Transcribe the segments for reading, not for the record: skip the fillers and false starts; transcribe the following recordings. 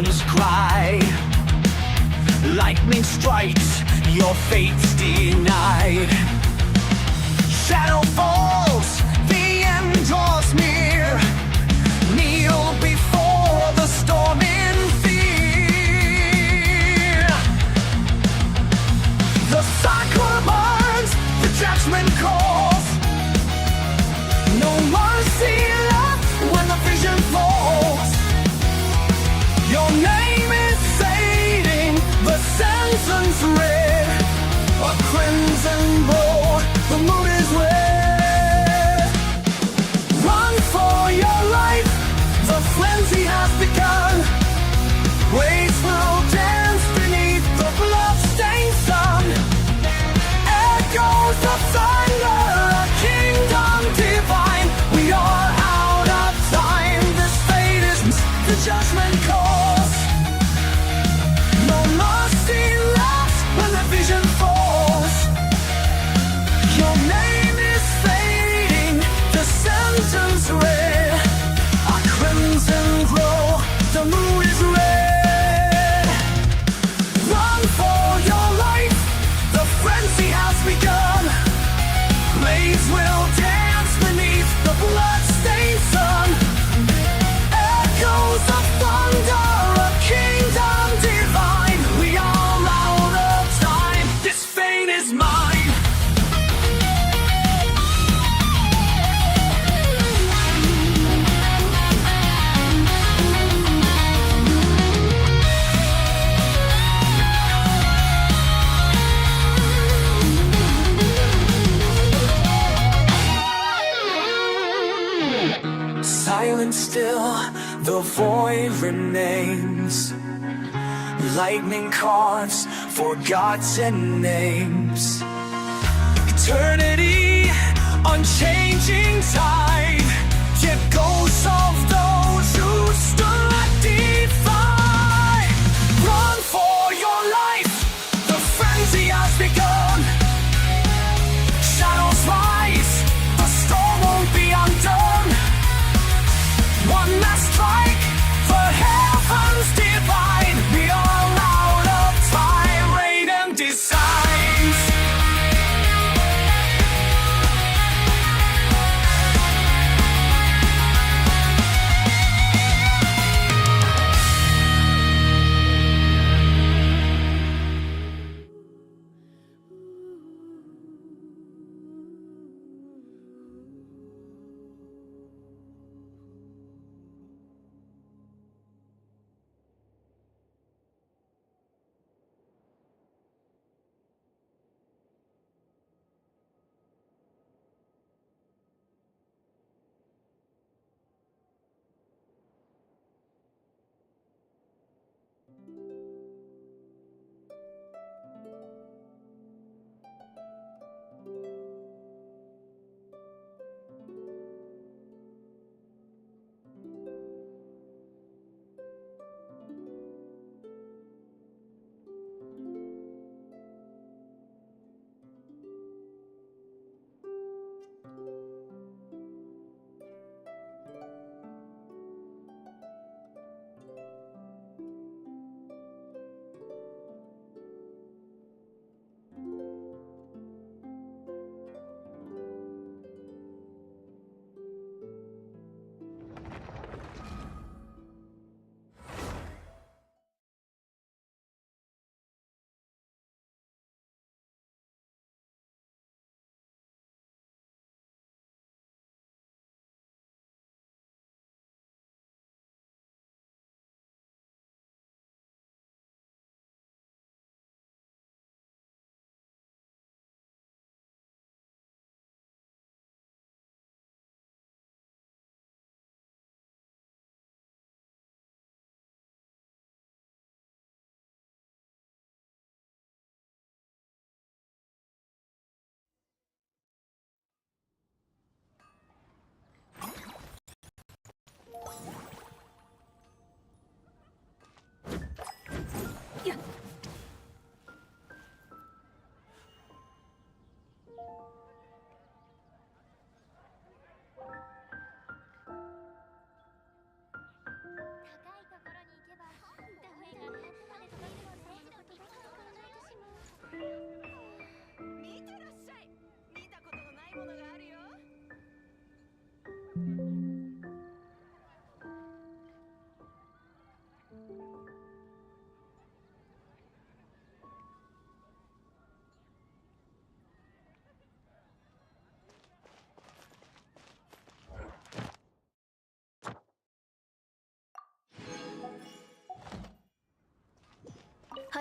demons cry. Lightning strikes, your fate's denied. Shadow falls, the end draws near. Kneel before the storm in fear. The cycle burns, the judgment calls. No mercy left when the vision falls. Your name is fading, the sentence read. A crimson blow, the moon is red. Run for your life, the frenzy has begun. Waves will dance beneath the blood-stained sun. Echoes of thunder, a kingdom divine. We are out of time, this fate is the judgment calls. No mercy left when the vision falls. Your name is fading, the sentence read. A crimson glow, the moon is red. Run for your life, the frenzy has begun. Blades will dance beneath the blood-stained sun. Echoes of thunder, a kingdom divine. We are out of time, this fate is mine. Silent still, the void remains. Lightning carves forgotten names. Eternity, unchanging tide. Yet ghosts of those who stood defy. Run for your life, the frenzy has begun. Shadows rise, the storm won't be undone. One last strike, the heavens divine. We are out of time, Raiden decides.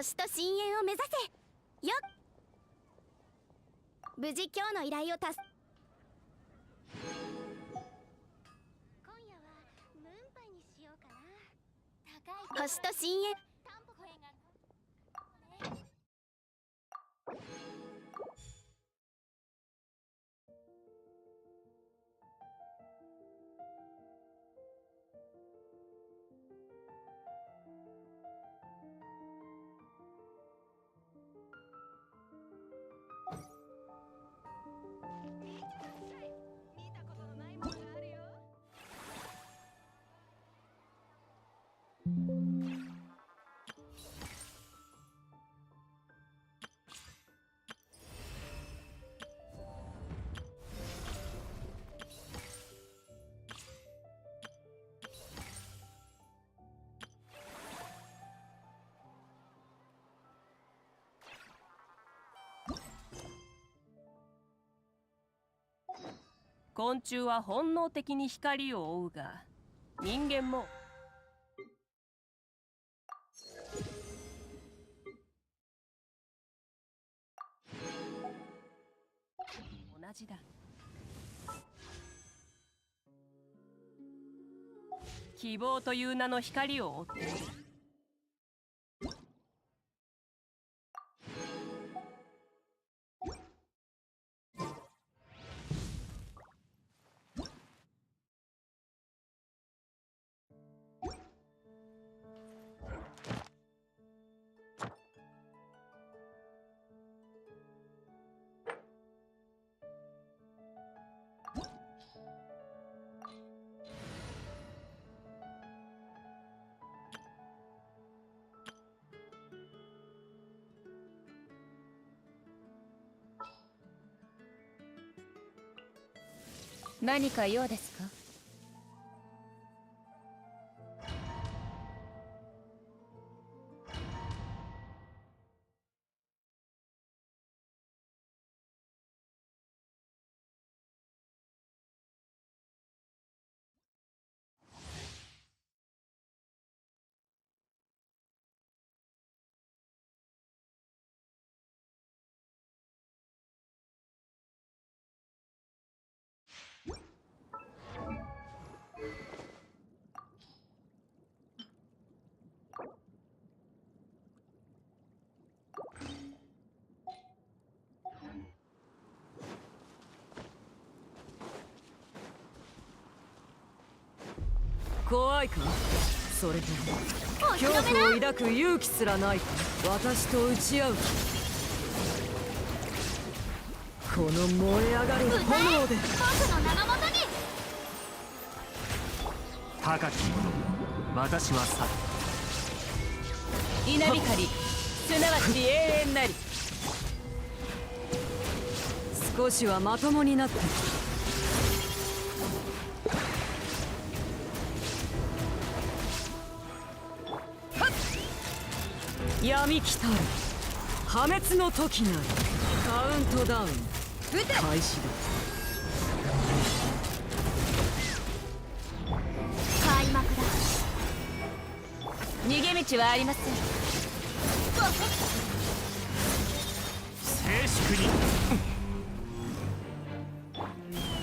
星と深淵を目指せよっ。無事今日の依頼を達す。今夜はムーンパイにしようかな。高い星と深淵。昆虫は本能的に光を追うが、人間も同じだ。希望という名の光を追っている。何か用ですか？怖いか？それとも恐怖を抱く勇気すらないか？私と打ち合う気？この燃え上がる炎で僕の名のもとに。高き者、私は去る。稲光、すなわち永遠なり。少しはまともになってきた。闇来たる破滅の時なり。カウントダウン開始だ。開幕だ。逃げ道はありません。静粛に。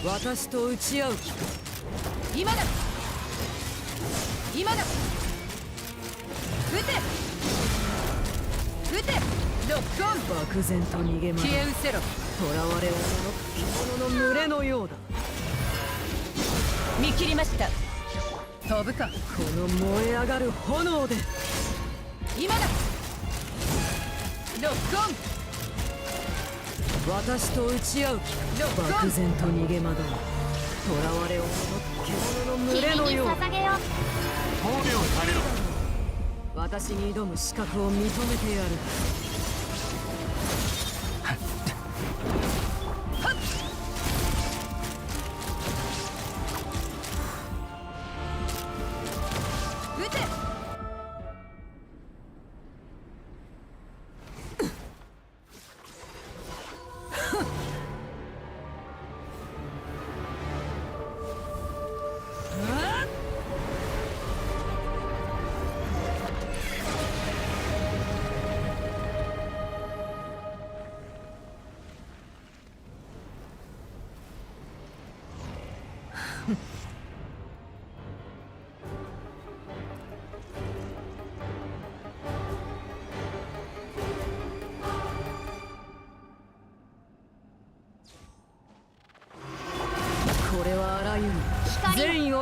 私と打ち合う気か？今だ今だ。撃て撃て。ロックオン。漠然と逃げ惑う。消え失せろ。囚われを獣の群れのようだ。見切りました。飛ぶか。この燃え上がる炎で今だ。ロックオン。私と打ち合う気か？漠然と逃げ惑う。囚われを獣の群れのようだ。捧げよう。峠をされろ。私に挑む資格を認めてやる。撃て。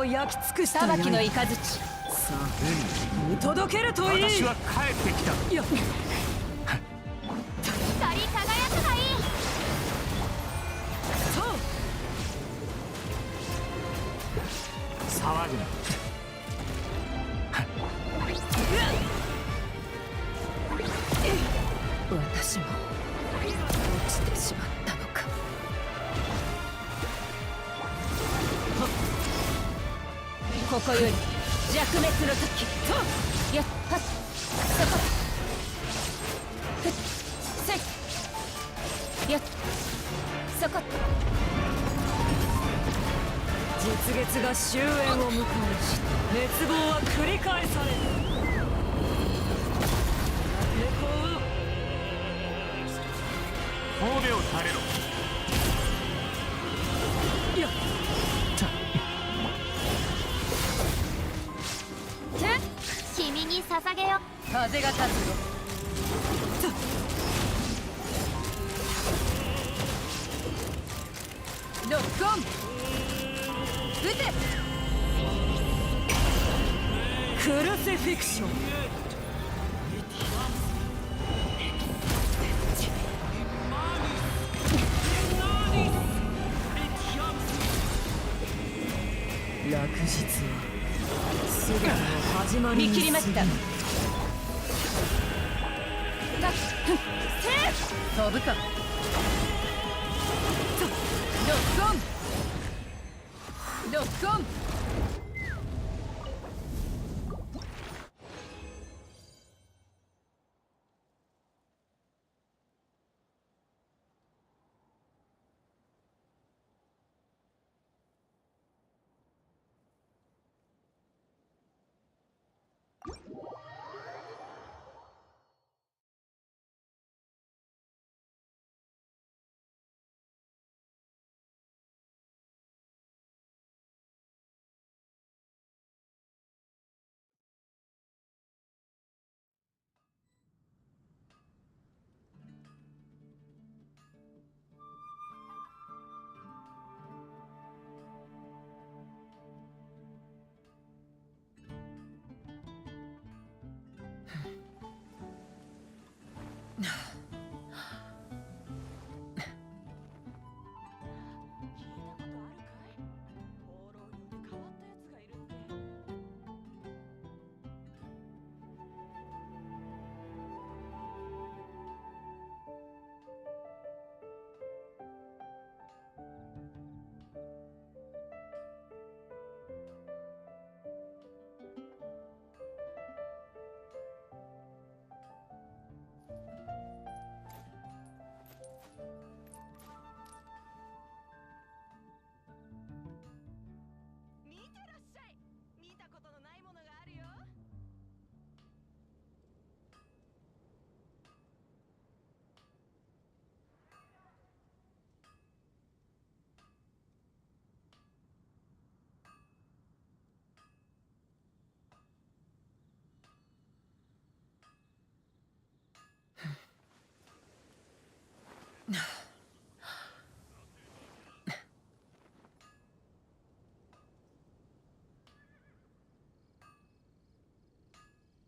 焼き尽くした裁きの刃。雷。さあ見届けるといい。私は帰ってきた。いや光り輝くがいい。そう騒ぐな。私も落ちてしまったのか。ここより弱滅の時。やっはっそこ。ふっせい。やっそこ。実月が終焉を迎え、滅亡は繰り返される。褒美を垂れろ。いや君に捧げよ。風が立つよ。ロックオン。撃て。クルセフィクション。落日はすべての始まりに見切りました。過ぎたっふんせ飛ぶか。ロックオン。ロックオン。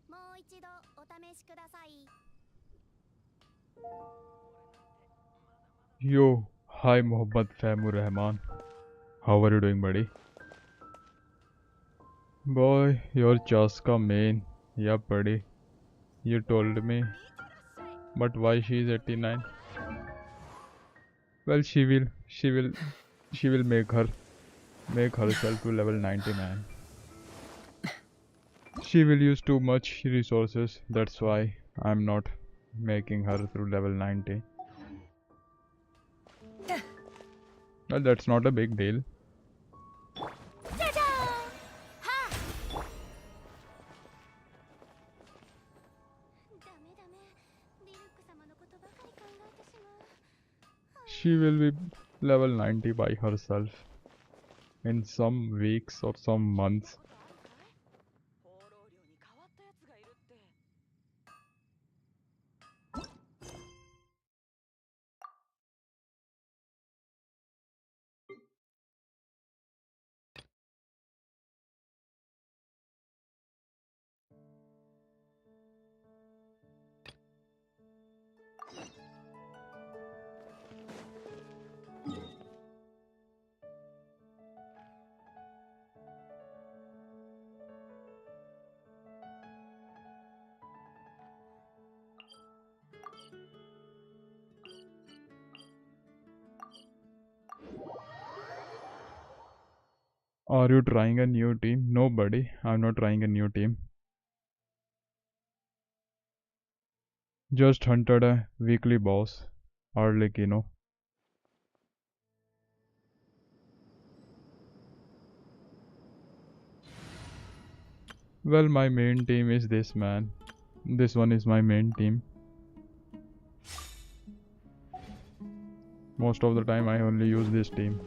もう一度お試しください。 Yo, hi Mohammad Faimur Rahman. How are you doing, buddy? Boy, your Chaska main. Yup, buddy. You told me. But why she is 89? Well, she will make herself to level 99. She will use too much resources. That's why I'm not making her through level 90. Well, that's not a big deal. じゃじゃーん。はあ。ダメダメ。リルク様のことばかり考えてしまう。 She will be level 90 by herself in some weeks or some months. Are you trying a new team? No, buddy. I'm not trying a new team. Just hunted a weekly boss. Hardly, you know. Well, my main team is this man. This one is my main team. Most of the time I only use this team.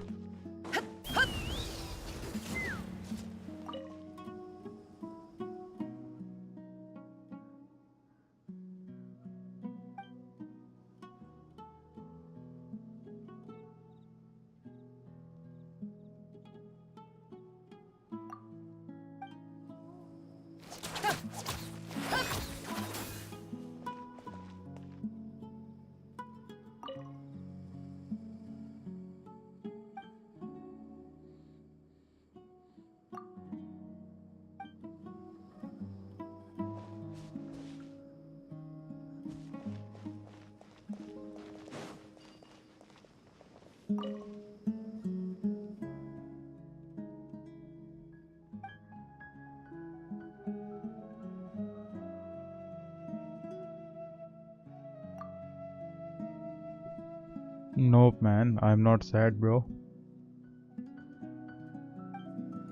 Nope, man, I'm not sad, bro.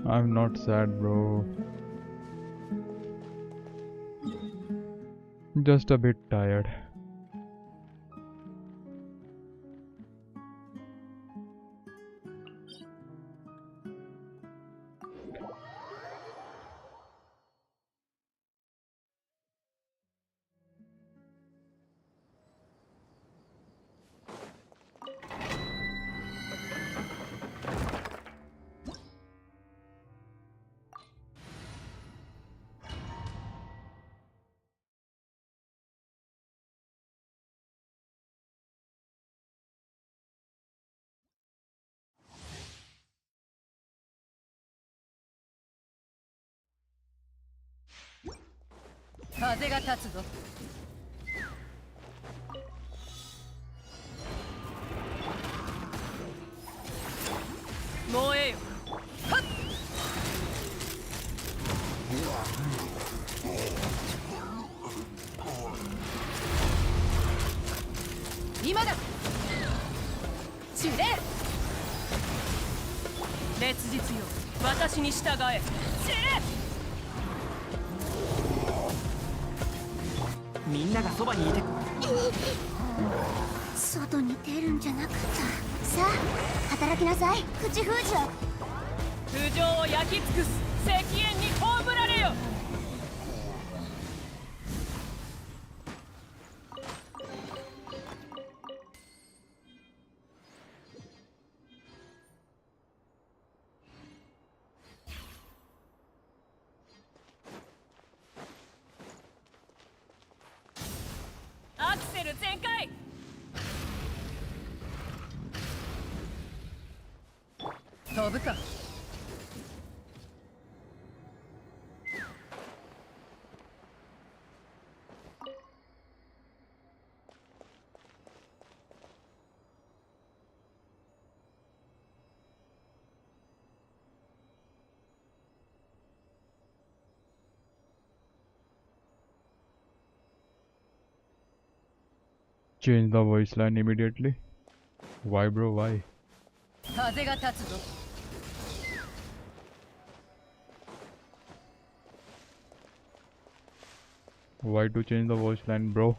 I'm not sad, bro. Just a bit tired.風が立つぞ。燃えよ。今だ。ジュレ烈日よ、私に従え。みんながそばにいて外に出るんじゃなかった。さあ働きなさい、口封じを。頭上を焼き尽くす石煙に葬られよ。アクセル全開。飛ぶか。Change the voice line immediately. Why, bro? Why? 風が立つぞ。Why to change the voice line, bro?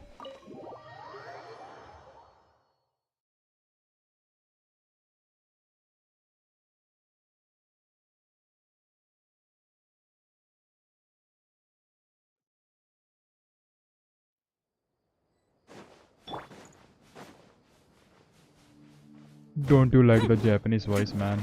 Don't you like the Japanese voice, man?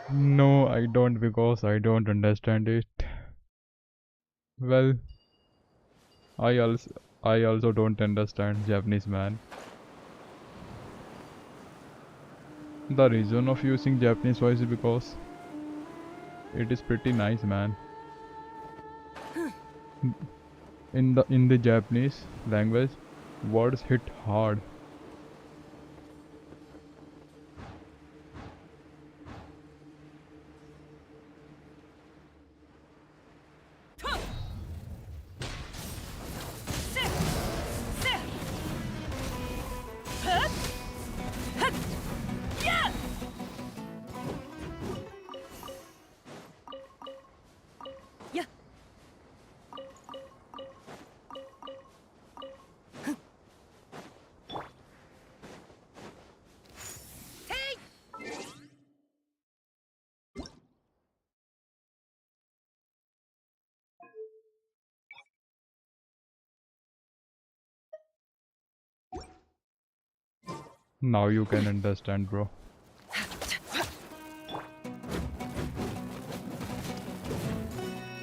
No, I don't because I don't understand it. Well, I also I also don't understand Japanese, man. The reason of using Japanese voice is because it is pretty nice, man. In the Japanese language, words hit hard. Now you can understand, bro.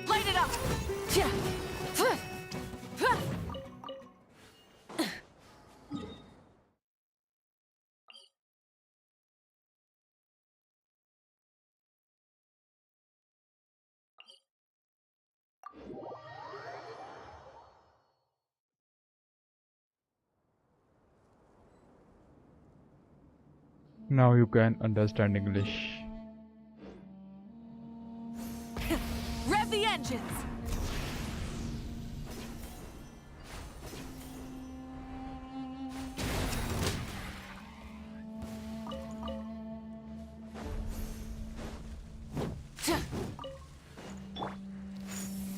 Light it up! Now you can understand English. Rev the engines!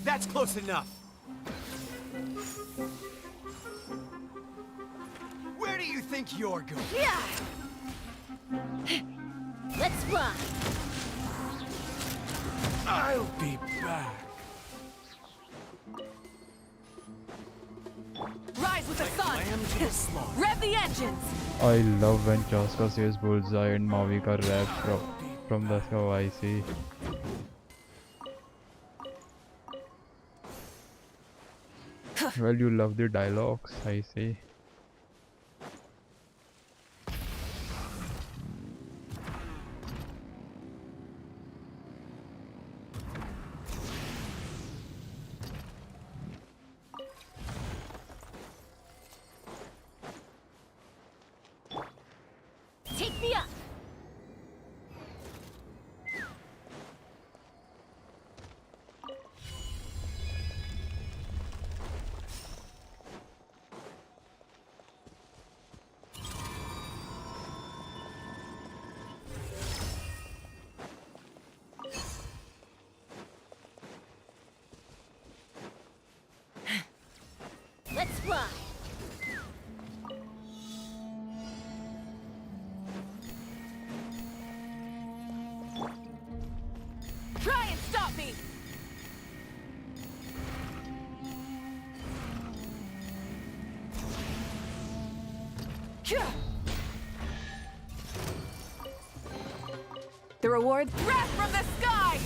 That's close enough. Where do you think you're going? Yeah! Let's run. I'll be back. Rise with the sun! Lamb to the slaughter. Rev the engines! I love when Chaska says bullseye and Mavika raps from the show. I see. Well, you love the dialogues, I see. Take me up. Let's run. Try and stop me! The reward? Wrath from the sky!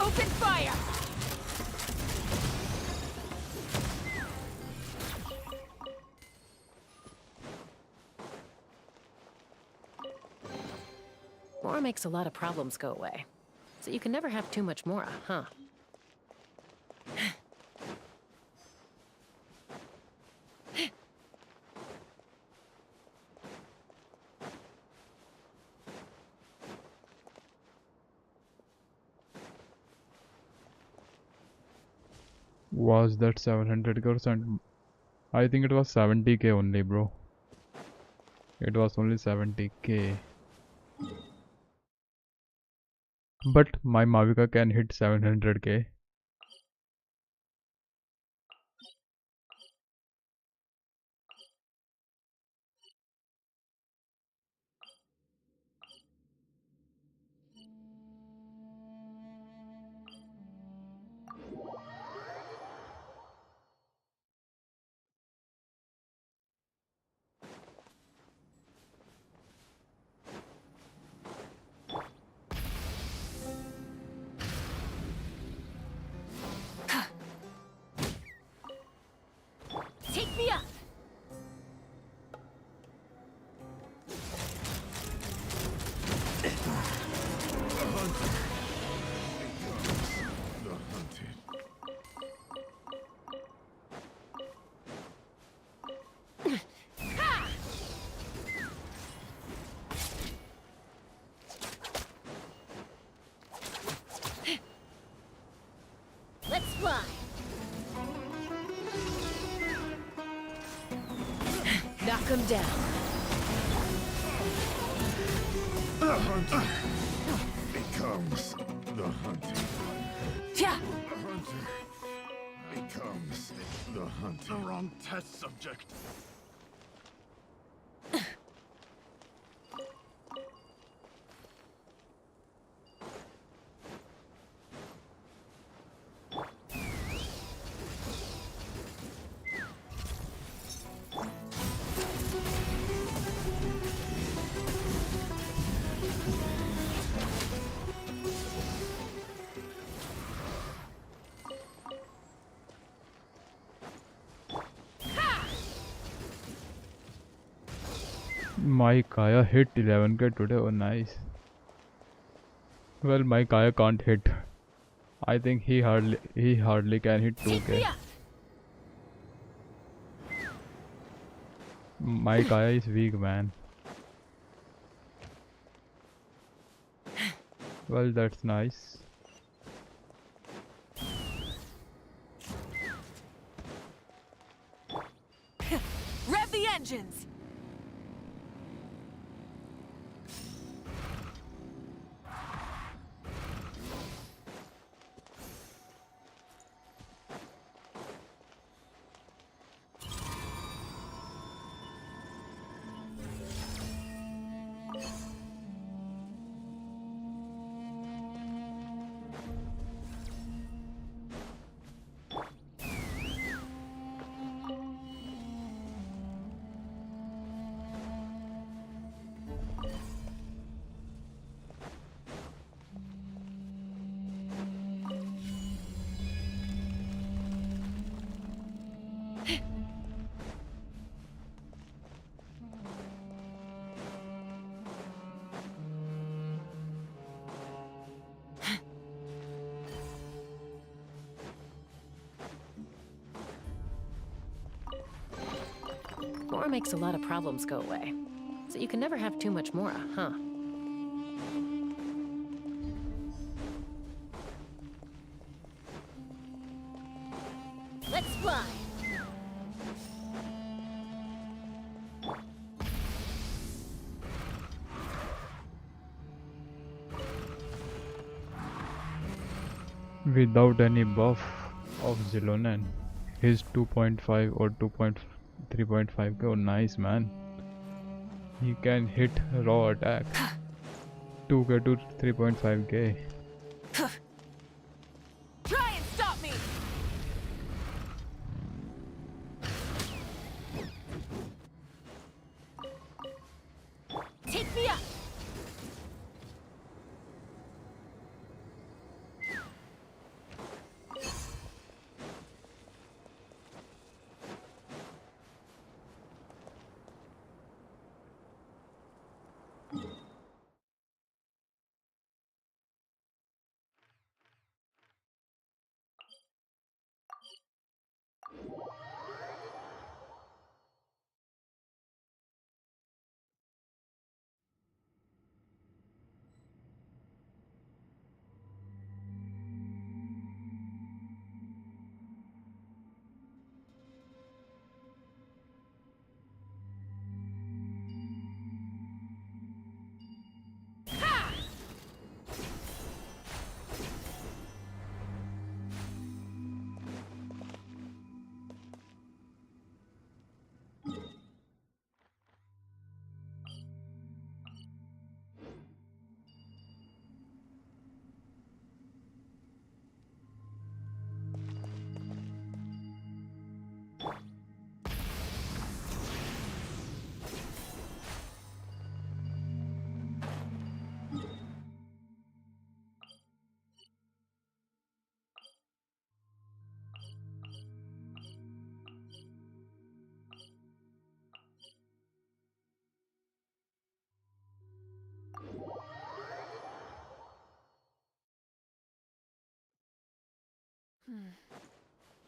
Open fire! Mora makes a lot of problems go away. So you can never have too much Mora, huh? Was that 700%? I think it was 70k only, bro. It was only 70k. But my Mavika can hit 700k. fly. Knock him down. The hunter becomes the hunter. Yeah. The hunter becomes the hunter. The wrong test subject. My Kaya hit 11k today. Oh, nice. Well, my Kaya can't hit. I think he hardly can hit 2k. My Kaya is weak, man. Well, that's nice. Rev the engines! Mora makes a lot of problems go away. So you can never have too much Mora, huh? Let's fly! Without any buff of Zilonen, his 2.5 or 2.3.5k. Oh, nice, man. He can hit raw attack. 2k to 3.5k. Try and stop me! Take me up!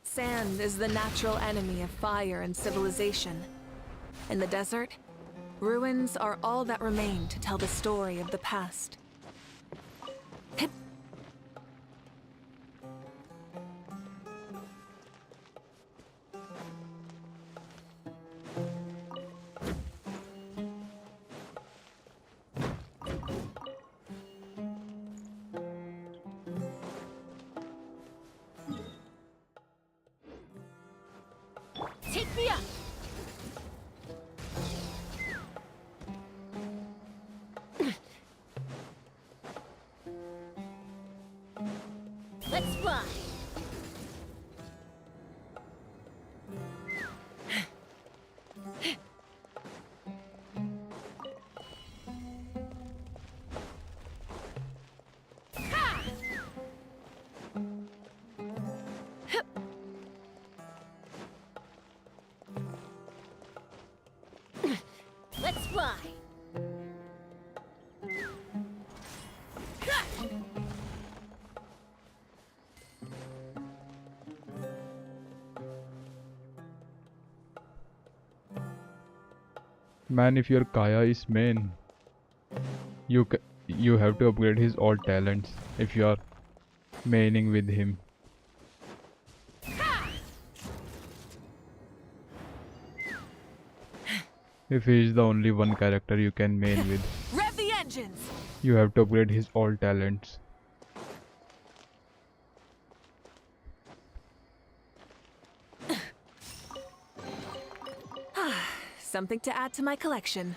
Sand is the natural enemy of fire and civilization. In the desert, ruins are all that remain to tell the story of the past. Yeah. Let's fly. Let's fly. Man, if your Kaya is main, you have to upgrade his all talents if you are maining with him. If he is the only one character you can main with, Rev the engines. you have to upgrade his all talents. Something to add to my collection.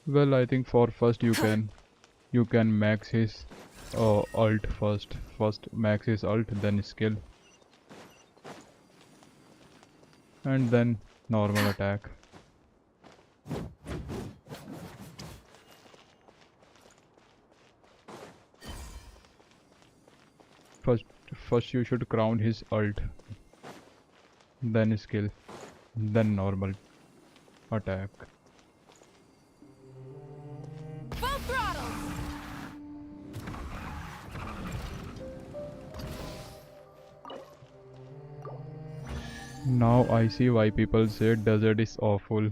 Well, I think for first you can max his ult first. First max his ult, then skill, and then normal attack. First you should crown his ult, then skill, then normal attack. Full throttle. Now I see why people say desert is awful.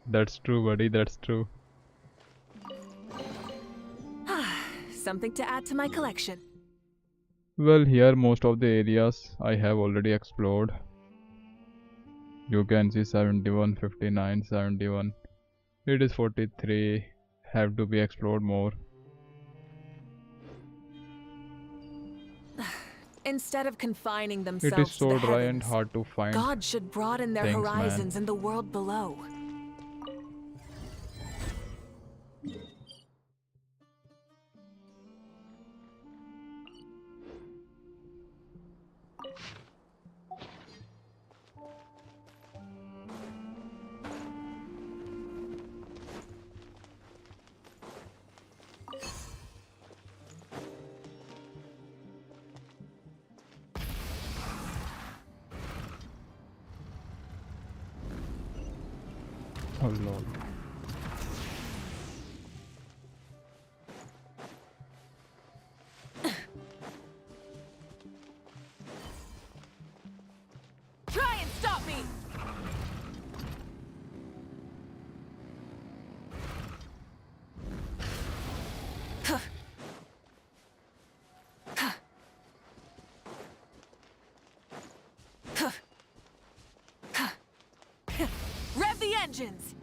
That's true, buddy, that's true. Something to add to my collection. Well, here most of the areas I have already explored. You can see 71, 59, 71. It is 43. Have to be explored more. Instead of confining It themselves is to so the dry and heavens, hard to find. God should broaden their Thanks, man. horizons in the world below. Oh lord. Try and stop me! Rev the engines!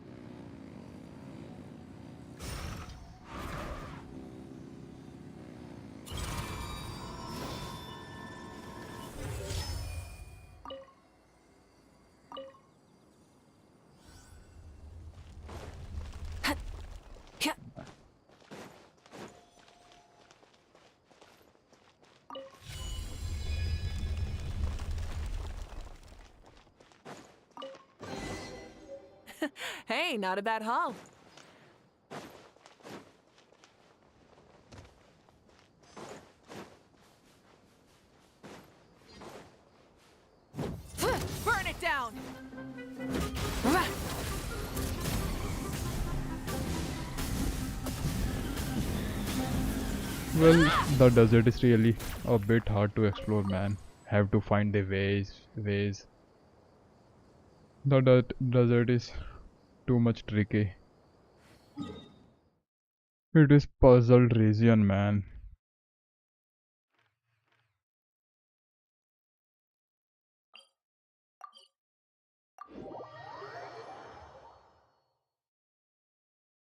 Hey, not a bad haul. Burn it down! Well, the desert is really a bit hard to explore, man. Have to find the ways. The desert is too much tricky. It is puzzle region, man.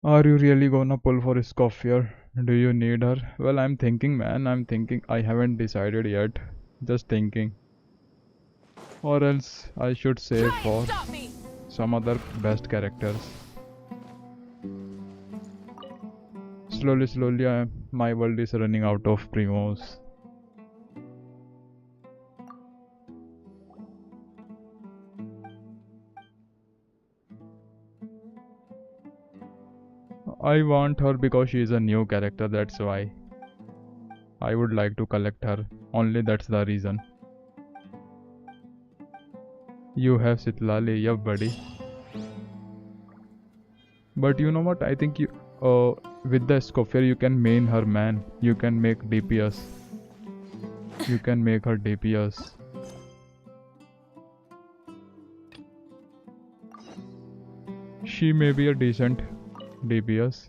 Are you really gonna pull for Escoffier? Do you need her? Well, I'm thinking, man. I'm thinking. I haven't decided yet. Just thinking. Or else I should save Try and for stop me! some other best characters. Slowly, my world is running out of primos. I want her because she is a new character, that's why. I would like to collect her. Only that's the reason. You have Sitlali, yeah buddy. But you know what? I think you with the Escoffier you can main her, man. You can make DPS. You can make her DPS. She may be a decent DPS.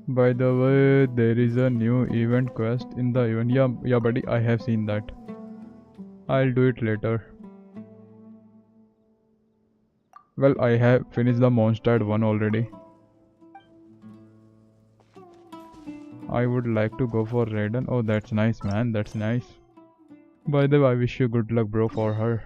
By the way, there is a new event quest in the event. Yeah, buddy, I have seen that. I'll do it later. Well, I have finished the Mondstadt one already. I would like to go for Raiden. Oh, that's nice, man. That's nice. By the way, I wish you good luck, bro, for her.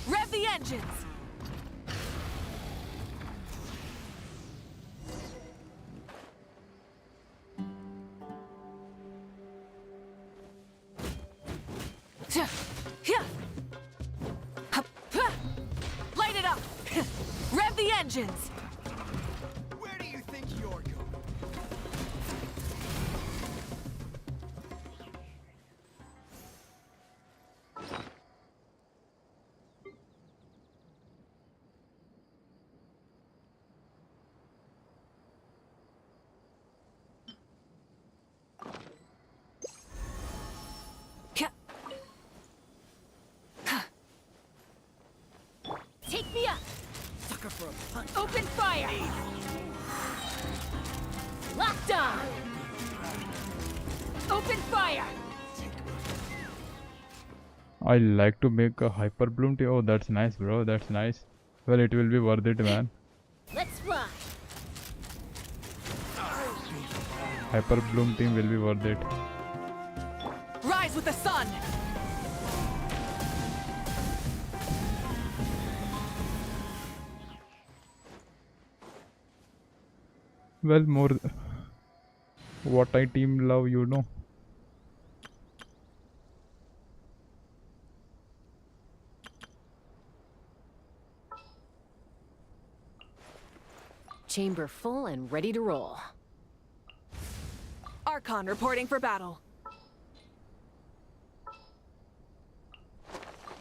Rev the engines! Light it up! Rev the engines! Where do you think you're going? Take me up! Sucker for a punch. Open fire! Locked on! Open fire! I like to make a hyper bloom tea. Oh, that's nice, bro. That's nice. Well, it will be worth it, man. Let's fly. Hyper bloom team will be worth it. Rise with the sun! Well, more what I team love, you know. Chamber full and ready to roll. Archon reporting for battle.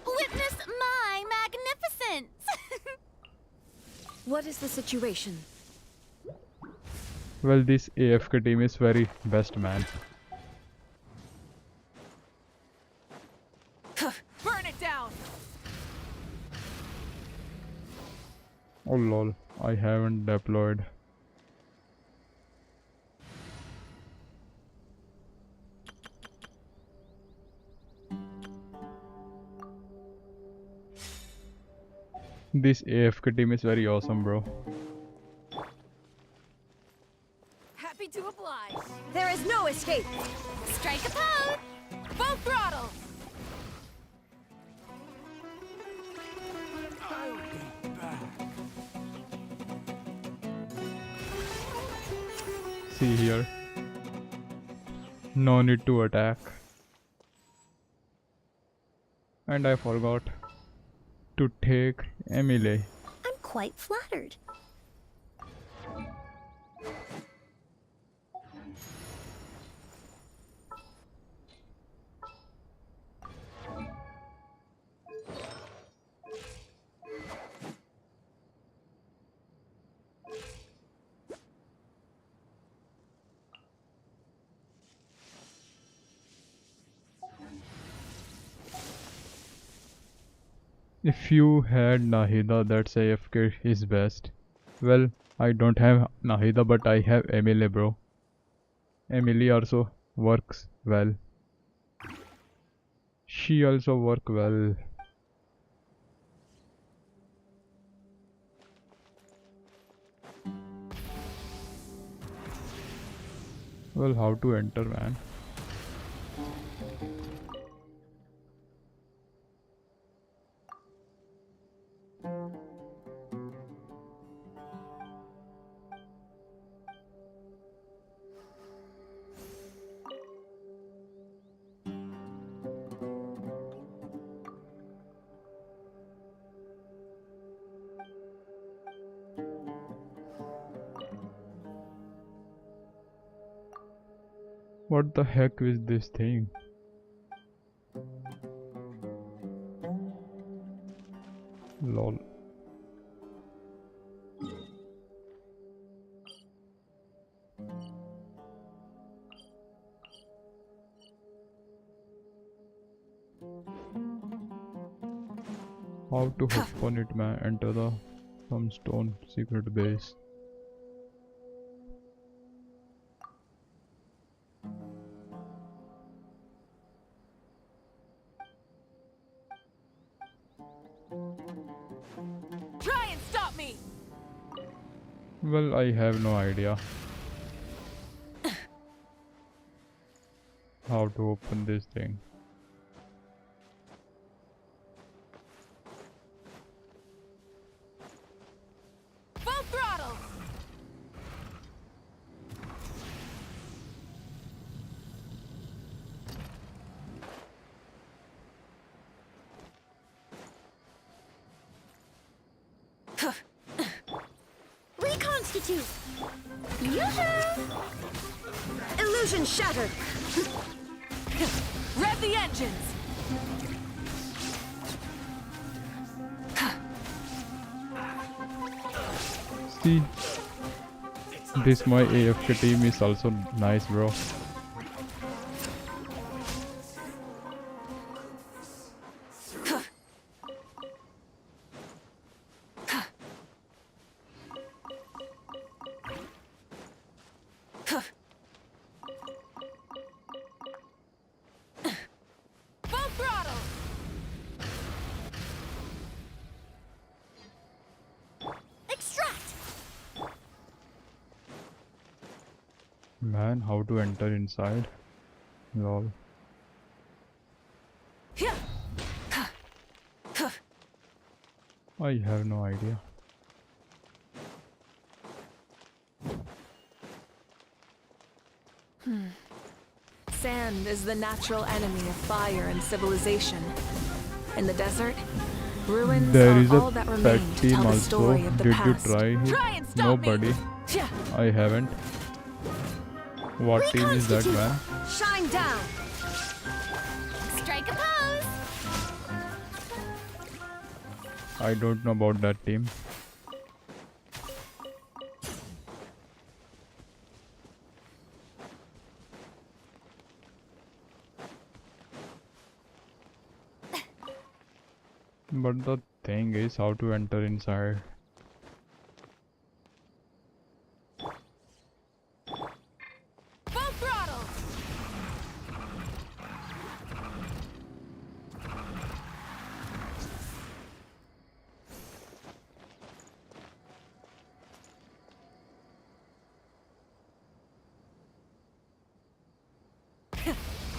Witness my magnificence! What is the situation? Well, this AFK team is very best, man. Burn it down! Oh lol, I haven't deployed. This AFK team is very awesome, bro. Happy to oblige. There is no escape! Strike a pose! Full throttle! I'll be back. See here. No need to attack. And I forgot to take Emily. I'm quite flattered. If you had Nahida, that's AFK is best. Well, I don't have Nahida, but I have Emily, bro. Emily also works well. She also work well. Well, how to enter, man? What the heck is this thing? Lol. How to hop on it, man? Enter the some stone secret base. Try and stop me! Well, I have no idea how to open this thing. Full throttle! Reconstitute! Yoo-hoo! Illusion shattered! Rev the engines! See, this my AFK team is also nice, bro. Full throttle! Extract! Man, how to enter inside? Lol. I have no idea. Sand is the natural enemy of fire and civilization. In the desert, ruins There are is a all that pet remain to team tell the also. story of the Did you past. try it? Try and stop Nobody. me! Yeah. I haven't. What team is that, man? Shine down! Strike a pose! I don't know about that team. But the thing is how to enter inside. Full throttle!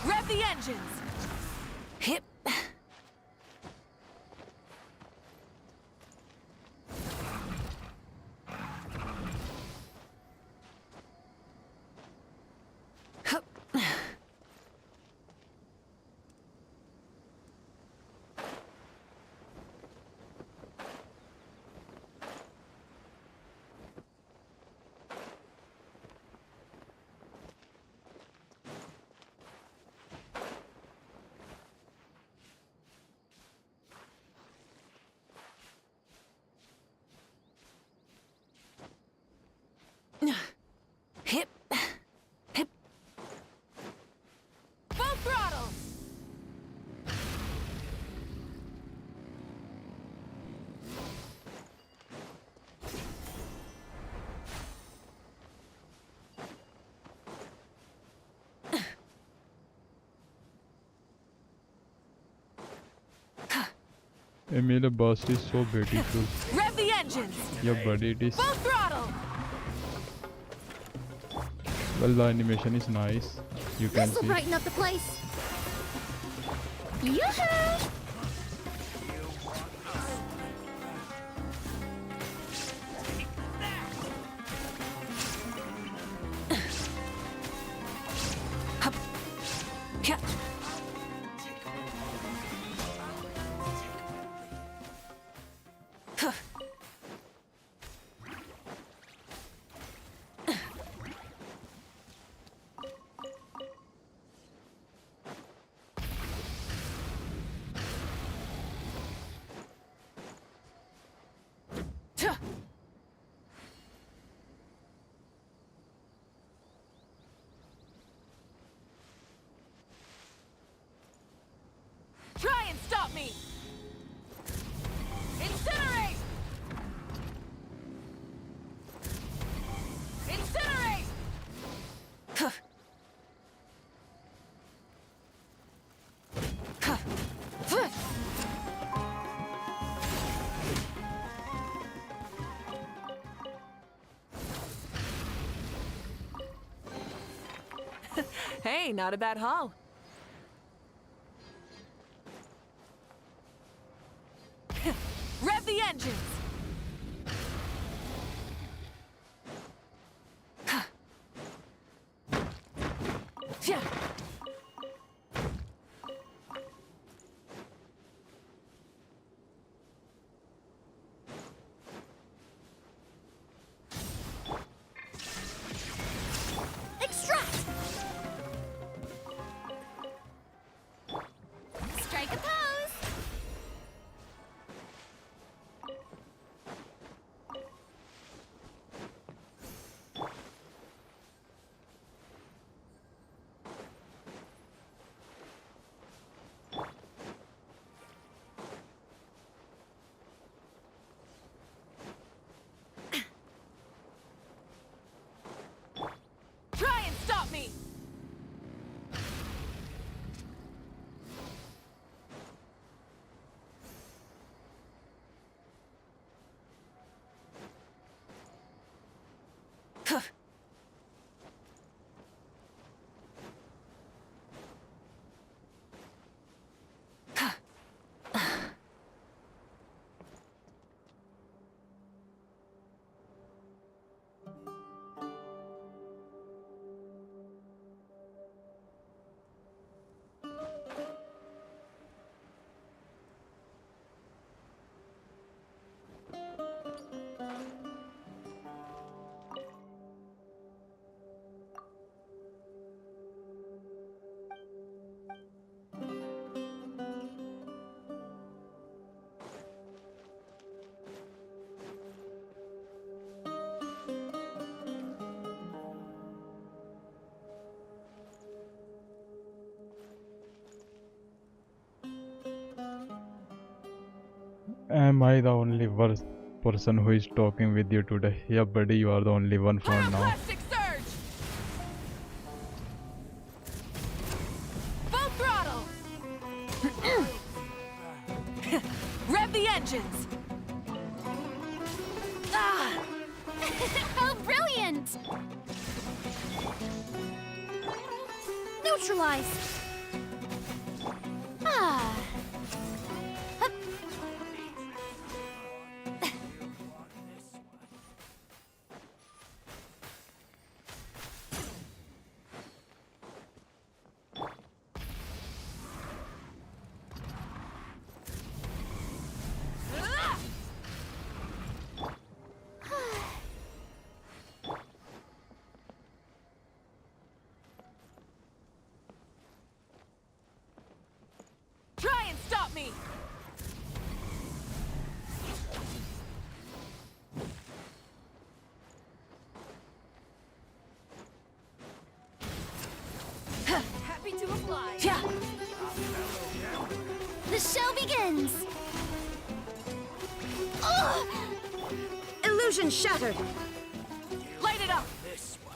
Rev the engines! Hip. Emilia boss is so beautiful. Rev the engines! Your body it is Full throttle! well, the animation is nice. You can This'll see. brighten up the place. Yoo-hoo! Yeah. Try and stop me! Incinerate! Incinerate! Hey, not a bad haul. Rev the engines! Yeah. Extract! Strike a pose! Try and stop me! Am I the only worst person who is talking with you today? Yeah, buddy, you are the only one for now. Pyroclastic surge! Full throttle! Rev the engines! Ah! How brilliant! Neutralize! Ah! Hup. Try and stop me! Happy to oblige. Yeah! The show begins! Ugh! Illusion shattered! Light it up! This one.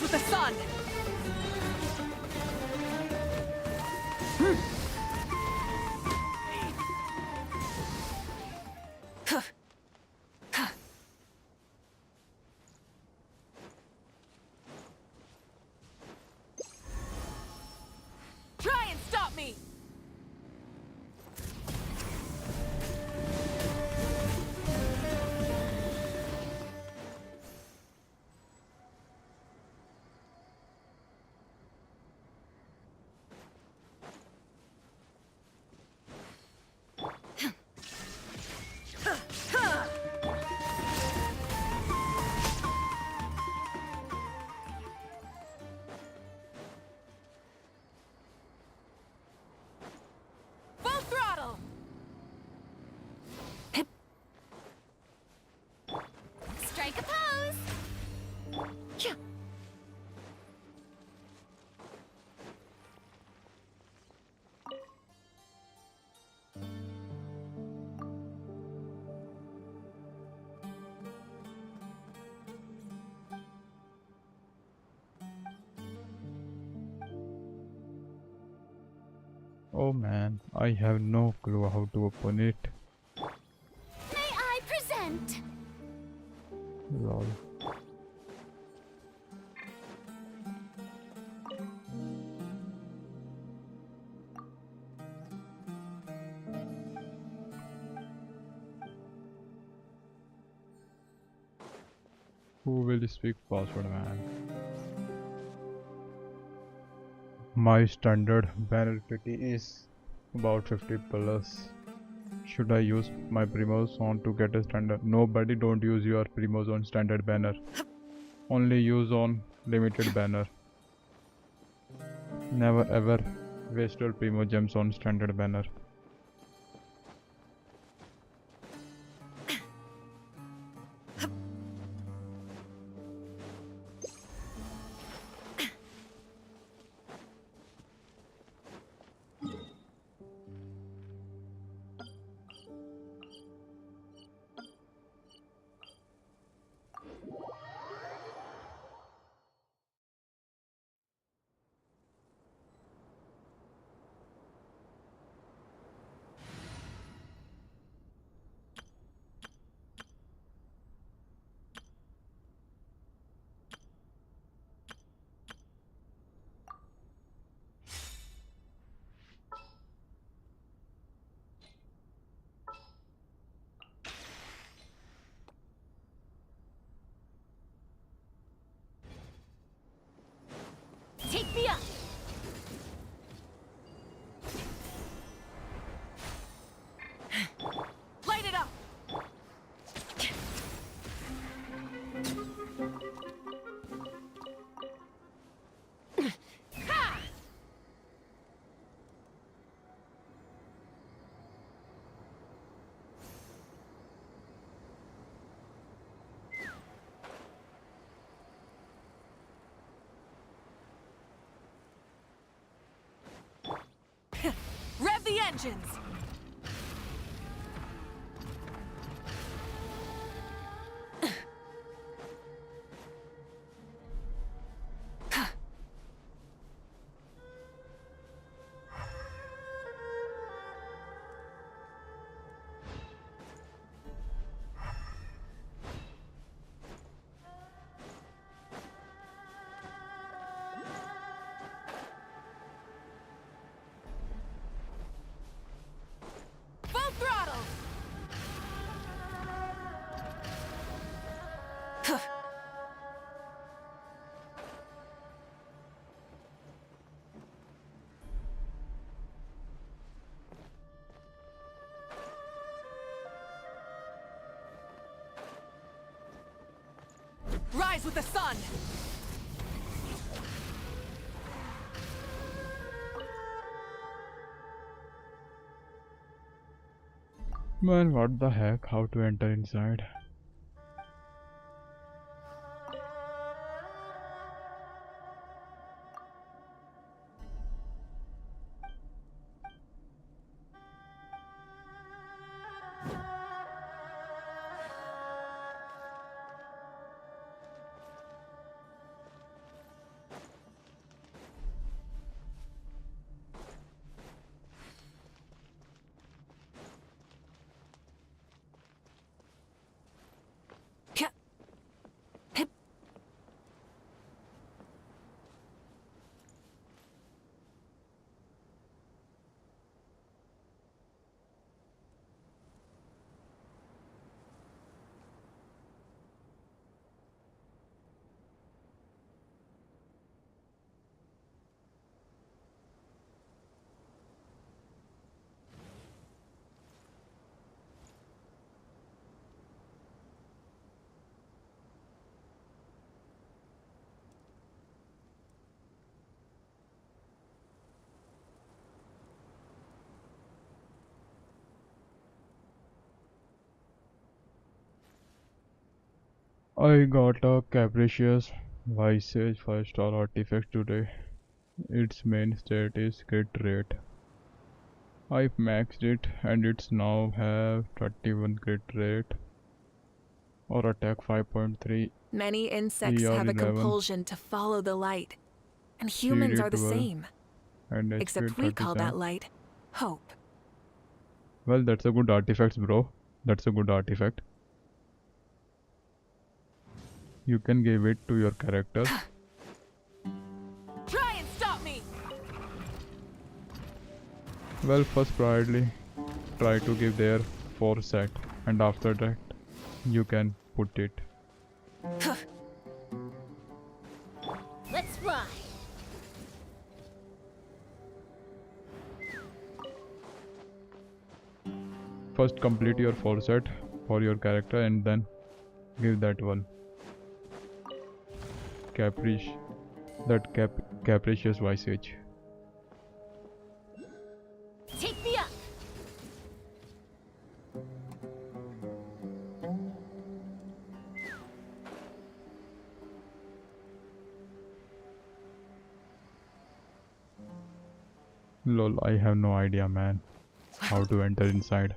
with the sun! Try and stop me! Full throttle! Strike a pose. Oh man, I have no clue how to open it. May I present? Lol. Who will speak password, man? My standard banner pity is about 50 plus. Should I use my Primos on to get a standard? Nobody don't use your Primos on standard banner. Only use on limited banner. Never ever waste your Primogems on standard banner. Take me up. Light it up! Ha! Rev the engines! Full throttle! Rise with the sun! Man, what the heck? How to enter inside? I got a capricious Visage 5-star artifact today. Its main stat is crit rate. I've maxed it and it's now have 31 crit rate or attack 5.3, Many insects have a 11, compulsion to follow the light, and humans CD are the 12 same. and HP Except we call 37. that light hope. Well, that's a good artifact, bro. That's a good artifact. You can give it to your character. Try and stop me! Well, first priority, try to give their foresight, and after that, you can put it. Let's ride. First complete your foresight for your character and then give that one. Capricious Visage. Take me up. Lol, I have no idea, man, how to enter inside.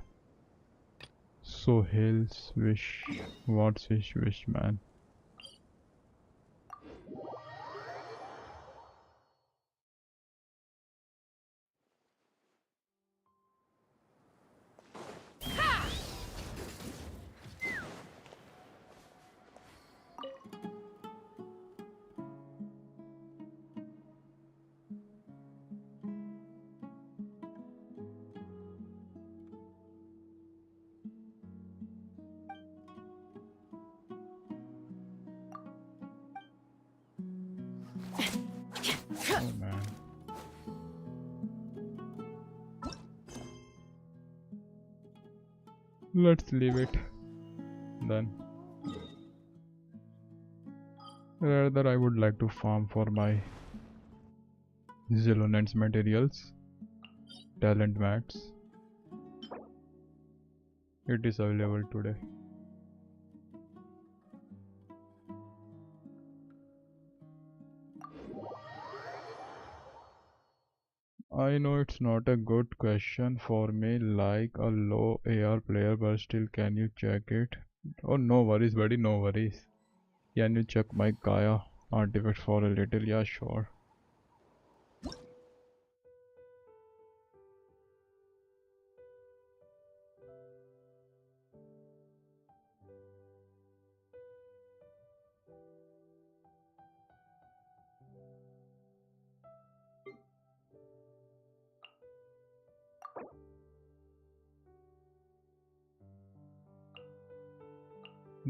So Hill's wish. What's his wish, man? Oh man. Let's leave it then. Rather, I would like to farm for my Zelonance materials, talent mats. It is available today. I know it's not a good question for me, like a low AR player, but still, can you check it? Oh, no worries, buddy, no worries. Can you check my Kaya artifact for a little? Yeah, sure.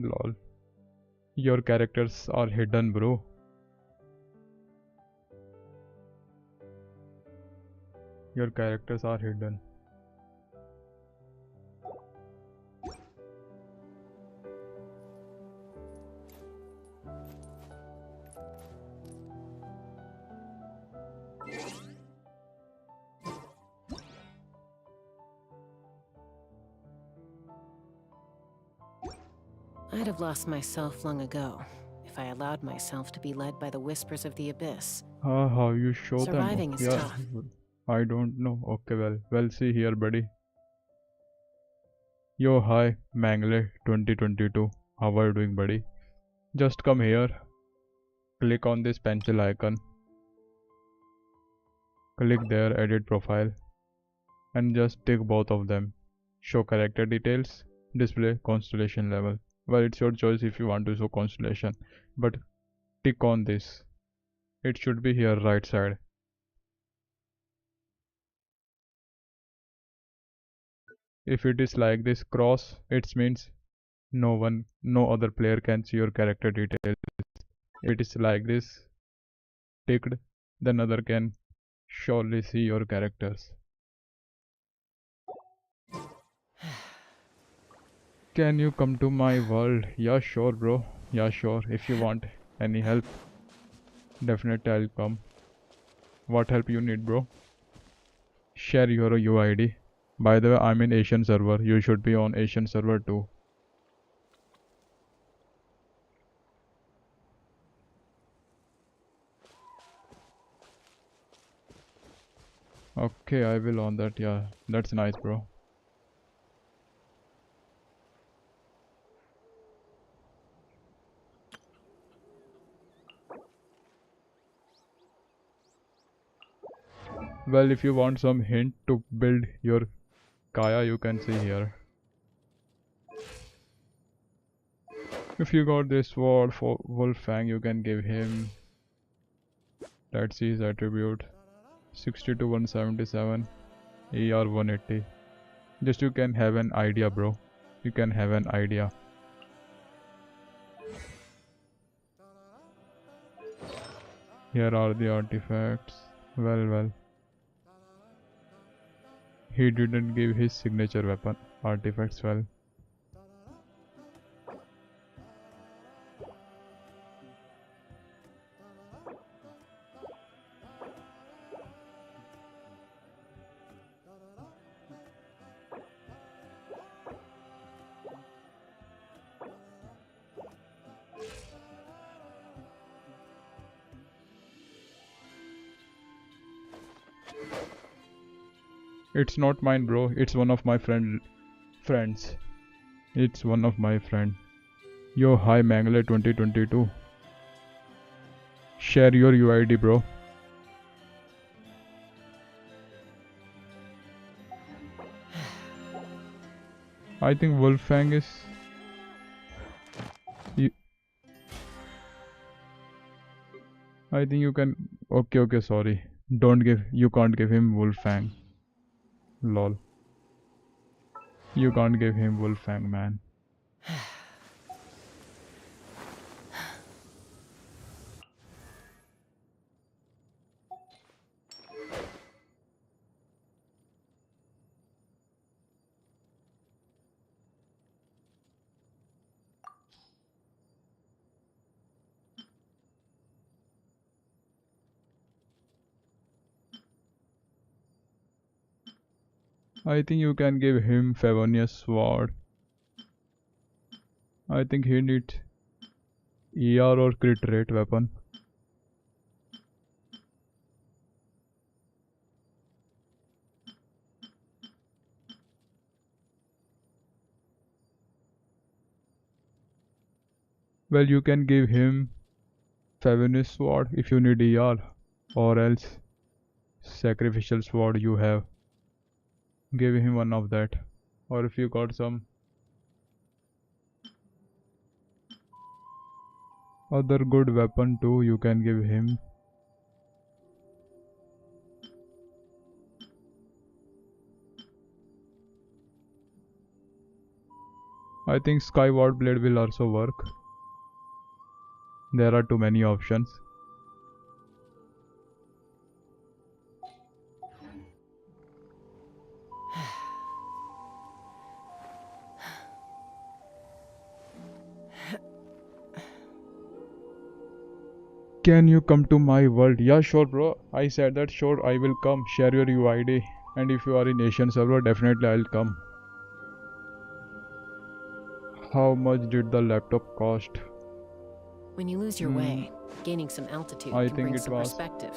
Lol. Your characters are hidden, bro. Your characters are hidden. I'd have lost myself long ago if I allowed myself to be led by the whispers of the abyss. How you show them? Surviving is Yeah, tough. I don't know. Okay, well, see here, buddy. Yo, hi, Mangle 2022. How are you doing, buddy? Just come here. Click on this pencil icon. Click there, edit profile, and just tick both of them. Show character details, display constellation level. Well, it's your choice if you want to show constellation, but tick on this. It should be here, right side. If it is like this cross, it means no other player can see your character details. If it is like this, ticked, then other can surely see your characters. Can you come to my world? Yeah, sure, bro. Yeah, sure. If you want any help, definitely I'll come. What help you need, bro? Share your UID. By the way, I'm in Asian server. You should be on Asian server too. Okay, I will on that. Yeah, that's nice, bro. Well, if you want some hint to build your Kaya, you can see here. If you got this sword for Wolfang, you can give him, let's see his attribute, 60 to 177, ER 180. Just you can have an idea, bro. You can have an idea. Here are the artifacts. Well. He didn't give his signature weapon artifacts well. It's not mine, bro. It's one of my friends. It's one of my friend. Yo, hi Mangle 2022. Share your UID, bro. I think Wolfang is. I think you can. Okay. Sorry. Don't give. You can't give him Wolfang. Lol. You can't give him Wolfang, man. I think you can give him Favonius sword. I think he needs ER or crit rate weapon. Well, you can give him Favonius sword if you need ER, or else sacrificial sword you have. Give him one of that. Or if you got some other good weapon too, you can give him. I think Skyward Blade will also work. There are too many options. Can you come to my world? Yeah, sure, bro. I said that sure, I will come. Share your UID. And if you are in Asian server, definitely I'll come. How much did the laptop cost? When you lose your way, gaining some altitude I can think bring it some was perspective.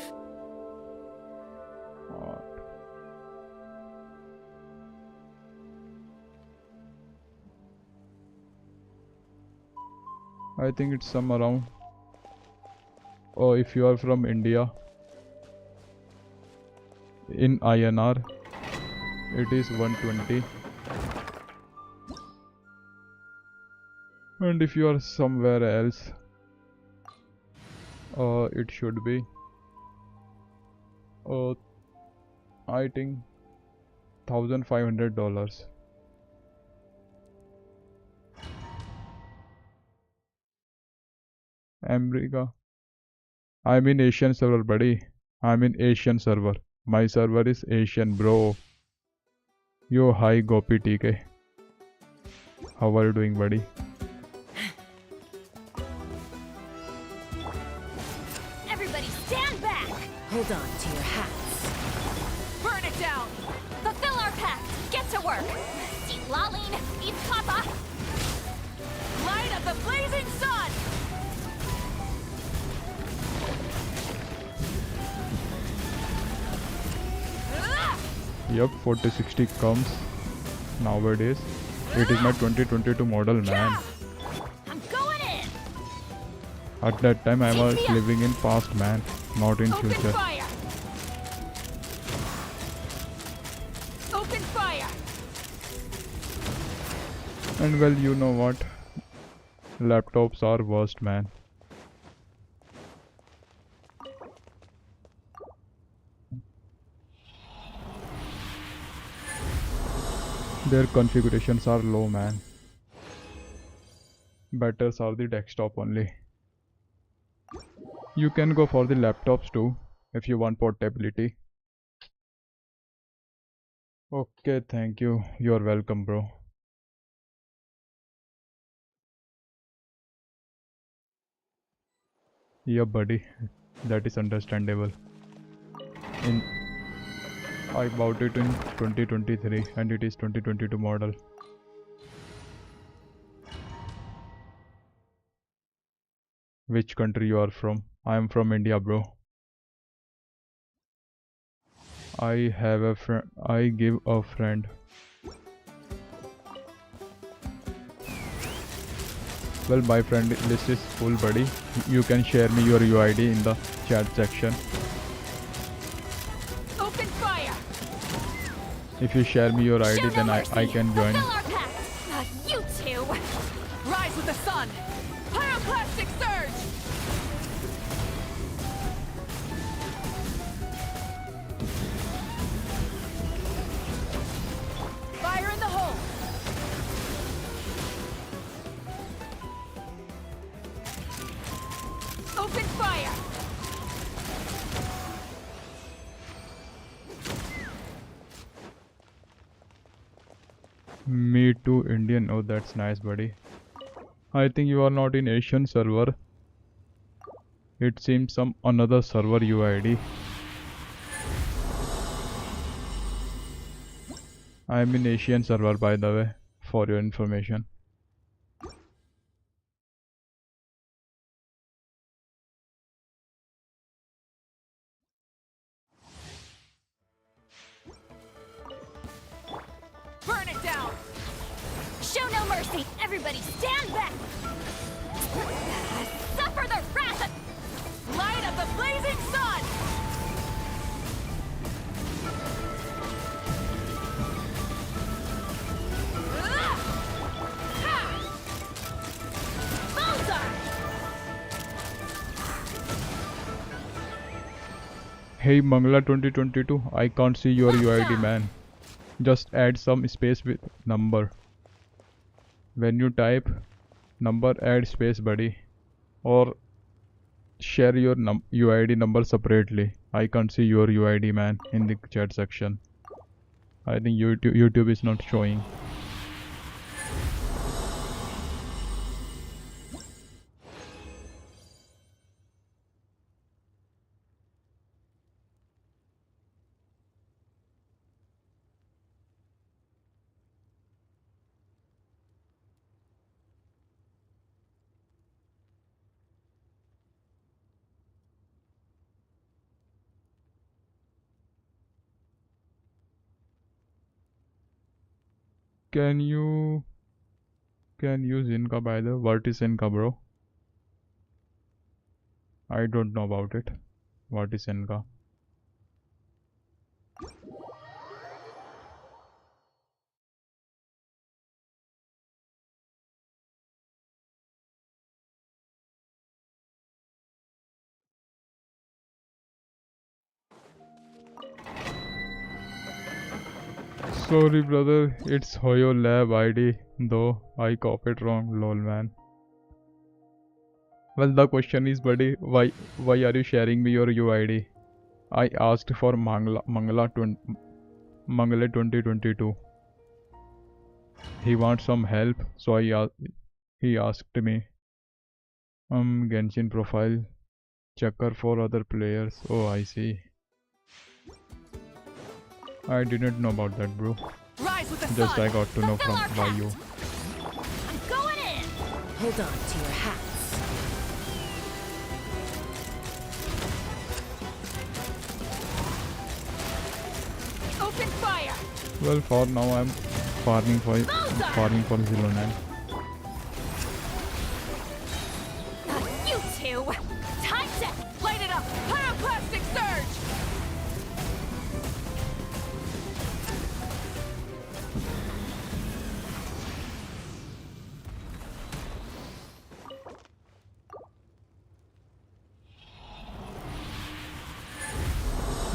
I think it's some around. Oh, if you are from India, in INR, it is 120. And if you are somewhere else, it should be, I think, $1,500. America. I'm in Asian server, buddy. I'm in Asian server. My server is Asian, bro. Yo, hi Gopi TK. How are you doing, buddy? Everybody stand back! Hold on to your hats. Burn it down! Fulfill our pact! Get to work! Die Lalin, eat Papa! Light of the blazing sun! Yup, 4060 comes nowadays. It is my 2022 model, man. I'm going in. At that time I was living in past, man, not in Open future. fire! Open fire! And well, you know what? Laptops are worst, man. Their configurations are low, man. Better are the desktop only. You can go for the laptops too if you want portability. Okay, thank you. You're welcome, bro. Yeah, buddy. That is understandable. In I bought it in 2023 and it is 2022 model. Which country you are from? I am from India, bro. I have a friend. I give a friend. Well, my friend list is full, buddy. You can share me your UID in the chat section. Open fire! If you share me your ID, Show no then mercy. I can join. Fulfill our pact. You two. Rise with the sun! Pyroclastic surge! Fire in the hole! Open fire! Me too, Indian. Oh, that's nice, buddy. I think you are not in Asian server. It seems some another server UID. I am in Asian server, by the way, for your information. Burn it down! Show no mercy. Everybody stand back. Suffer the wrath of... Light of the blazing sun! Bullseye. Hey Mangla 2022, I can't see your UID, man. Just add some space with number. When you type number, add space, buddy. Or share your UID number separately. I can't see your UID, man, in the chat section. I think YouTube is not showing. Can you use Zinka, by the way? What is Zinka, bro? I don't know about it. What is Zinka? Sorry, brother. It's Hoyo Lab ID, though I copied wrong. Lol, man. Well, the question is, buddy, why are you sharing me your UID? I asked for Mangala 2022. He wants some help, so he asked me. Genshin profile checker for other players. Oh, I see. I didn't know about that, bro. Rise with the Just sun! I got to know from by you. I'm going in. Hold on to your hats. Open fire! Well, for now I'm farming for Zilonen. You two! Time check! Light it up! Pyroclastic surge!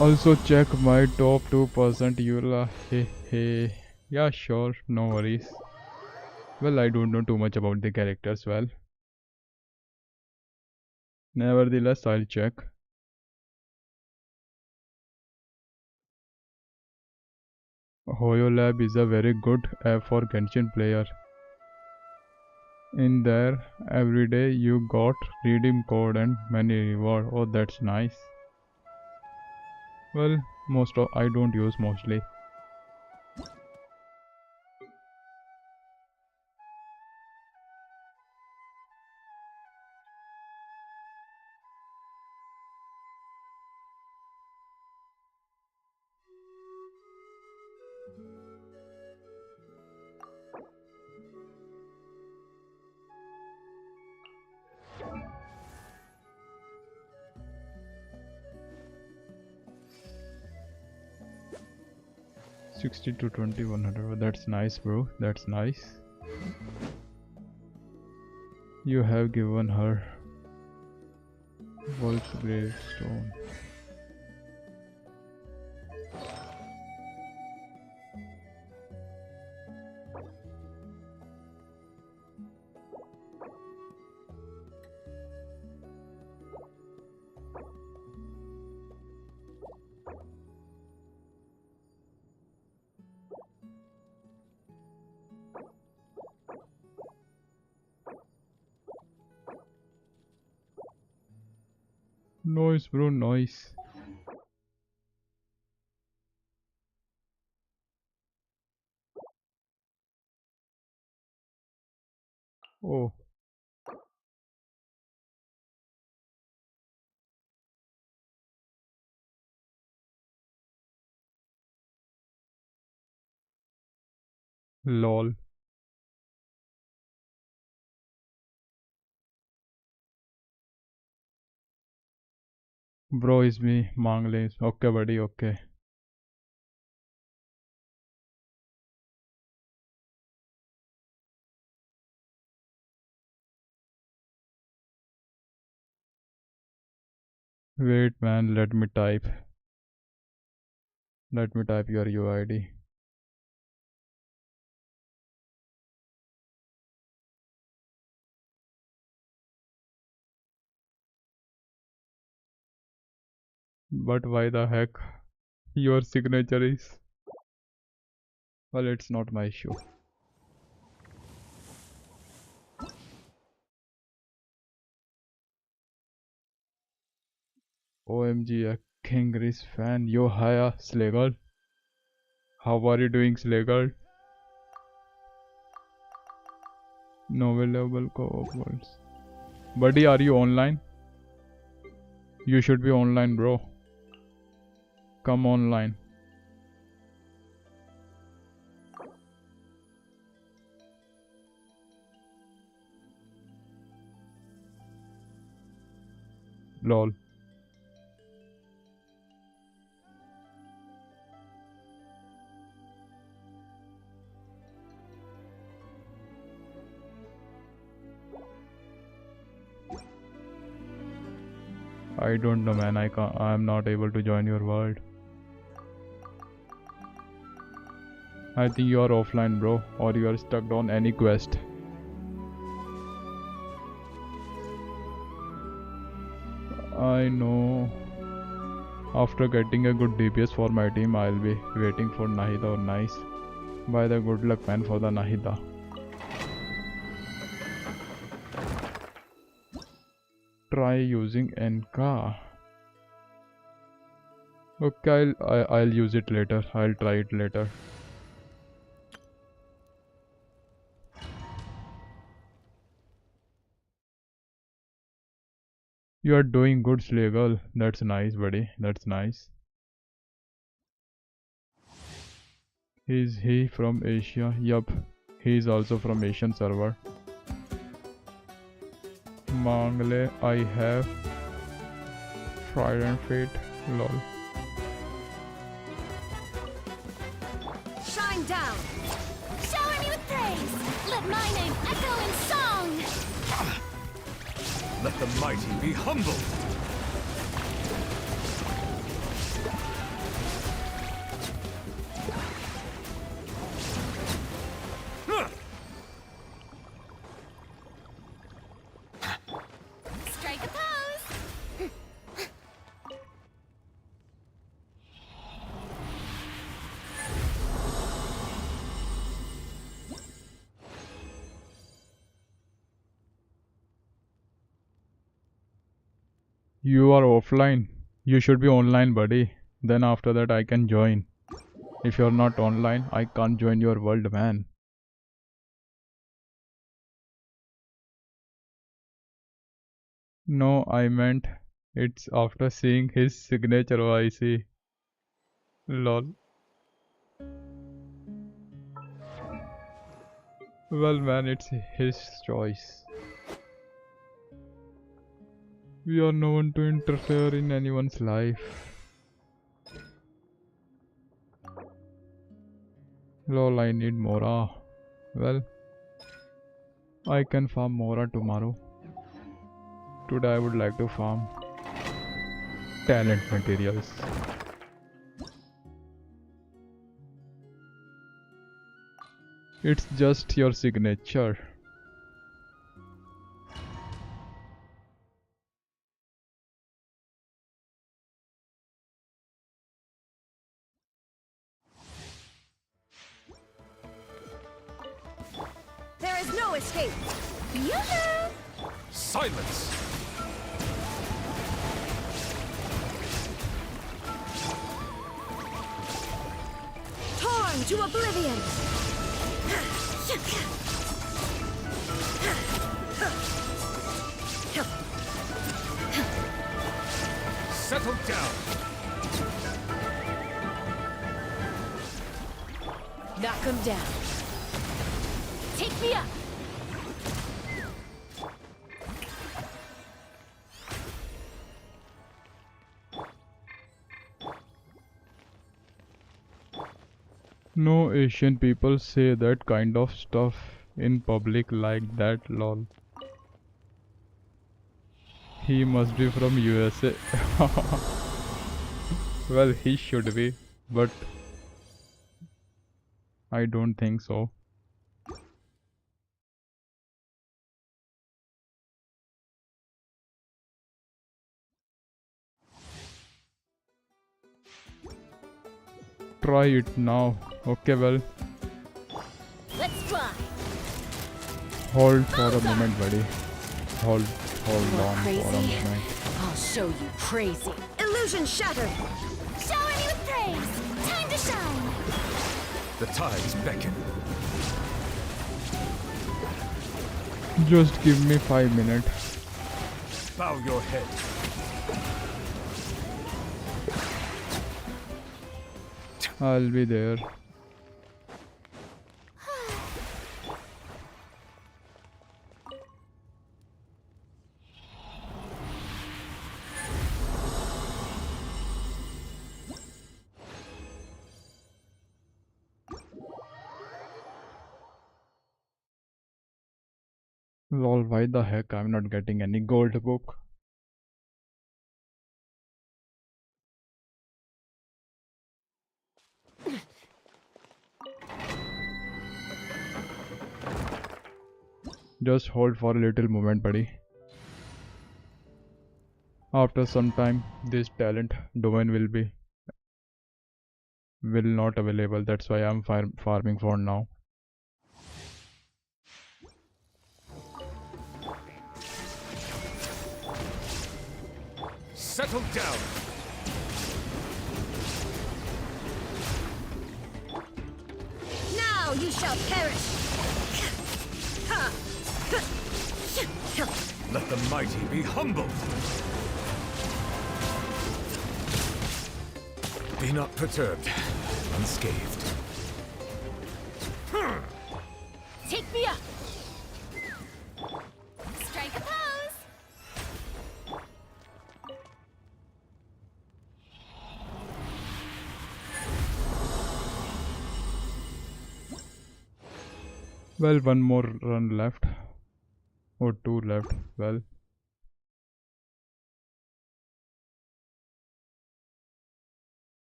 Also check my top 2% Eula. Hey hey. Yeah, sure, no worries. Well, I don't know too much about the characters. Well, nevertheless, I'll check. HoYoLab is a very good app for Genshin player. In there, every day you got redeem code and many reward. Oh, that's nice. Well, I don't use mostly. $60 to $2,100. That's nice, bro. That's nice. You have given her Wolf's Gravestone. Noise, bro, noise. Oh, lol. Bro is me, Mangle. Okay, buddy, okay. Wait, man, let me type. Let me type your UID. But why the heck your signature is? Well, it's not my issue. OMG, a King Gris fan. Yo, hiya, Slagle. How are you doing, Slagle? No available co-op worlds. Buddy, are you online? You should be online, bro. Come online. Lol. I don't know, man. I'm not able to join your world. I think you are offline, bro, or you are stuck on any quest. I know. After getting a good DPS for my team, I'll be waiting for Nahida or Nice. By the good luck, man, for the Nahida. Try using NK. Okay, I'll use it later. I'll try it later. You are doing good, Slagle. That's nice, buddy. That's nice. Is he from Asia? Yup, he is also from Asian server. Mangle, I have Friday and Fate. Lol. Shine down! Shower me with praise. Let my name echo in song. Let the mighty be humbled. Strike a pose. You are offline. You should be online, buddy. Then after that I can join. If you're not online, I can't join your world, man. No, I meant it's after seeing his signature. Oh, I see. Lol. Well, man, it's his choice. We are no one to interfere in anyone's life. Lol, I need Mora. Well, I can farm Mora tomorrow. Today I would like to farm talent materials. It's just your signature. There is no escape! Yoo-hoo! Silence! Torn to oblivion! Settle down! Knock him down. Take me up. No Asian people say that kind of stuff in public like that, lol. He must be from USA. Well, he should be, but I don't think so. Try it now. Okay, well, Let's fly. hold for a moment, buddy. Hold You on are for a crazy? moment. I'll show you crazy. Illusion shattered! Shower me with praise. Time to shine. The tides beckon. Just give me 5 minutes. Bow your head. I'll be there. Lol, why the heck I'm not getting any gold book? Just hold for a little moment, buddy. After some time, this talent domain will not available. That's why I'm farming for now. Settle down! Now you shall perish! Let the mighty be humbled! Be not perturbed, unscathed. Take me up. Strike a pose! Well, one more run left. Or two left. Well.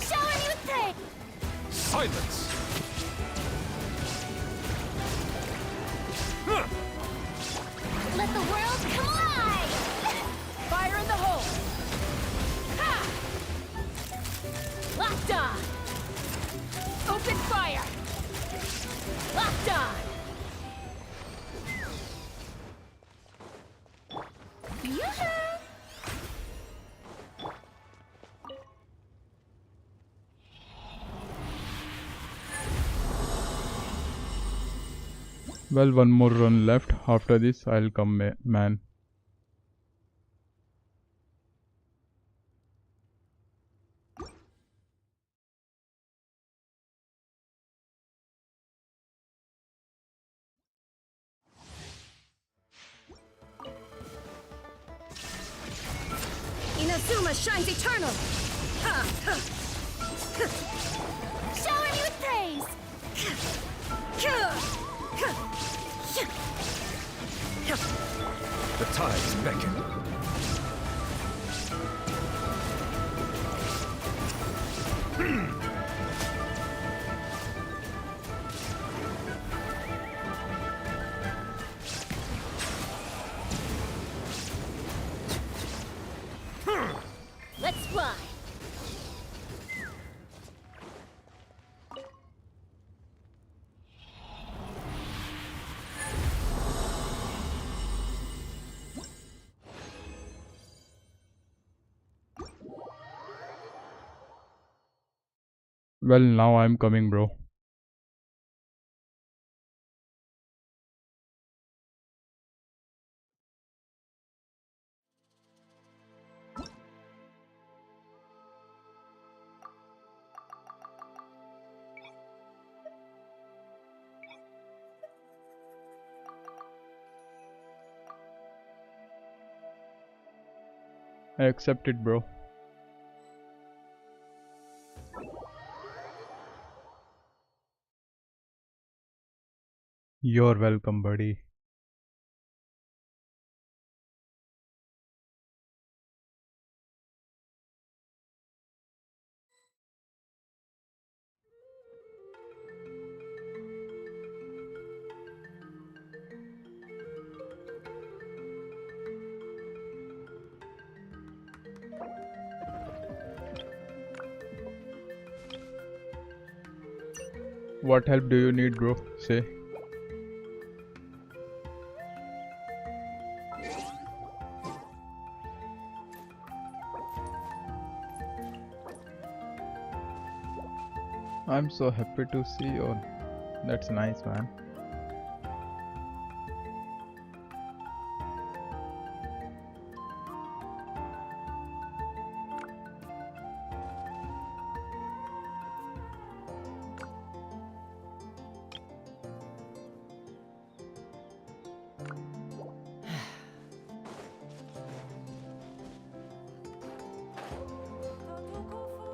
Shower me with praise! Silence! Let the world come alive! Fire in the hole. Ha! Locked on. Open fire. Locked on. Yoo-hoo! Well, one more run left. After this, I'll come, man. Inazuma shines eternal. Ha! Ha! Shower me with praise! The tides beckon. Let's fly. Well, now I'm coming, bro. I accept it, bro. You're welcome, buddy. What help do you need, bro? Say. I'm so happy to see you. That's nice, man.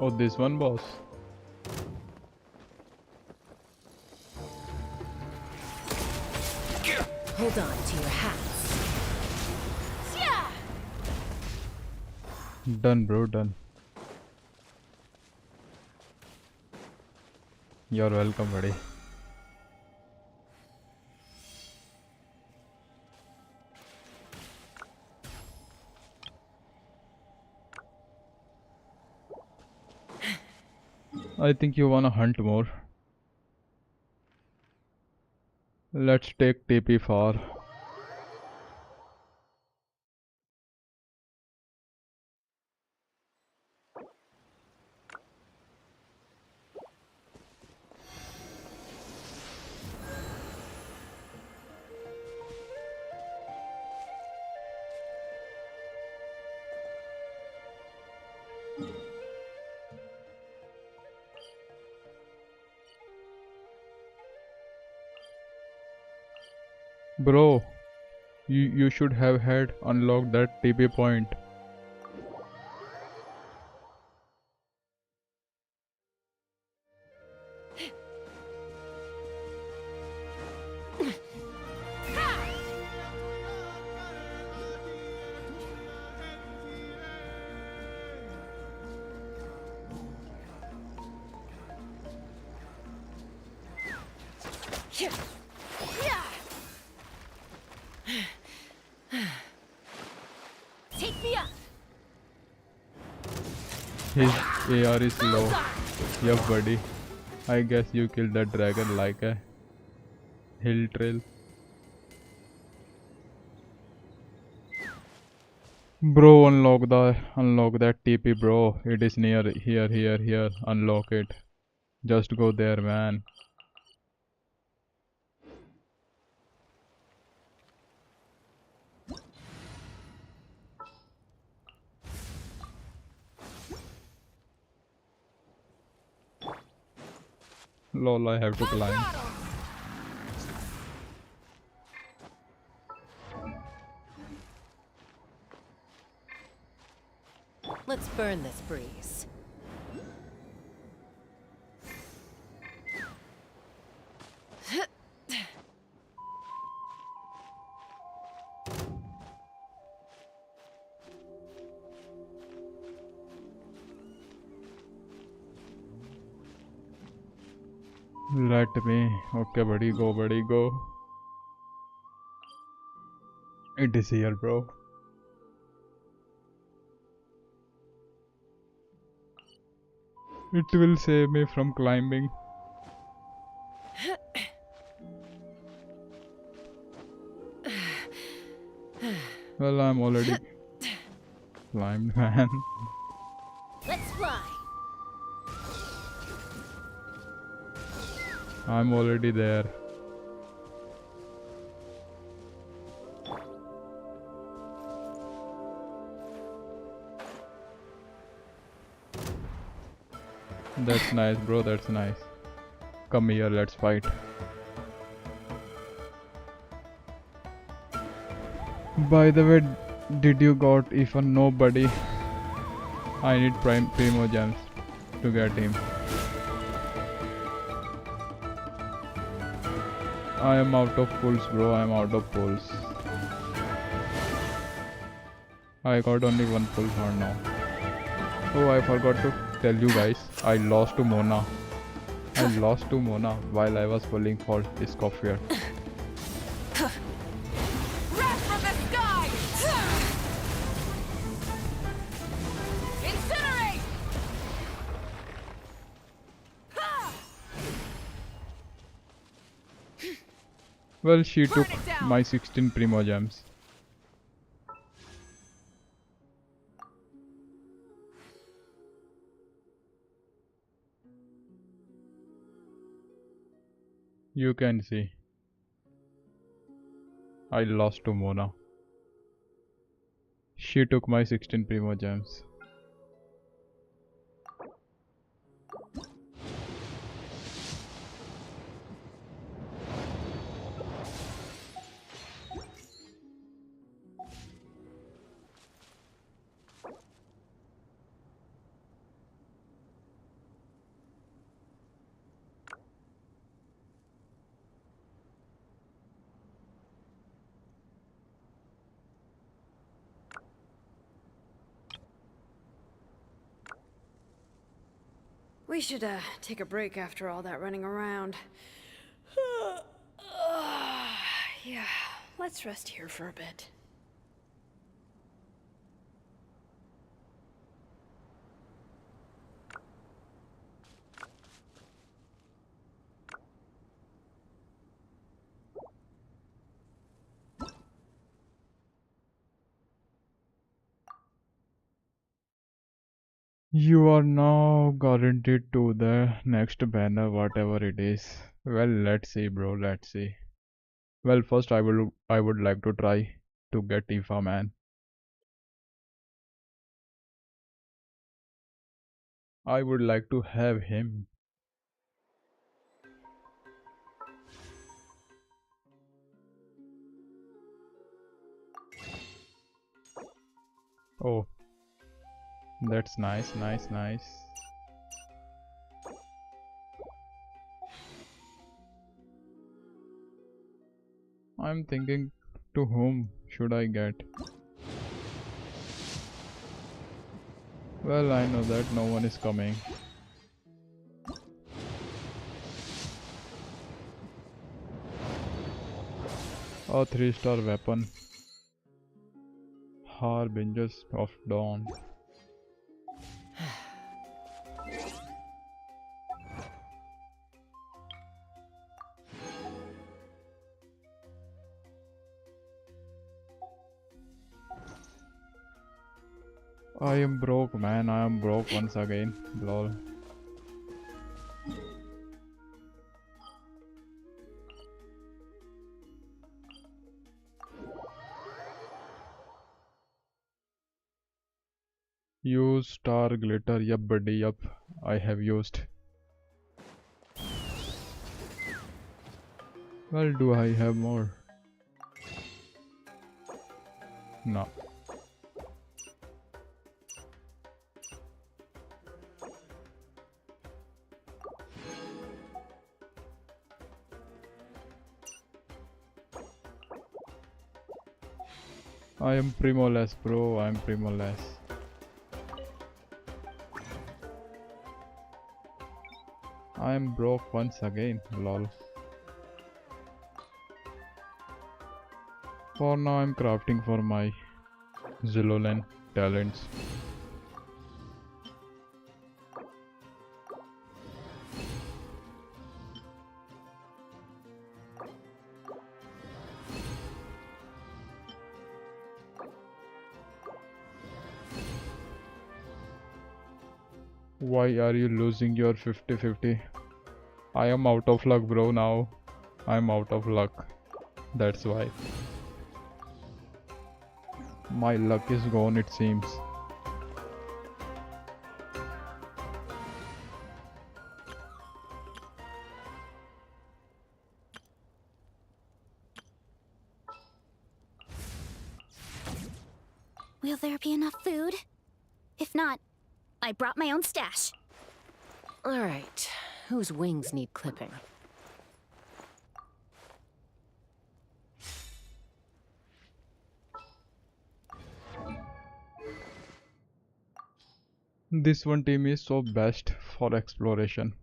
Oh, this one, boss. Hold on to your hats. Yeah! Done, bro, done. You're welcome, buddy. I think you wanna hunt more. Let's take TP far. Bro, you should have had unlocked that TP point. Take me up. His AR is low. Yup, buddy. I guess you killed that dragon like a hill trail. Bro, unlock that TP, bro. It is near here. Unlock it. Just go there, man. Lol, I have to climb. Let's burn this breeze. Let me. Okay, buddy, go. It is here, bro. It will save me from climbing. Well, I'm already climbed, man. Let's fly. I'm already there. That's nice, bro. That's nice. Come here, let's fight. By the way, did you got even nobody? I need Primogems to get him. I am out of pulls, bro. I am out of pulls. I got only one pull for now. Oh, I forgot to tell you guys. I lost to Mona. While I was pulling for Escoffier. Wrath from the sky! Incinerate! Well, she Burn took it down. my 16 Primogems. You can see. I lost to Mona. She took my 16 Primogems. We should take a break after all that running around. Yeah, let's rest here for a bit. You are now guaranteed to the next banner, whatever it is. Well, let's see, bro. Let's see. Well, first I would like to try to get Tifa, man. I would like to have him. Oh, that's nice, nice, nice. I'm thinking, to whom should I get? Well, I know that no one is coming. A 3-star weapon. Harbingers of Dawn. I am broke, man. I am broke once again. Lol. Use star glitter. Yup, buddy. Yup. I have used. Well, do I have more? No. I am Primoless, bro. I am Primoless. I am broke once again. Lol. For now, I'm crafting for my Zillolan talents. Why are you losing your 50-50? I am out of luck, bro, now. I'm out of luck. That's why. My luck is gone, it seems. Will there be enough food? If not, I brought my own stash. All right. Whose wings need clipping? This one team is so best for exploration.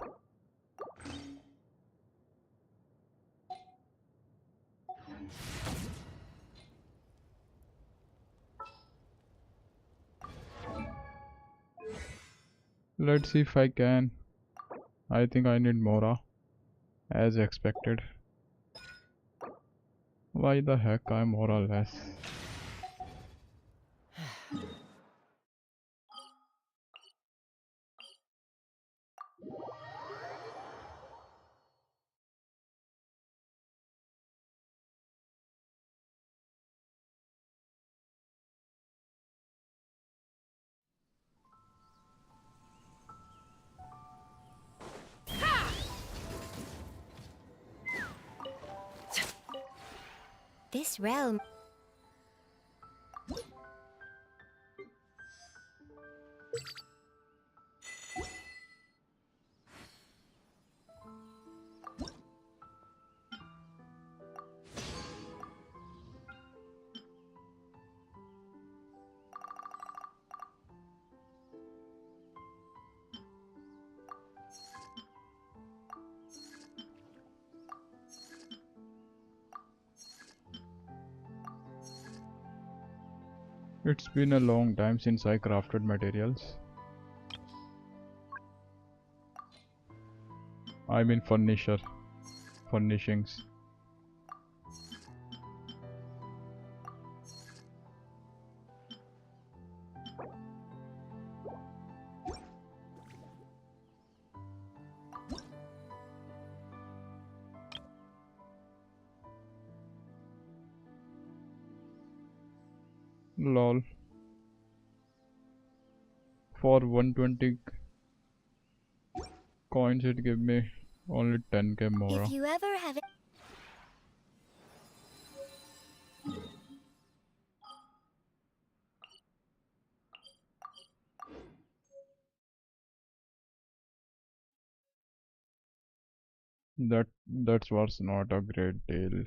Let's see if I can. I think I need Mora, as expected. Why the heck I'm Mora less? This realm. It's been a long time since I crafted materials. I mean furnishings. Lol. For 120 coins it gave me only 10k more. If you ever have it. That was not a great deal.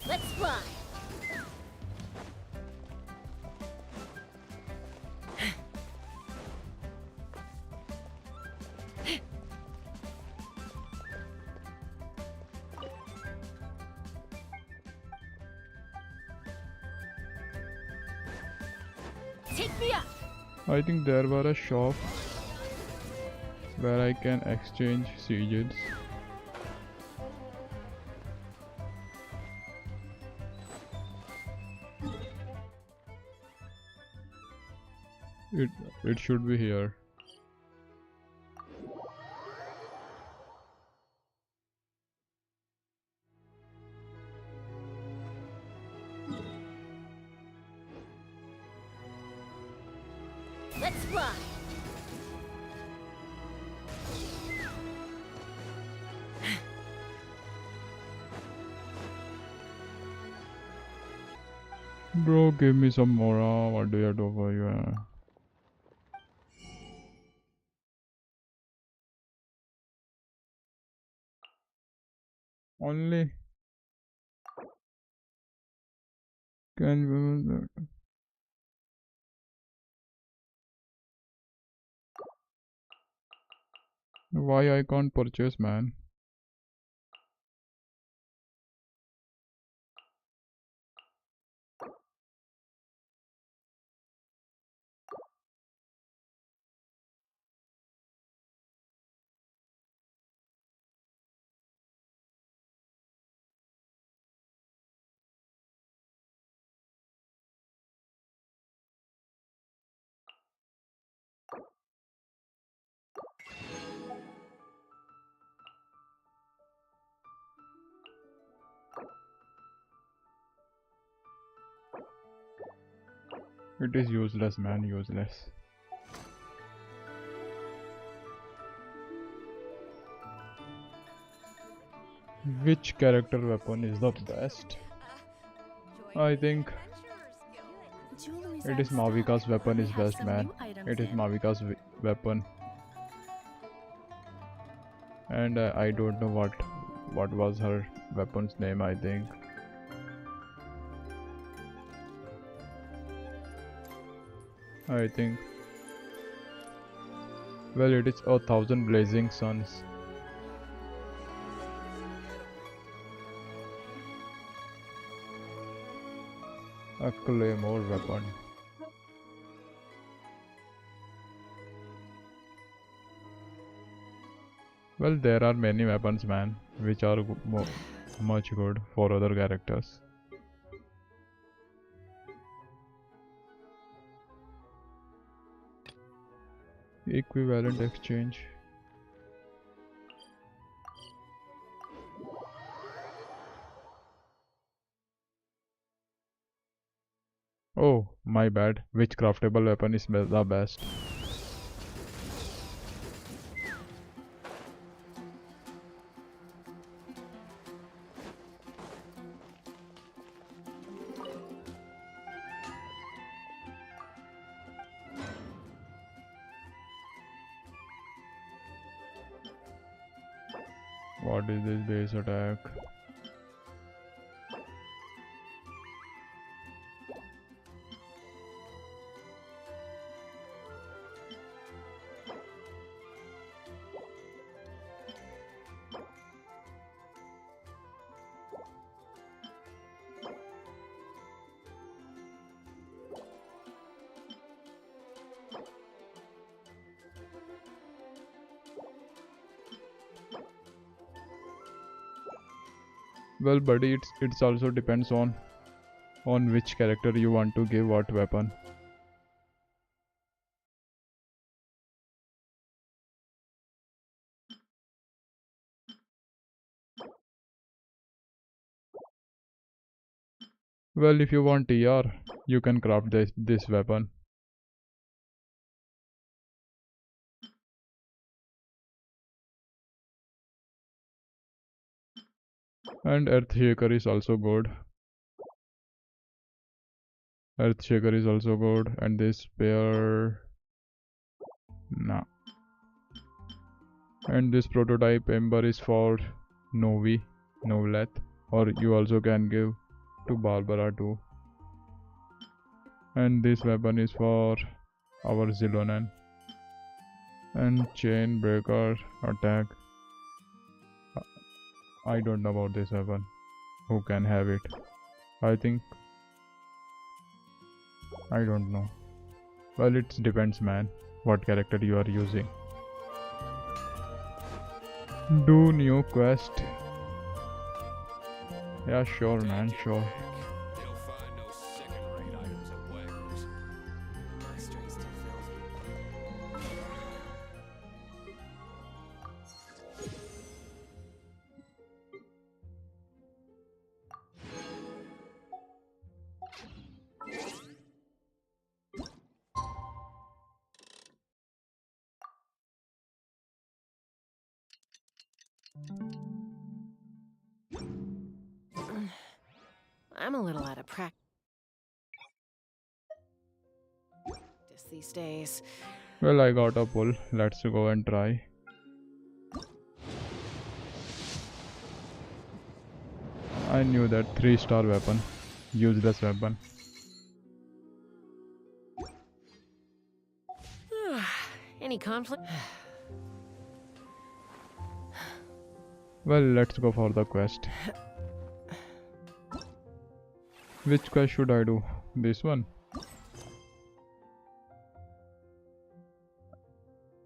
Let's fly. Take me up. I think there were a shop where I can exchange sieges. It should be here. Let's fly. Bro, give me some more. What do you do for you? Only can why I can't purchase, man? It is useless, man, useless. Which character weapon is the best? I think it is Mavika's weapon is best, man. It is Mavika's weapon. And I don't know what was her weapon's name, I think. Well, it is 1,000 blazing suns. A claymore weapon. Well, there are many weapons, man, which are much good for other characters. Equivalent exchange. Oh, my bad. Which craftable weapon is the best? What is this base attack? Well, buddy, it's also depends on which character you want to give what weapon. Well, if you want TR, you can craft this weapon. And Earthshaker is also good. Earthshaker is also good. And this pair. Nah. And this prototype Ember is for Novi, Noveleth. Or you also can give to Barbara too. And this weapon is for our Zilonen. And Chain Breaker attack. I don't know about this weapon. Who can have it? I think I don't know. Well, it depends, man. What character you are using. Do new quest. Yeah, sure, man, sure. They'll find no second-rate items at Wagner's. Mastery's too filthy. I'm a little out of practice these days. Well, I got a pull. Let's go and try. I knew that 3-star weapon. Useless weapon. Any conflict? Well, let's go for the quest. Which quest should I do? This one?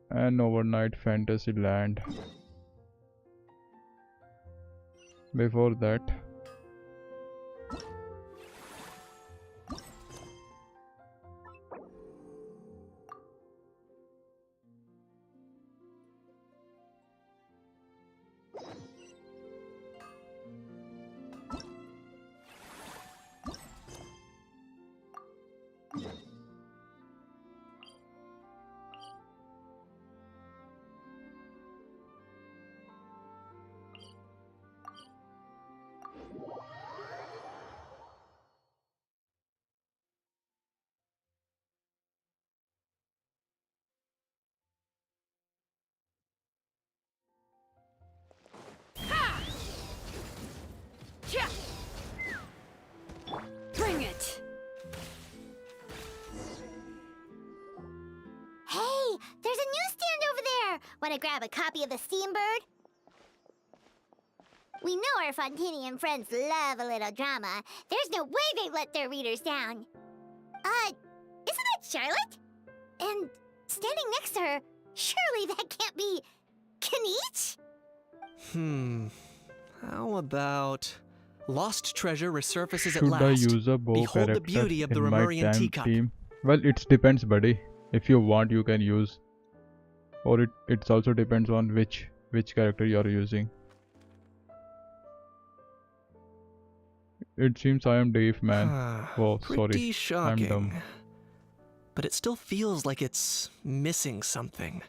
An overnight fantasy land. Before that, Bring it! Hey, there's a newsstand over there. Want to grab a copy of the Steambird? We know our Fontinian friends love a little drama. There's no way they let their readers down. Isn't that Charlotte? And standing next to her, surely that can't be Kaniche? How about lost treasure resurfaces at should I last? use a bow Behold the character beauty of the in my Remurian tank teacup. team? Well, it depends, buddy. If you want, you can use, or it also depends on which character you are using. It seems I am deaf, man. Oh, Pretty sorry. shocking. I'm dumb. But it still feels like it's missing something.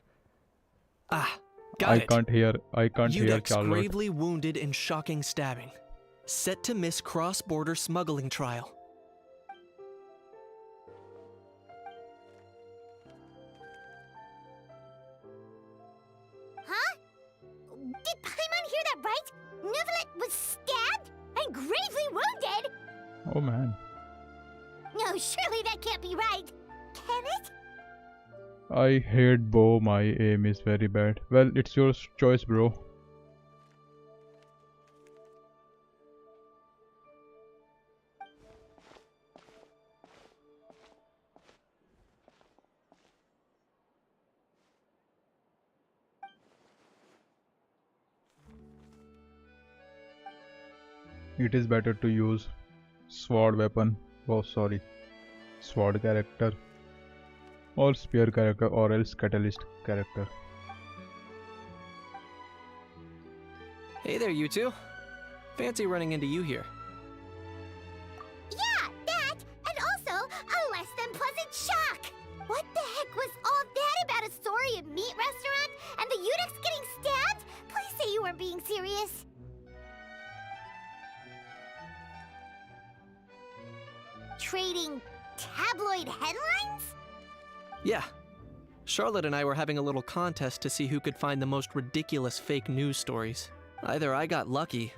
Ah, got I it. can't hear Eudex Charlotte. gravely wounded in shocking stabbing. Set to miss cross-border smuggling trial. Huh? Did Paimon hear that right? Neuvillette was stabbed and gravely wounded? Oh man. No, surely that can't be right. Can it? I hate bow, my aim is very bad. Well, it's your choice, bro. It is better to use sword weapon. Oh, sorry. Sword character. Or spear character, or else catalyst character. Hey there, you two. Fancy running into you here. Yeah, that, and also a less than pleasant shock. What the heck was all that about a story of meat restaurant and the Eudex getting stabbed? Please say you weren't being serious. trading tabloid headlines? Yeah. Charlotte and I were having a little contest to see who could find the most ridiculous fake news stories. Either I got lucky,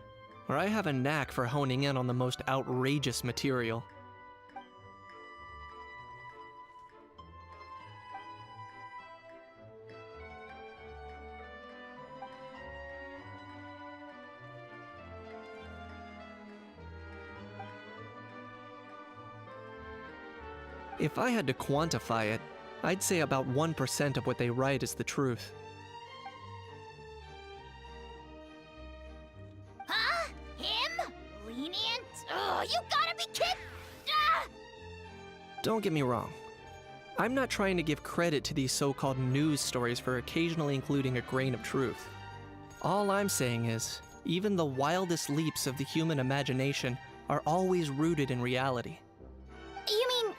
or I have a knack for honing in on the most outrageous material. If I had to quantify it, I'd say about 1% of what they write is the truth. Huh? Him? Lenient? Oh, you gotta be kidding! Ah! Don't get me wrong. I'm not trying to give credit to these so-called news stories for occasionally including a grain of truth. All I'm saying is, even the wildest leaps of the human imagination are always rooted in reality. You mean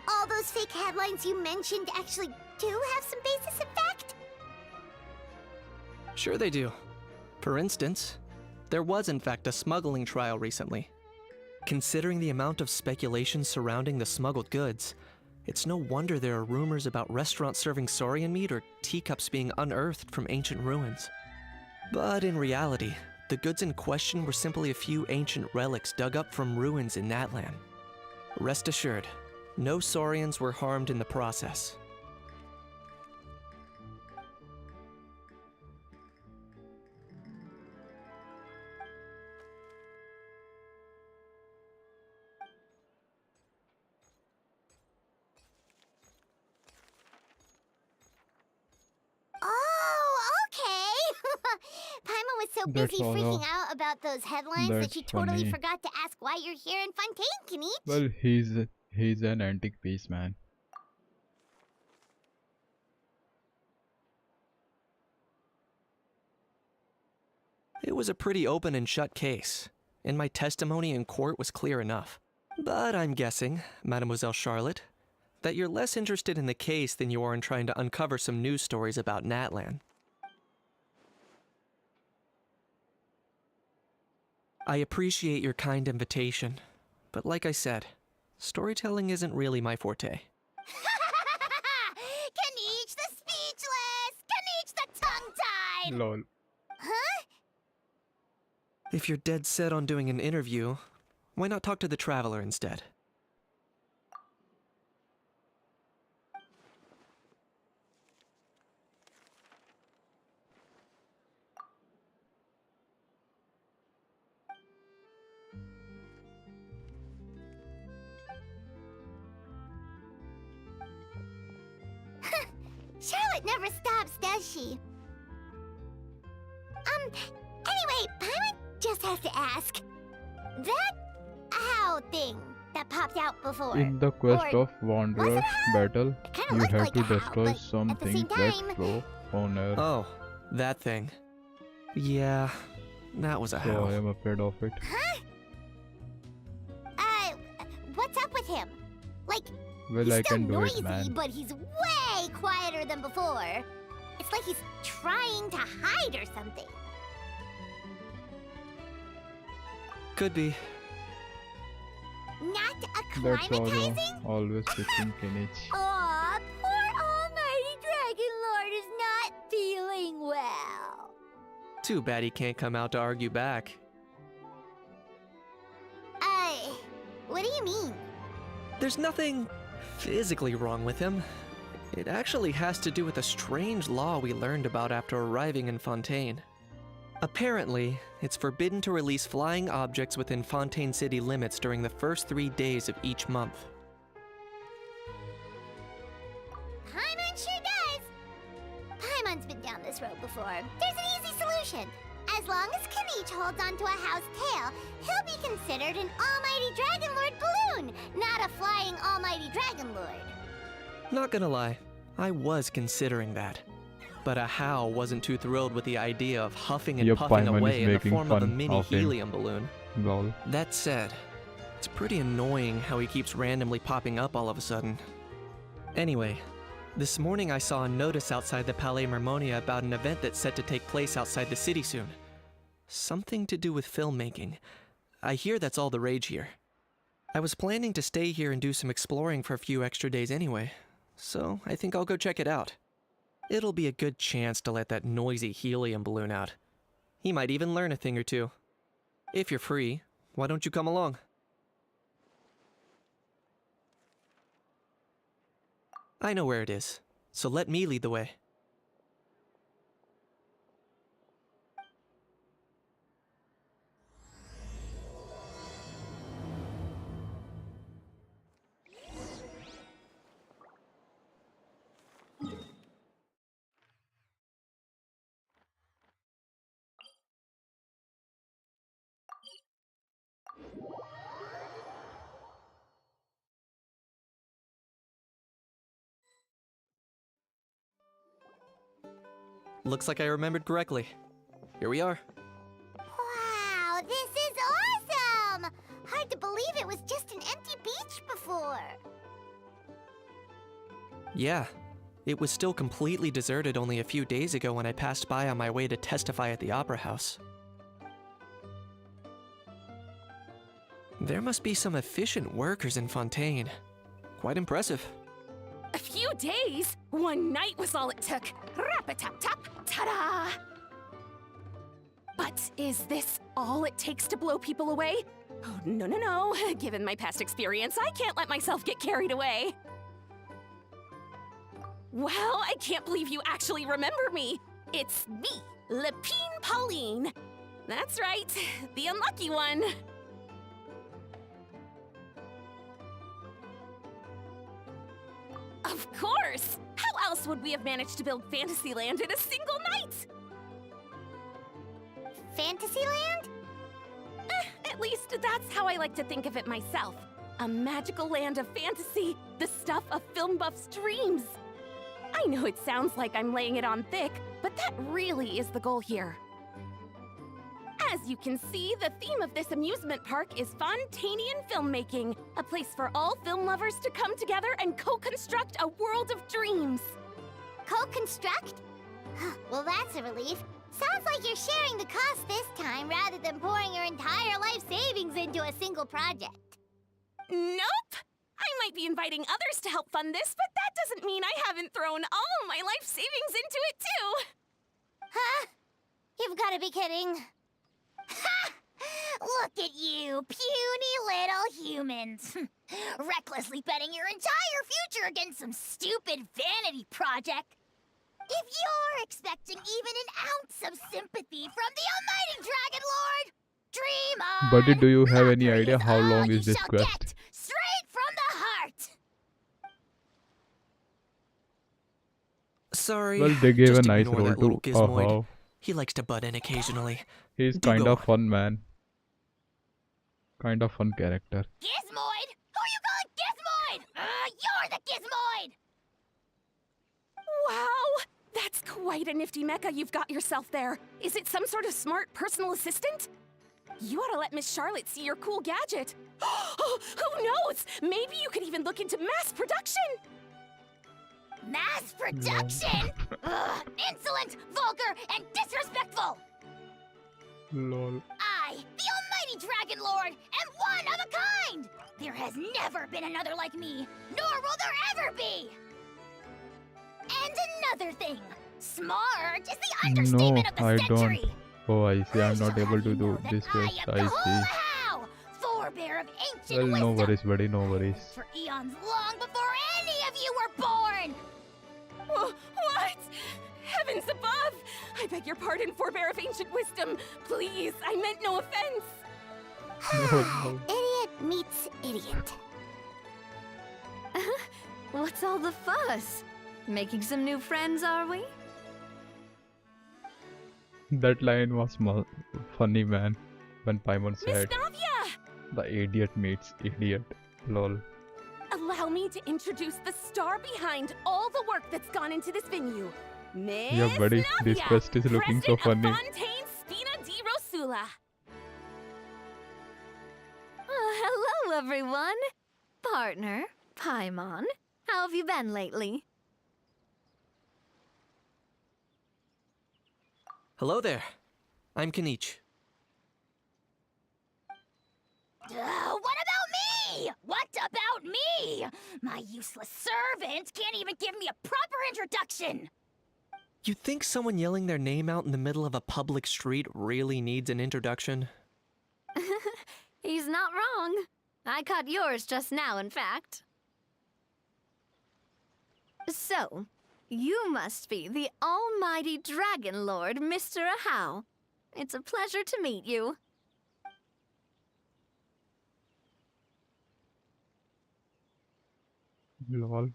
all those fake headlines you mentioned actually do have some basis in fact? Sure they do. For instance, there was in fact a smuggling trial recently. Considering the amount of speculation surrounding the smuggled goods, it's no wonder there are rumors about restaurants serving saurian meat or teacups being unearthed from ancient ruins. But in reality, the goods in question were simply a few ancient relics dug up from ruins in Natlan. Rest assured, no saurians were harmed in the process. Oh, okay! Paimon was so That's busy all. freaking out about those headlines that That's she totally funny. forgot to ask why you're here in Fontaine, Kinich. Well, he's an antique piece, man. It was a pretty open and shut case, and my testimony in court was clear enough. But I'm guessing, Mademoiselle Charlotte, that you're less interested in the case than you are in trying to uncover some news stories about Natlan. I appreciate your kind invitation, but like I said, storytelling isn't really my forte. Kinich the speechless! Kinich the tongue-tied! Lol. Huh? If you're dead set on doing an interview, why not talk to the Traveler instead? Charlotte never stops, does she? Anyway, Paimon just has to ask. That how thing that popped out before. In the quest Or of Wanderer's battle, kinda you looked have like to a how, destroy but some at the same things that time- flow on air. Oh, that thing. Yeah, that was a So I how. am afraid of it. What's up with him? Like, Well, he's I still can do noisy, it, man. but he's way quieter than before. It's like he's trying to hide or something. Could be. Not That's acclimatizing? always fixing Kinich. Aw, poor Almighty Dragon Lord is not feeling well. Too bad he can't come out to argue back. What do you mean? There's nothing physically wrong with him. It actually has to do with a strange law we learned about after arriving in Fontaine. Apparently, it's forbidden to release flying objects within Fontaine city limits during the first 3 days of each month. Paimon sure does. Paimon's been down this road before. There's an easy solution. As long as Kinich holds onto a house tail, he'll be considered an Almighty Dragon Lord balloon, not a flying Almighty Dragon Lord. Not gonna lie, I was considering that. But a How wasn't too thrilled with the idea of huffing and Yep, puffing Paimon is away in the making form of a fun mini of him. helium balloon. Lol. That said, it's pretty annoying how he keeps randomly popping up all of a sudden. Anyway, this morning I saw a notice outside the Palais Mermonia about an event that's set to take place outside the city soon. Something to do with filmmaking. I hear that's all the rage here. I was planning to stay here and do some exploring for a few extra days anyway, so I think I'll go check it out. It'll be a good chance to let that noisy helium balloon out. He might even learn a thing or two. If you're free, why don't you come along? I know where it is, so let me lead the way. Looks like I remembered correctly. Here we are. Wow, this is awesome! Hard to believe it was just an empty beach before. Yeah, it was still completely deserted only a few days ago when I passed by on my way to testify at the Opera House. There must be some efficient workers in Fontaine. Quite impressive. A few days? One night was all it took. Rap-a-tap-tap, ta-da! But is this all it takes to blow people away? Oh, no, no, no. Given my past experience, I can't let myself get carried away. Well, I can't believe you actually remember me. It's me, Lepine Pauline. That's right, the unlucky one. Of course! How else would we have managed to build Fantasyland in a single night? Fantasyland? At least that's how I like to think of it myself. A magical land of fantasy, the stuff of film buffs' dreams. I know it sounds like I'm laying it on thick, but that really is the goal here. As you can see, the theme of this amusement park is Fontainian filmmaking, a place for all film lovers to come together and co-construct a world of dreams. Co-construct? Well, that's a relief. Sounds like you're sharing the cost this time rather than pouring your entire life savings into a single project. Nope! I might be inviting others to help fund this, but that doesn't mean I haven't thrown all my life savings into it too! Huh? You've got to be kidding. Ha! Look at you, puny little humans. Recklessly betting your entire future against some stupid vanity project. If you're expecting even an ounce of sympathy from the almighty Dragon Lord, dream on! Buddy, do you have any Mockery idea is how all long you is this shall quest? get, straight from the heart! Sorry, Well, they gave just a nice ignore role that little to gizmoid. Aha. He likes to butt in occasionally. He's Do kind go of on. fun, man. Kind of fun character. Gizmoid? Who you calling Gizmoid? You're the Gizmoid! Wow! That's quite a nifty mecha you've got yourself there. Is it some sort of smart personal assistant? You ought to let Miss Charlotte see your cool gadget. Who knows? Maybe you could even look into mass production. Mass production? Ugh, insolent, vulgar, and disrespectful! Lol. I, the almighty Dragon Lord, am one of a kind! There has never been another like me, nor will there ever be! And another thing, smart is the understatement of the I century! don't. Oh, I see. I'm I not shall able have to you do know that this quest. I am the I whole see. how, forebear of ancient Well, no wisdom, worries, buddy. No worries. for eons long before any of you were born! What? Heavens above! I beg your pardon, forebear of ancient wisdom. Please, I meant no offense. No. Idiot meets idiot. What's all the fuss? Making some new friends, are we? That line was funny, man. When Paimon Miss said, Navia! "The idiot meets idiot." Lol. Allow me to introduce the star behind all the work that's gone into this venue. Miss Yeah, buddy. This Navia, quest is looking so President funny. of Fontaine Spina di Rosula. Hello, everyone. Partner, Paimon. How have you been lately? Hello there. I'm Kenichi. What about me? me! My useless servant can't even give me a proper introduction! You think someone yelling their name out in the middle of a public street really needs an introduction? He's not wrong. I caught yours just now, in fact. So, you must be the almighty Dragon Lord, Mr. Ahau. It's a pleasure to meet you. Lol.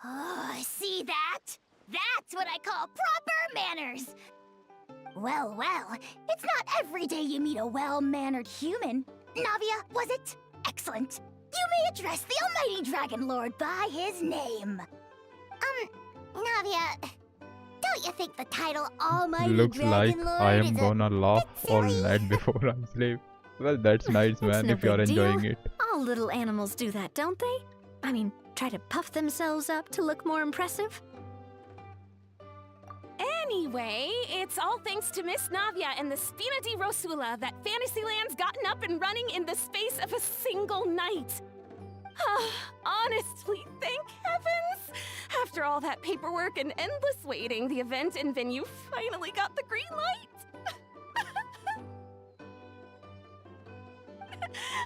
Oh, see that? That's what I call proper manners! Well, well, it's not every day you meet a well-mannered human. Navia, was it? Excellent. You may address the almighty Dragon Lord by his name. Navia, don't you think the title Almighty Looks like Dragon Lord I is am a gonna laugh bit all silly? night before I sleep. Well, that's nice, It's man, no if you're big enjoying deal. it. All little animals do that, don't they? I mean, try to puff themselves up to look more impressive. Anyway, it's all thanks to Miss Navia and the Spina di Rosula that Fantasyland's gotten up and running in the space of a single night. Honestly, thank heavens! After all that paperwork and endless waiting, the event and venue finally got the green light.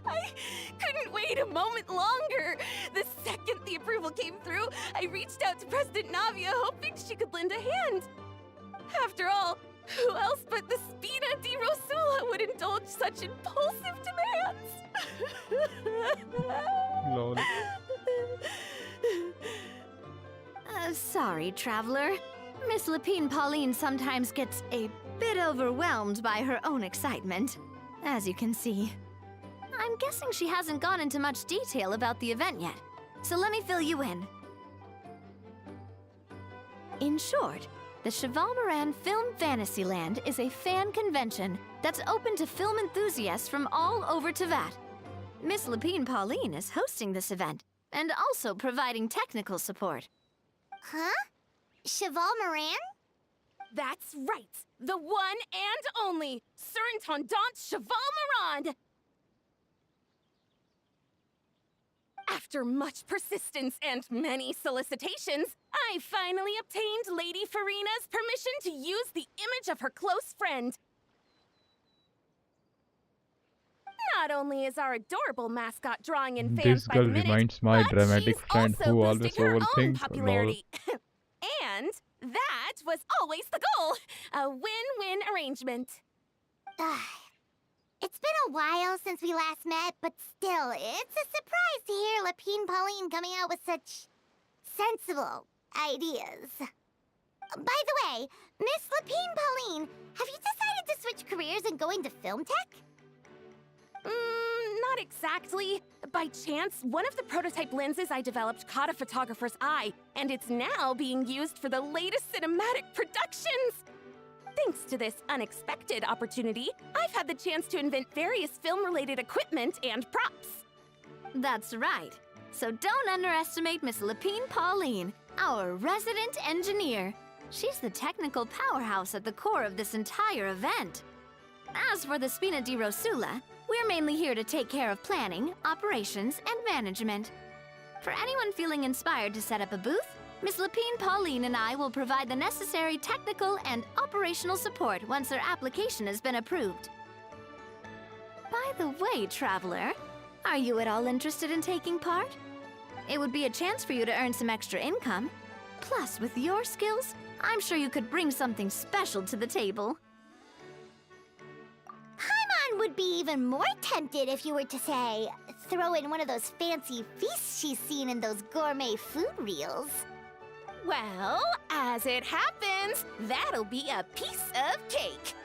I couldn't wait a moment longer. The second the approval came through, I reached out to President Navia hoping she could lend a hand. After all, who else but the Spina di Rosula would indulge such impulsive demands? Lol. Sorry, traveler. Miss Lapine Pauline sometimes gets a bit overwhelmed by her own excitement, as you can see. I'm guessing she hasn't gone into much detail about the event yet, so let me fill you in. In short, the Cheval Moran Film Fantasyland is a fan convention that's open to film enthusiasts from all over Teyvat. Miss Lapine Pauline is hosting this event and also providing technical support. Huh? Cheval Moran? That's right, the one and only Surintendant Cheval Moran! After much persistence and many solicitations, I finally obtained Lady Farina's permission to use the image of her close friend. Not only is our adorable mascot drawing in fans This by the girl minute, reminds my but dramatic she's friend also who always boosting her own overthinks. Lol. popularity. And that was always the goal, a win-win arrangement. It's been a while since we last met, but still, it's a surprise to hear Lapine Pauline coming out with such sensible ideas. By the way, Miss Lapine Pauline, have you decided to switch careers and go into film tech? Not exactly. By chance, one of the prototype lenses I developed caught a photographer's eye, and it's now being used for the latest cinematic productions. Thanks to this unexpected opportunity, I've had the chance to invent various film-related equipment and props. That's right. So don't underestimate Miss Lapine Pauline, our resident engineer. She's the technical powerhouse at the core of this entire event. As for the Spina di Rosula, we're mainly here to take care of planning, operations, and management. For anyone feeling inspired to set up a booth, Miss Lapine Pauline and I will provide the necessary technical and operational support once their application has been approved. By the way, traveler, are you at all interested in taking part? It would be a chance for you to earn some extra income. Plus, with your skills, I'm sure you could bring something special to the table. Paimon would be even more tempted if you were to, say, throw in one of those fancy feasts she's seen in those gourmet food reels. Well, as it happens, that'll be a piece of cake.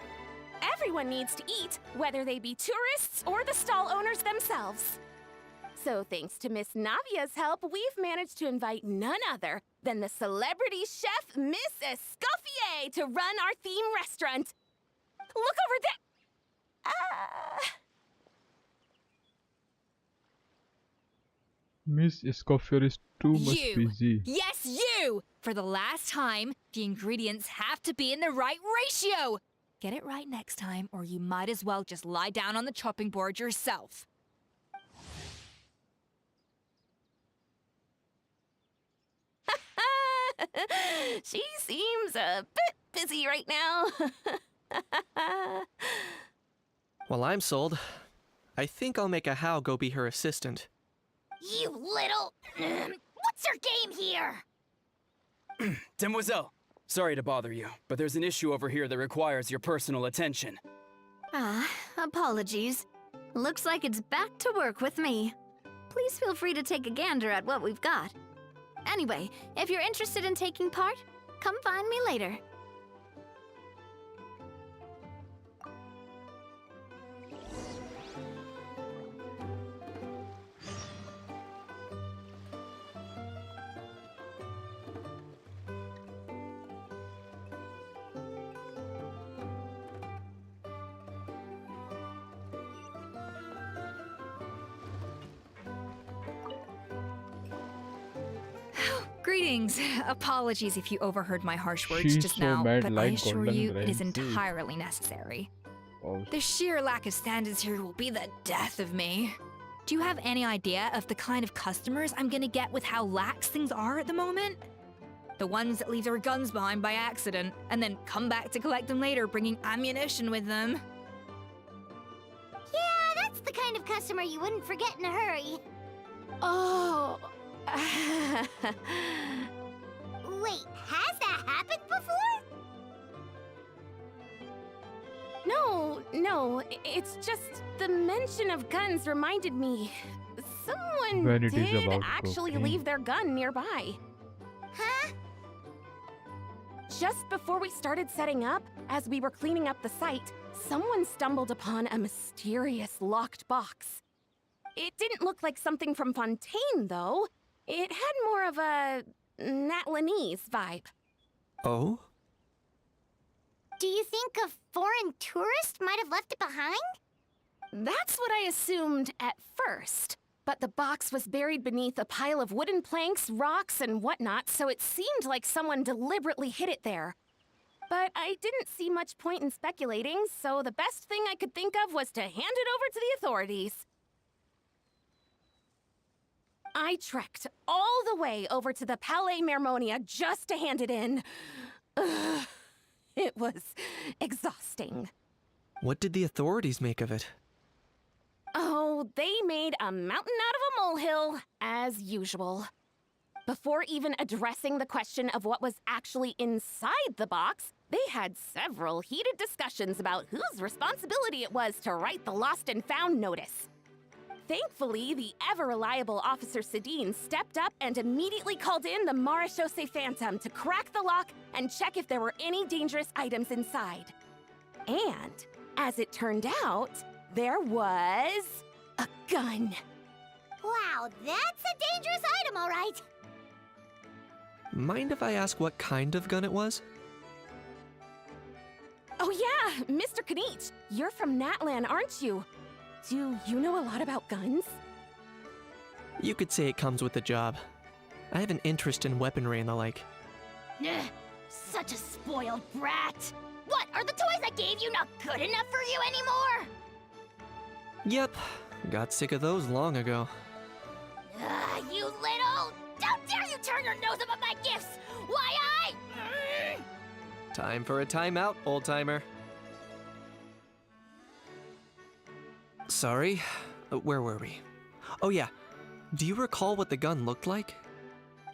Everyone needs to eat, whether they be tourists or the stall owners themselves. So thanks to Miss Navia's help, we've managed to invite none other than the celebrity chef, Miss Escoffier, to run our theme restaurant. Look over there! Miss Escoffier is too much busy. Yes, you! For the last time, the ingredients have to be in the right ratio. Get it right next time, or you might as well just lie down on the chopping board yourself. She seems a bit busy right now. Well, I'm sold. I think I'll make a How go be her assistant. You little... What's your game here? Demoiselle, sorry to bother you, but there's an issue over here that requires your personal attention. Apologies. Looks like it's back to work with me. Please feel free to take a gander at what we've got. Anyway, if you're interested in taking part, come find me later. Greetings. Apologies if you overheard my harsh words She's just so now, mad but I like assure golden you it is rain. entirely necessary. Wow. The sheer lack of standards here will be the death of me. Do you have any idea of the kind of customers I'm gonna get with how lax things are at the moment? The ones that leave their guns behind by accident and then come back to collect them later, bringing ammunition with them. Yeah, that's the kind of customer you wouldn't forget in a hurry. Oh. Wait, has that happened before? No, it's just the mention of guns reminded me. Someone When it is did about actually cocaine. leave their gun nearby. Huh? Just before we started setting up, as we were cleaning up the site, someone stumbled upon a mysterious locked box. It didn't look like something from Fontaine, though. It had more of a Natlanese vibe. Oh? Do you think a foreign tourist might have left it behind? That's what I assumed at first. But the box was buried beneath a pile of wooden planks, rocks, and whatnot, so it seemed like someone deliberately hid it there. But I didn't see much point in speculating, so the best thing I could think of was to hand it over to the authorities. I trekked all the way over to the Palais Mermonia just to hand it in. Ugh, it was exhausting. What did the authorities make of it? Oh, they made a mountain out of a molehill, as usual. Before even addressing the question of what was actually inside the box, they had several heated discussions about whose responsibility it was to write the lost and found notice. Thankfully, the ever-reliable Officer Sedine stepped up and immediately called in the Marechaussee Phantom to crack the lock and check if there were any dangerous items inside. And, as it turned out, there was a gun. Wow, that's a dangerous item, all right. Mind if I ask what kind of gun it was? Oh yeah, Mr. Kanich, you're from Natlan, aren't you? Do you know a lot about guns? You could say it comes with the job. I have an interest in weaponry and the like. Ugh, such a spoiled brat. What, are the toys I gave you not good enough for you anymore? Yep, got sick of those long ago. You little... How dare you turn your nose up at my gifts? Why Time for a timeout, old-timer. Sorry, where were we? Oh yeah, do you recall what the gun looked like?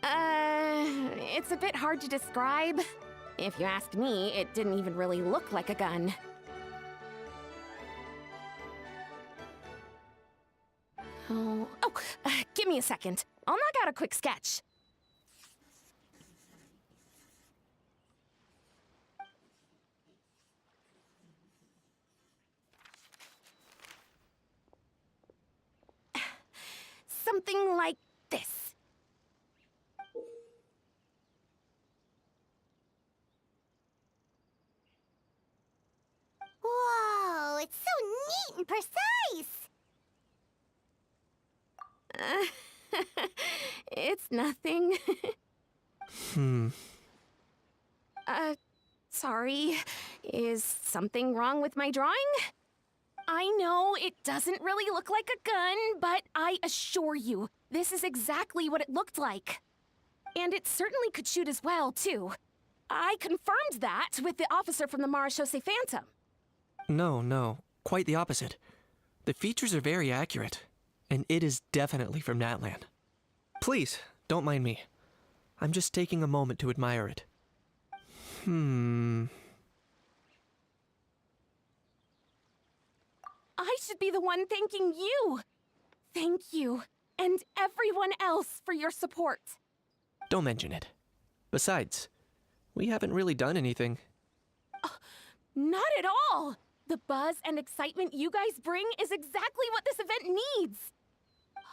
It's a bit hard to describe. If you ask me, it didn't even really look like a gun. Give me a second. I'll knock out a quick sketch. Something like this. Whoa, it's so neat and precise. It's nothing. Sorry. Is something wrong with my drawing? I know it doesn't really look like a gun, but I assure you, this is exactly what it looked like. And it certainly could shoot as well, too. I confirmed that with the officer from the Marechaussee Phantom. No, quite the opposite. The features are very accurate, and it is definitely from Natlan. Please, don't mind me. I'm just taking a moment to admire it. I should be the one thanking you. Thank you, and everyone else for your support. Don't mention it. Besides, we haven't really done anything. Not at all! The buzz and excitement you guys bring is exactly what this event needs.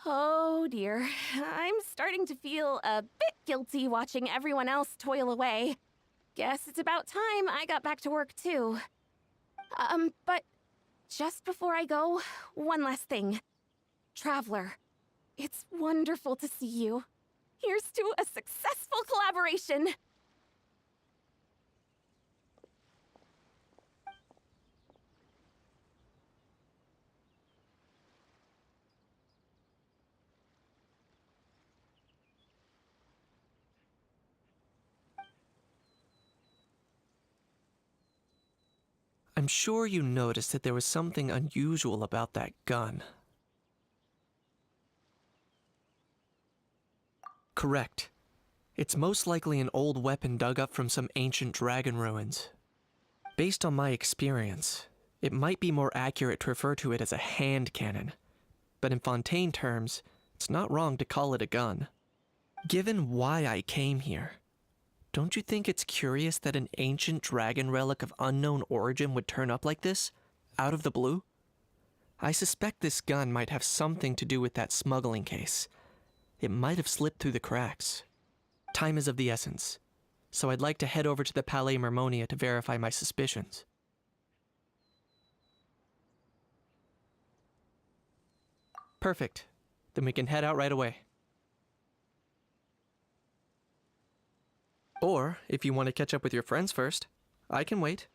Oh dear, I'm starting to feel a bit guilty watching everyone else toil away. Guess it's about time I got back to work too. But just before I go, one last thing. Traveler, it's wonderful to see you. Here's to a successful collaboration. I'm sure you noticed that there was something unusual about that gun. Correct. It's most likely an old weapon dug up from some ancient dragon ruins. Based on my experience, it might be more accurate to refer to it as a hand cannon. But in Fontaine terms, it's not wrong to call it a gun. Given why I came here, don't you think it's curious that an ancient dragon relic of unknown origin would turn up like this, out of the blue? I suspect this gun might have something to do with that smuggling case. It might have slipped through the cracks. Time is of the essence, so I'd like to head over to the Palais Mermonia to verify my suspicions. Perfect. Then we can head out right away. Or, if you want to catch up with your friends first, I can wait.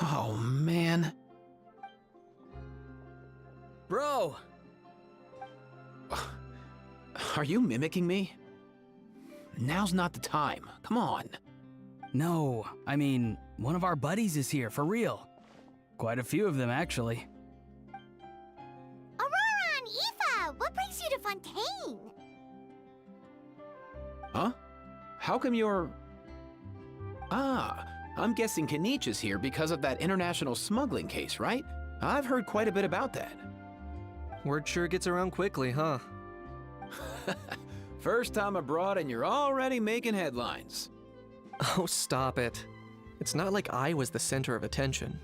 Oh, man. Bro! Are you mimicking me? Now's not the time. Come on. No, I mean, one of our buddies is here, for real. Quite a few of them, actually. Aurora and Aoife, what brings you to Fontaine? Huh? How come you're... Ah, I'm guessing Kanich is here because of that international smuggling case, right? I've heard quite a bit about that. Word sure gets around quickly, huh? First time abroad and you're already making headlines. Oh, stop it. It's not like I was the center of attention.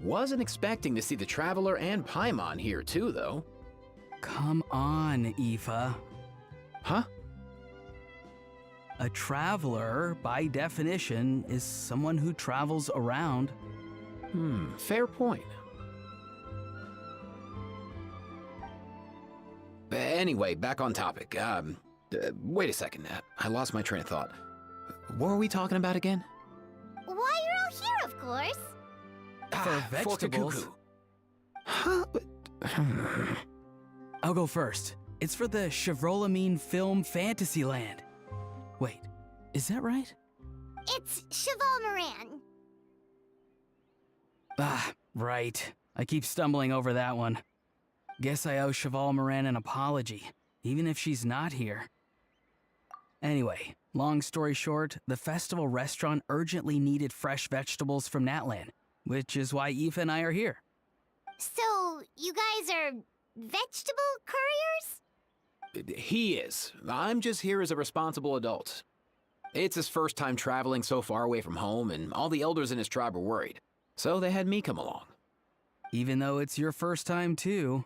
Wasn't expecting to see the Traveler and Paimon here too, though. Come on, Aoife. Huh? A traveler, by definition, is someone who travels around. Fair point. Anyway, back on topic. Wait a second. I lost my train of thought. What were we talking about again? Why you're all here, of course. For Fork a vegetables. cuckoo. Huh? I'll go first. It's for the Chevrolamine Film Fantasyland. Wait, is that right? It's Cheval Moran. Ah, right. I keep stumbling over that one. Guess I owe Cheval Moran an apology, even if she's not here. Anyway, long story short, the festival restaurant urgently needed fresh vegetables from Natlan, which is why Aoife and I are here. So, you guys are vegetable couriers? He is. I'm just here as a responsible adult. It's his first time traveling so far away from home, and all the elders in his tribe were worried. So they had me come along. Even though it's your first time too.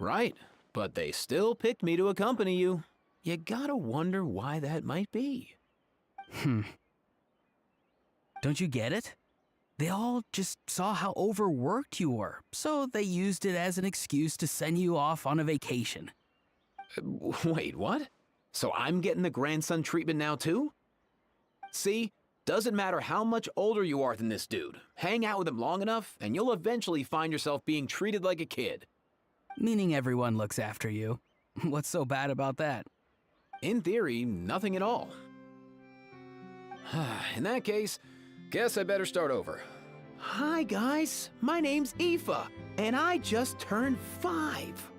Right. but they still picked me to accompany you. You gotta wonder why that might be. Don't you get it? They all just saw how overworked you were, so they used it as an excuse to send you off on a vacation. Wait, what? So I'm getting the grandson treatment now too? See? Doesn't matter how much older you are than this dude. Hang out with him long enough, and you'll eventually find yourself being treated like a kid. Meaning everyone looks after you. What's so bad about that? In theory, nothing at all. In that case, guess I better start over. Hi guys, my name's Aoife, and I just turned 5.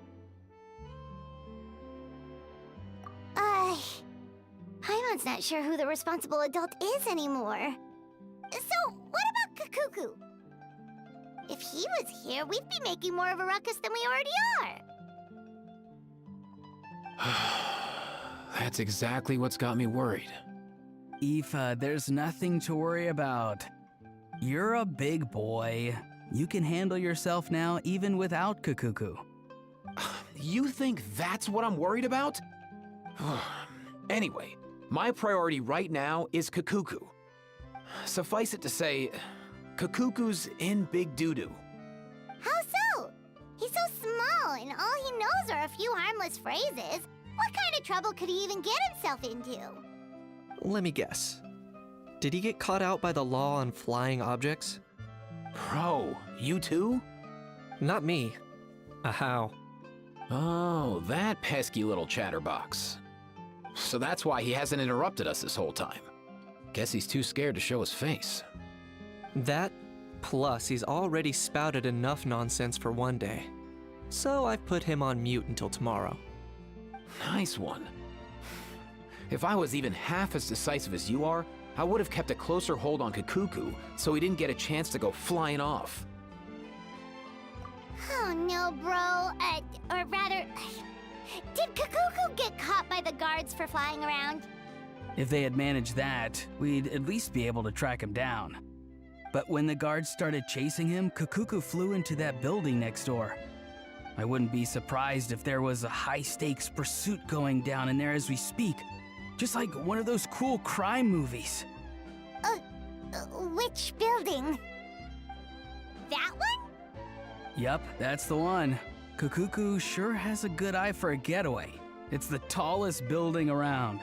Paimon's not sure who the responsible adult is anymore. So, what about Kakuku? If he was here, we'd be making more of a ruckus than we already are. That's exactly what's got me worried. Aoife, there's nothing to worry about. You're a big boy. You can handle yourself now even without Kakuku. You think that's what I'm worried about? Anyway, my priority right now is Kakuku. Suffice it to say, Kakuku's in big doo-doo. How so? He's so small, and all he knows are a few harmless phrases. What kind of trouble could he even get himself into? Let me guess. Did he get caught out by the law on flying objects? Bro, you too? Not me. How? Oh, that pesky little chatterbox. So that's why he hasn't interrupted us this whole time. Guess he's too scared to show his face. That, plus he's already spouted enough nonsense for one day. So I've put him on mute until tomorrow. Nice one. If I was even half as decisive as you are, I would have kept a closer hold on Kakuku so he didn't get a chance to go flying off. Oh no, bro. Or rather, did Kakuku get caught by the guards for flying around? If they had managed that, we'd at least be able to track him down. But when the guards started chasing him, Kakuku flew into that building next door. I wouldn't be surprised if there was a high-stakes pursuit going down in there as we speak. Just like one of those cool crime movies. Which building? That one? Yup, that's the one. Kakuku sure has a good eye for a getaway. It's the tallest building around.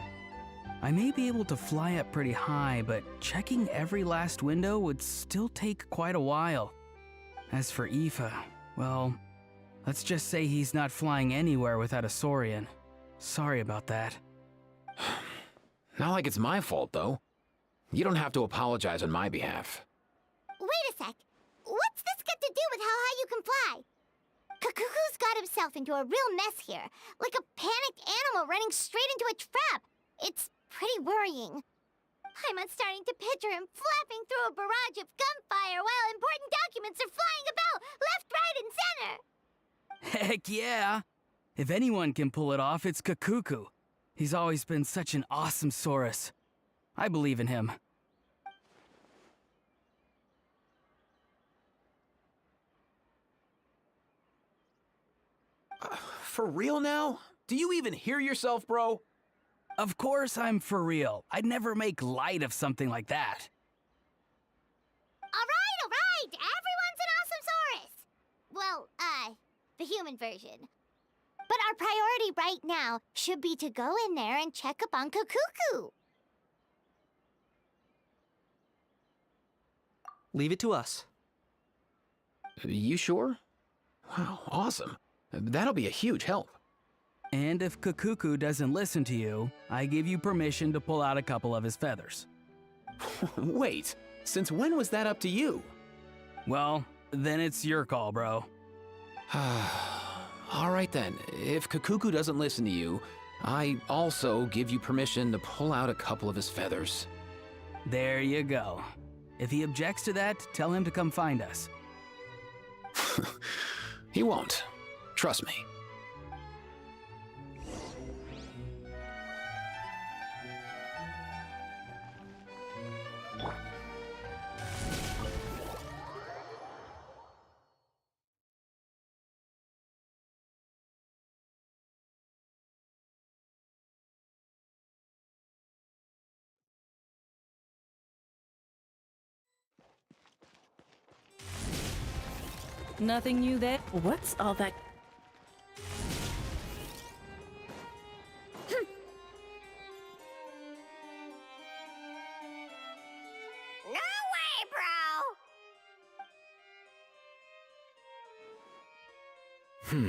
I may be able to fly up pretty high, but checking every last window would still take quite a while. As for Aoife, well, let's just say he's not flying anywhere without a Saurian. Sorry about that. Not like it's my fault, though. You don't have to apologize on my behalf. Wait a sec. What's this got to do with how high you can fly? Kakuku's got himself into a real mess here, like a panicked animal running straight into a trap. It's pretty worrying. I'm starting to picture him flapping through a barrage of gunfire while important documents are flying about left, right, and center. Heck yeah! If anyone can pull it off, it's Kakuku. He's always been such an awesome Saurus. I believe in him. For real now? Do you even hear yourself, bro? Of course I'm for real. I'd never make light of something like that. All right! Everyone's an awesome Saurus! Well, the human version. But our priority right now should be to go in there and check up on Kakuku. Leave it to us. You sure? Wow, awesome. That'll be a huge help. And if Kakuku doesn't listen to you, I give you permission to pull out a couple of his feathers. Wait, since when was that up to you? Well, then it's your call, bro. All right then, if Kakuku doesn't listen to you, I also give you permission to pull out a couple of his feathers. There you go. If he objects to that, tell him to come find us. He won't. Trust me. Nothing new there? What's all that? No way, bro!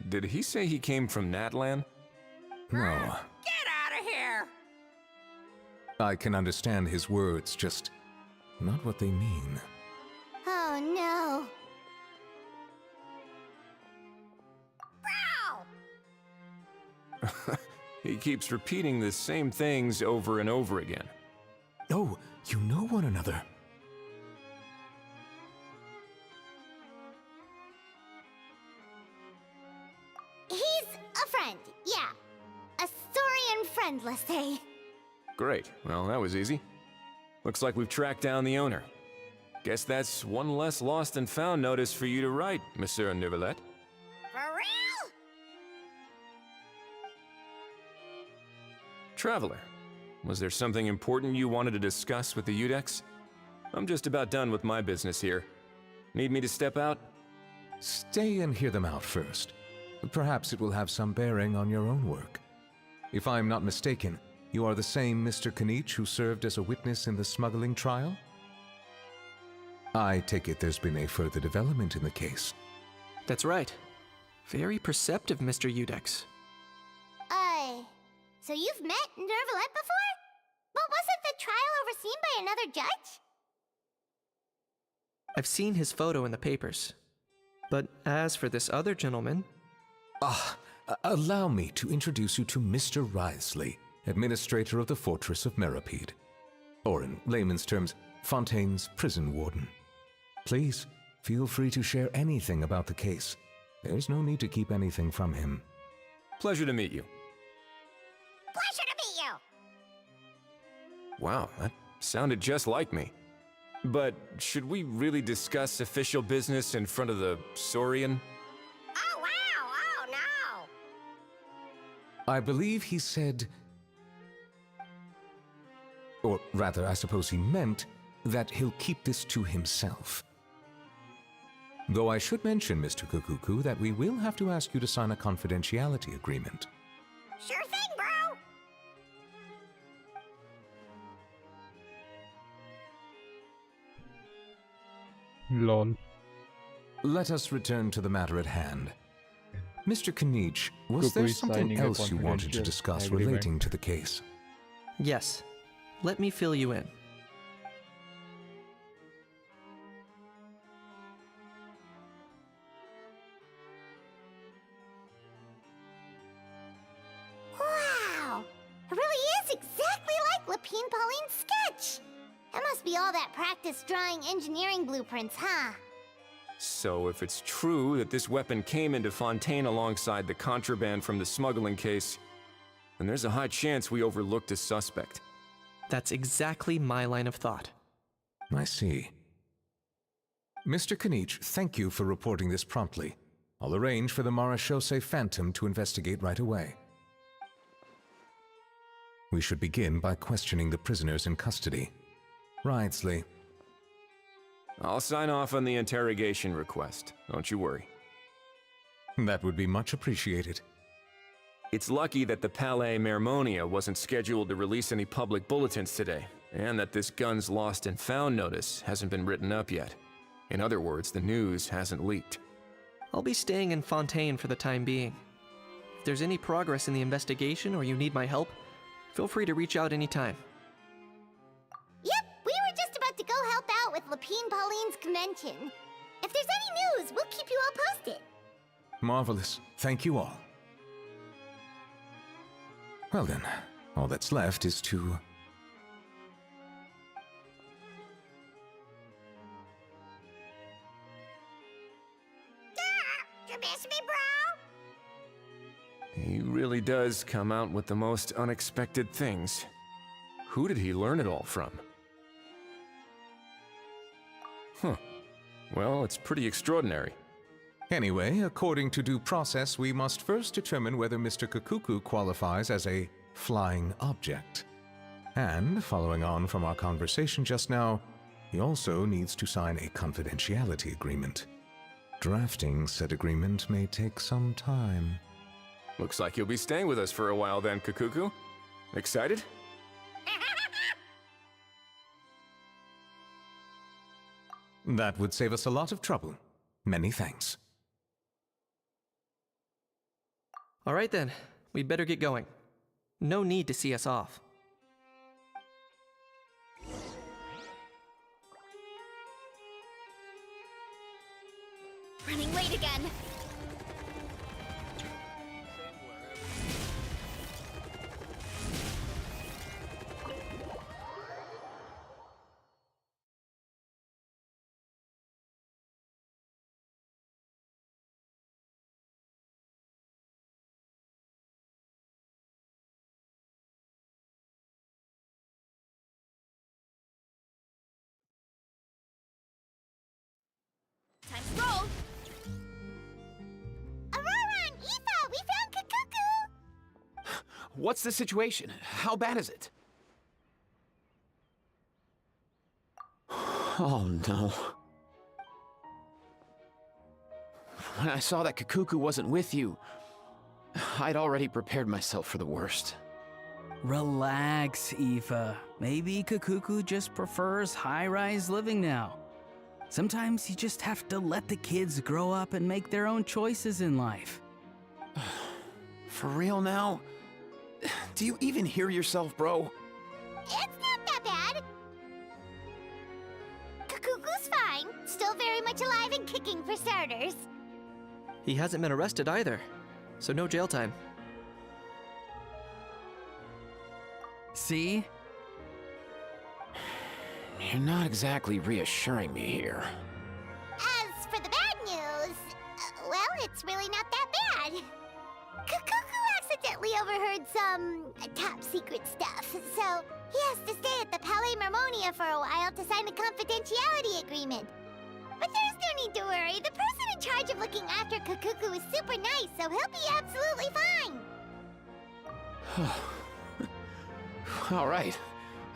Did he say he came from Natlan? No, Get out of here! I can understand his words, just not what they mean. Oh no. Bro! He keeps repeating the same things over and over again. Oh, you know one another. He's a friend, yeah. A Saurian friend, let's say. Great. Well, that was easy. Looks like we've tracked down the owner. Guess that's one less lost and found notice for you to write, Monsieur Neuvillette. For real? Traveler, was there something important you wanted to discuss with the Udex? I'm just about done with my business here. Need me to step out? Stay and hear them out first. Perhaps it will have some bearing on your own work. If I'm not mistaken, you are the same Mr. Kanich who served as a witness in the smuggling trial? I take it there's been a further development in the case. That's right. Very perceptive, Mr. Udex. So you've met Neuvillette before? But wasn't the trial overseen by another judge? I've seen his photo in the papers. But as for this other gentleman... Allow me to introduce you to Mr. Wriothesley, Administrator of the Fortress of Meripede. Or in layman's terms, Fontaine's prison warden. Please, feel free to share anything about the case. There's no need to keep anything from him. Pleasure to meet you. Pleasure to meet you! Wow, that sounded just like me. But should we really discuss official business in front of the Saurian? Oh, wow! Oh, no! I believe he said... Or rather, I suppose he meant that he'll keep this to himself. Though I should mention, Mr. Kukuku, that we will have to ask you to sign a confidentiality agreement. Sure thing, bro! Lol. Let us return to the matter at hand. Mr. Kanich, was Kuku there is something signing a else you wanted to confidential discuss agreement. relating to the case? Yes. Let me fill you in. Wow! It really is exactly like Lapine Pauline's sketch! It must be all that practice drawing engineering blueprints, huh? So if it's true that this weapon came into Fontaine alongside the contraband from the smuggling case, then there's a high chance we overlooked a suspect. That's exactly my line of thought. I see. Mr. Kanich, thank you for reporting this promptly. I'll arrange for the Marechaussee Phantom to investigate right away. We should begin by questioning the prisoners in custody. Wriothesley. I'll sign off on the interrogation request, don't you worry. That would be much appreciated. It's lucky that the Palais Mermonia wasn't scheduled to release any public bulletins today, and that this guns lost and found notice hasn't been written up yet. In other words, the news hasn't leaked. I'll be staying in Fontaine for the time being. If there's any progress in the investigation or you need my help, feel free to reach out anytime. Yep, we were just about to go help out with Lapine Pauline's convention. If there's any news, we'll keep you all posted. Marvelous. Thank you all. Well then, all that's left is to... You miss me, bro? He really does come out with the most unexpected things. Who did he learn it all from? Huh. Well, it's pretty extraordinary. Anyway, according to due process, we must first determine whether Mr. Kukuku qualifies as a flying object. And, following on from our conversation just now, He also needs to sign a confidentiality agreement. Drafting said agreement may take some time. Looks like you'll be staying with us for a while then, Kakuku. Excited? That would save us a lot of trouble. Many thanks. All right then, we'd better get going. No need to see us off. Running late again. Time to roll. Aurora and Aoife, we found Kakuku. What's the situation? How bad is it? Oh no. When I saw that Kakuku wasn't with you, I'd already prepared myself for the worst. Relax, Aoife. Maybe Kakuku just prefers high-rise living now. Sometimes you just have to let the kids grow up and make their own choices in life. For real now? Do you even hear yourself, bro? It's not that bad. Kakuku's fine. Still very much alive and kicking for starters. He hasn't been arrested either, so no jail time. See? You're not exactly reassuring me here. As for the bad news, well, it's really not that bad. Kakuku accidentally overheard some top secret stuff, so he has to stay at the Palais Marmonia for a while to sign a confidentiality agreement. But there's no need to worry. The person in charge of looking after Kakuku is super nice, so he'll be absolutely fine. All right.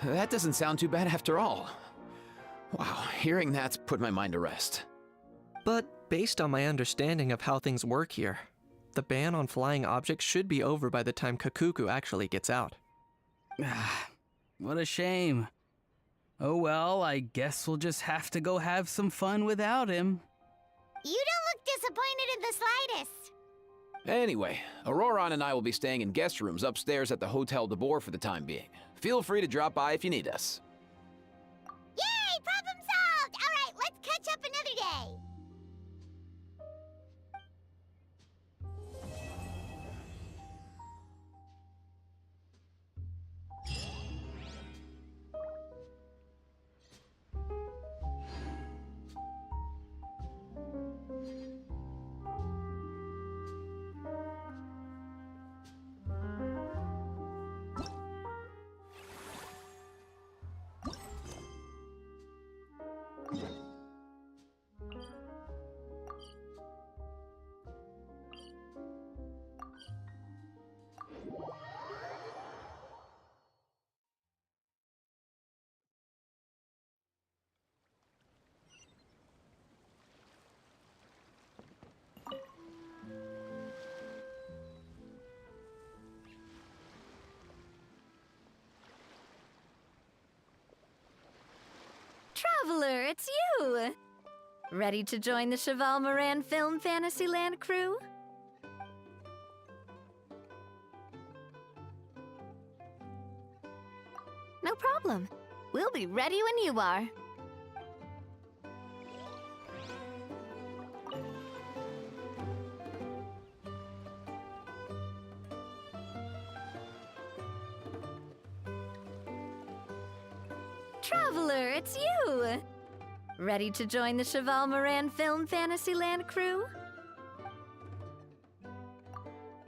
That doesn't sound too bad after all. Wow, hearing that's put my mind to rest. But based on my understanding of how things work here, the ban on flying objects should be over by the time Kakuku actually gets out. What a shame. Oh well, I guess we'll just have to go have some fun without him. You don't look disappointed in the slightest. Anyway, Auroron and I will be staying in guest rooms upstairs at the Hotel de Boer for the time being. Feel free to drop by if you need us. Yay! Problem solved! All right, let's catch up another day. Traveler, it's you! Ready to join the Cheval Moran Film Fantasyland crew? No problem. We'll be ready when you are. Traveler, it's you! Ready to join the Cheval Moran Film Fantasyland crew?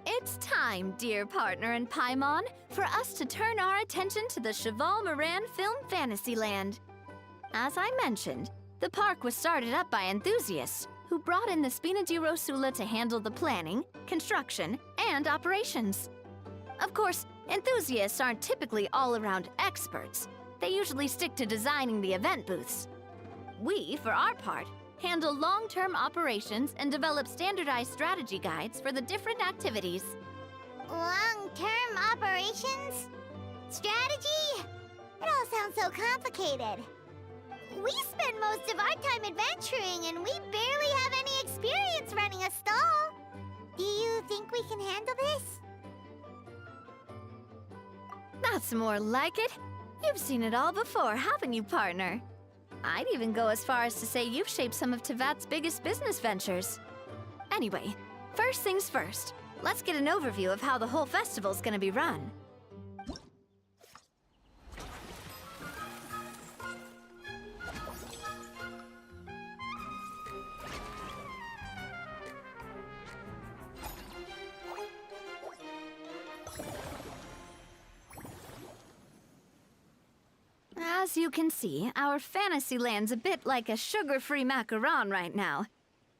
It's time, dear partner in Paimon, for us to turn our attention to the Cheval Moran Film Fantasyland. As I mentioned, the park was started up by enthusiasts who brought in the Spina di Rosula to handle the planning, construction, and operations. Of course, enthusiasts aren't typically all-around experts. They usually stick to designing the event booths. We, for our part, handle long-term operations and develop standardized strategy guides for the different activities. Long-term operations? Strategy? It all sounds so complicated. We spend most of our time adventuring, and we barely have any experience running a stall. Do you think we can handle this? That's more like it. You've seen it all before, haven't you, partner? I'd even go as far as to say you've shaped some of Tevat's biggest business ventures. Anyway, first things first. Let's get an overview of how the whole festival's gonna be run. As you can see, our fantasy land's a bit like a sugar-free macaron right now.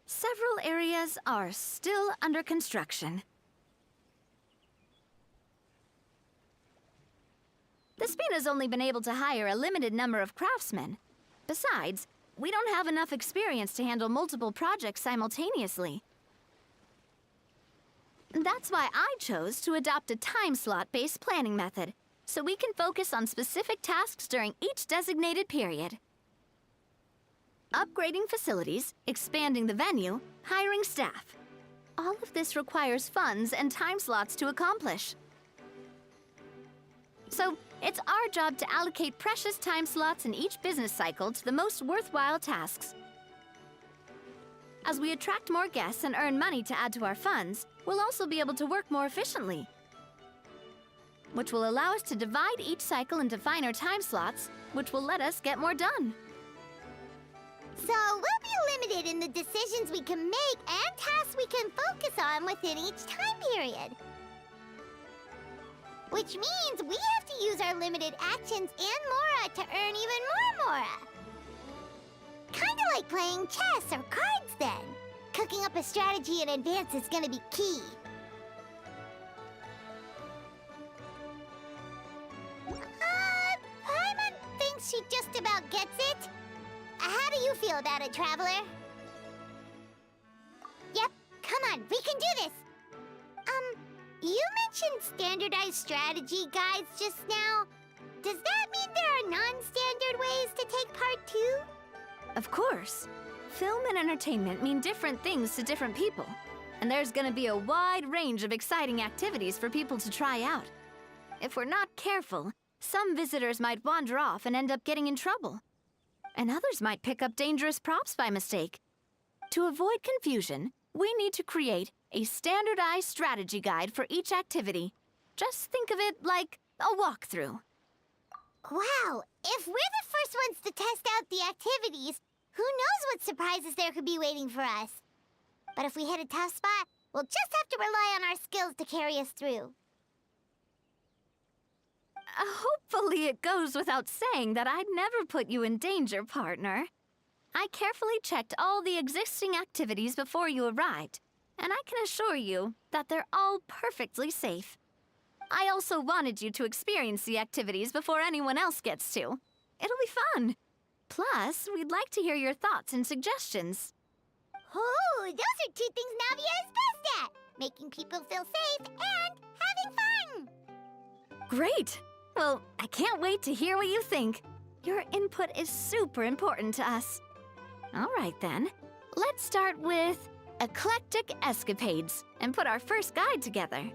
Several areas are still under construction. The Spina's only been able to hire a limited number of craftsmen. Besides, we don't have enough experience to handle multiple projects simultaneously. That's why I chose to adopt a time slot-based planning method, so we can focus on specific tasks during each designated period. Upgrading facilities, expanding the venue, hiring staff. All of this requires funds and time slots to accomplish. So, it's our job to allocate precious time slots in each business cycle to the most worthwhile tasks. As we attract more guests and earn money to add to our funds, we'll also be able to work more efficiently, which will allow us to divide each cycle into finer time slots, which will let us get more done. So we'll be limited in the decisions we can make and tasks we can focus on within each time period. Which means we have to use our limited actions and Mora to earn even more Mora. Kinda like playing chess or cards then. Cooking up a strategy in advance is gonna be key. Paimon thinks she just about gets it. How do you feel about it, Traveler? Yep, come on, we can do this! You mentioned standardized strategy guides just now. Does that mean there are non-standard ways to take part too? Of course. Film and entertainment mean different things to different people, and there's gonna be a wide range of exciting activities for people to try out. If we're not careful, some visitors might wander off and end up getting in trouble, and others might pick up dangerous props by mistake. To avoid confusion, we need to create a standardized strategy guide for each activity. Just think of it like a walkthrough. Wow, if we're the first ones to test out the activities, who knows what surprises there could be waiting for us? But if we hit a tough spot, we'll just have to rely on our skills to carry us through. Hopefully it goes without saying that I'd never put you in danger, partner. I carefully checked all the existing activities before you arrived, and I can assure you that they're all perfectly safe. I also wanted you to experience the activities before anyone else gets to. It'll be fun. Plus, we'd like to hear your thoughts and suggestions. Oh, those are two things Navia is best at! Making people feel safe and having fun! Great! Well, I can't wait to hear what you think. Your input is super important to us. All right then, let's start with Eclectic Escapades and put our first guide together.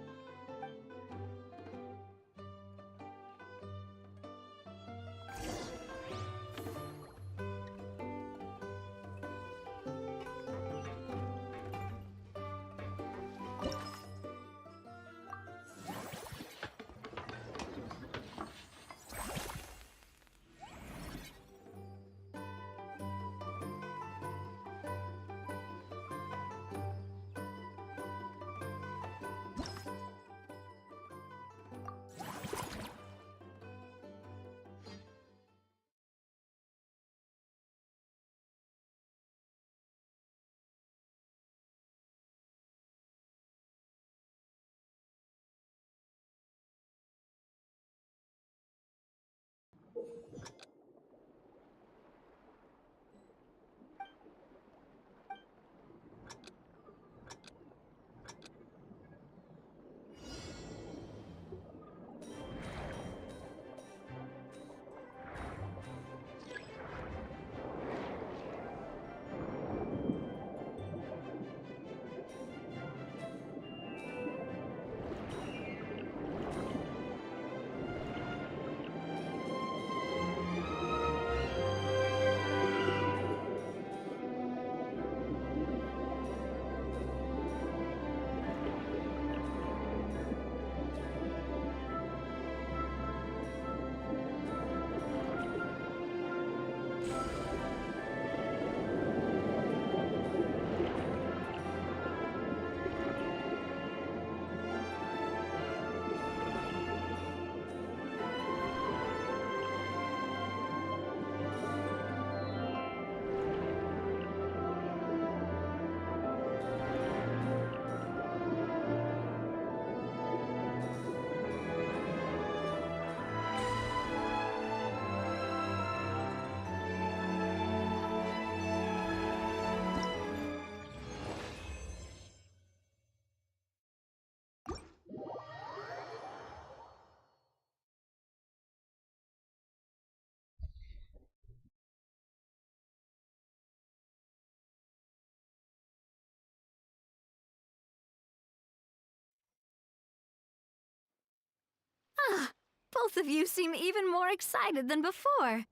Both of you seem even more excited than before.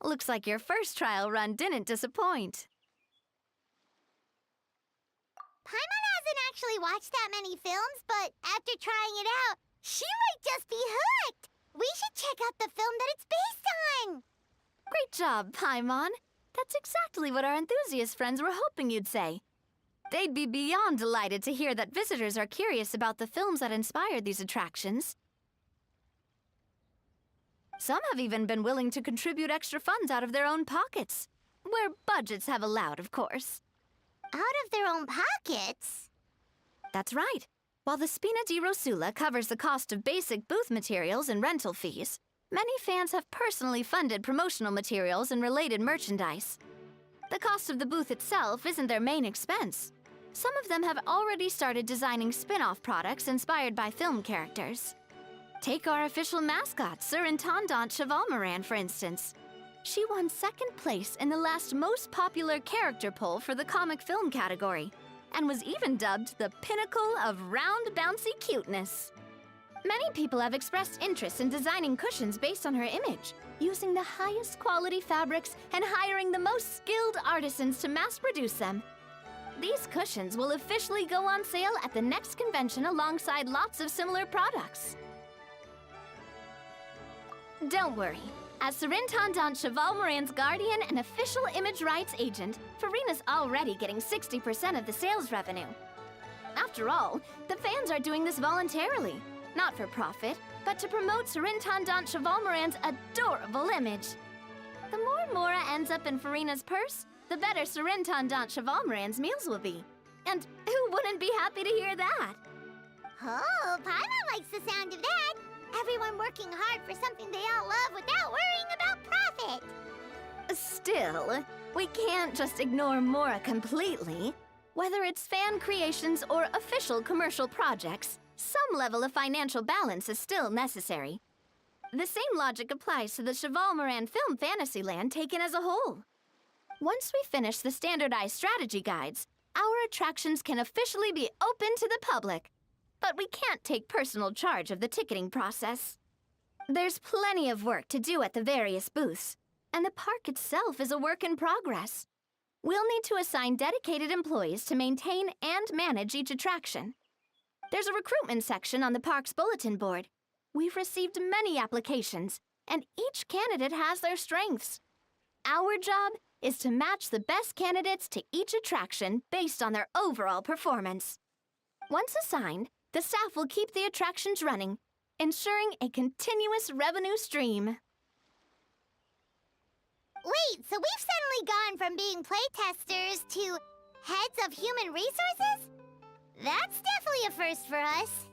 Looks like your first trial run didn't disappoint. Paimon hasn't actually watched that many films, but after trying it out, she might just be hooked. We should check out the film that it's based on. Great job, Paimon. That's exactly what our enthusiast friends were hoping you'd say. They'd be beyond delighted to hear that visitors are curious about the films that inspired these attractions. Some have even been willing to contribute extra funds out of their own pockets. Where budgets have allowed, of course. Out of their own pockets? That's right. While the Spina di Rosula covers the cost of basic booth materials and rental fees, many fans have personally funded promotional materials and related merchandise. The cost of the booth itself isn't their main expense. Some of them have already started designing spin-off products inspired by film characters. Take our official mascot, Surintendant Chevalmoran, for instance. She won second place in the last most popular character poll for the comic film category, and was even dubbed the pinnacle of round, bouncy cuteness. Many people have expressed interest in designing cushions based on her image, using the highest quality fabrics and hiring the most skilled artisans to mass produce them. These cushions will officially go on sale at the next convention alongside lots of similar products. Don't worry. As Surintendant Chevalmoran's guardian and official image rights agent, Farina's already getting 60% of the sales revenue. After all, the fans are doing this voluntarily, not for profit, but to promote Surintendant Chevalmoran's adorable image. The more Mora ends up in Farina's purse, the better Surintendant Chevalmoran's meals will be. And who wouldn't be happy to hear that? Oh, Paimon likes the sound of that. Everyone working hard for something they all love without worrying about profit. Still, we can't just ignore Mora completely. Whether it's fan creations or official commercial projects, some level of financial balance is still necessary. The same logic applies to the Chevalmoran Film Fantasyland taken as a whole. Once we finish the standardized strategy guides, our attractions can officially be open to the public. But we can't take personal charge of the ticketing process. There's plenty of work to do at the various booths, and the park itself is a work in progress. We'll need to assign dedicated employees to maintain and manage each attraction. There's a recruitment section on the park's bulletin board. We've received many applications, and each candidate has their strengths. Our job is to match the best candidates to each attraction based on their overall performance. Once assigned, the staff will keep the attractions running, ensuring a continuous revenue stream. Wait, so we've suddenly gone from being playtesters to heads of human resources? That's definitely a first for us.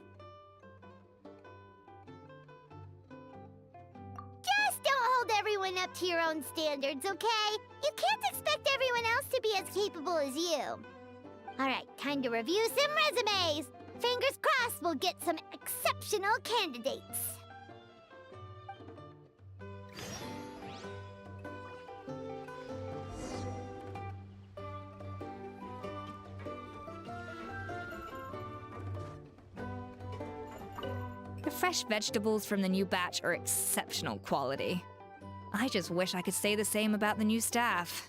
Just don't hold everyone up to your own standards, okay? You can't expect everyone else to be as capable as you. All right, time to review some resumes. Fingers crossed we'll get some exceptional candidates. The fresh vegetables from the new batch are exceptional quality. I just wish I could say the same about the new staff.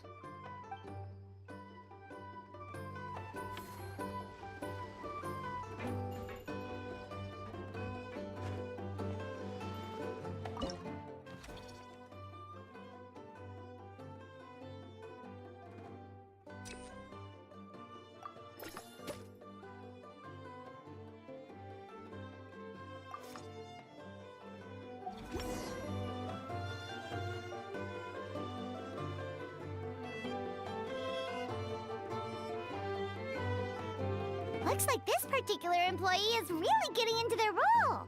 Looks like this particular employee is really getting into their role.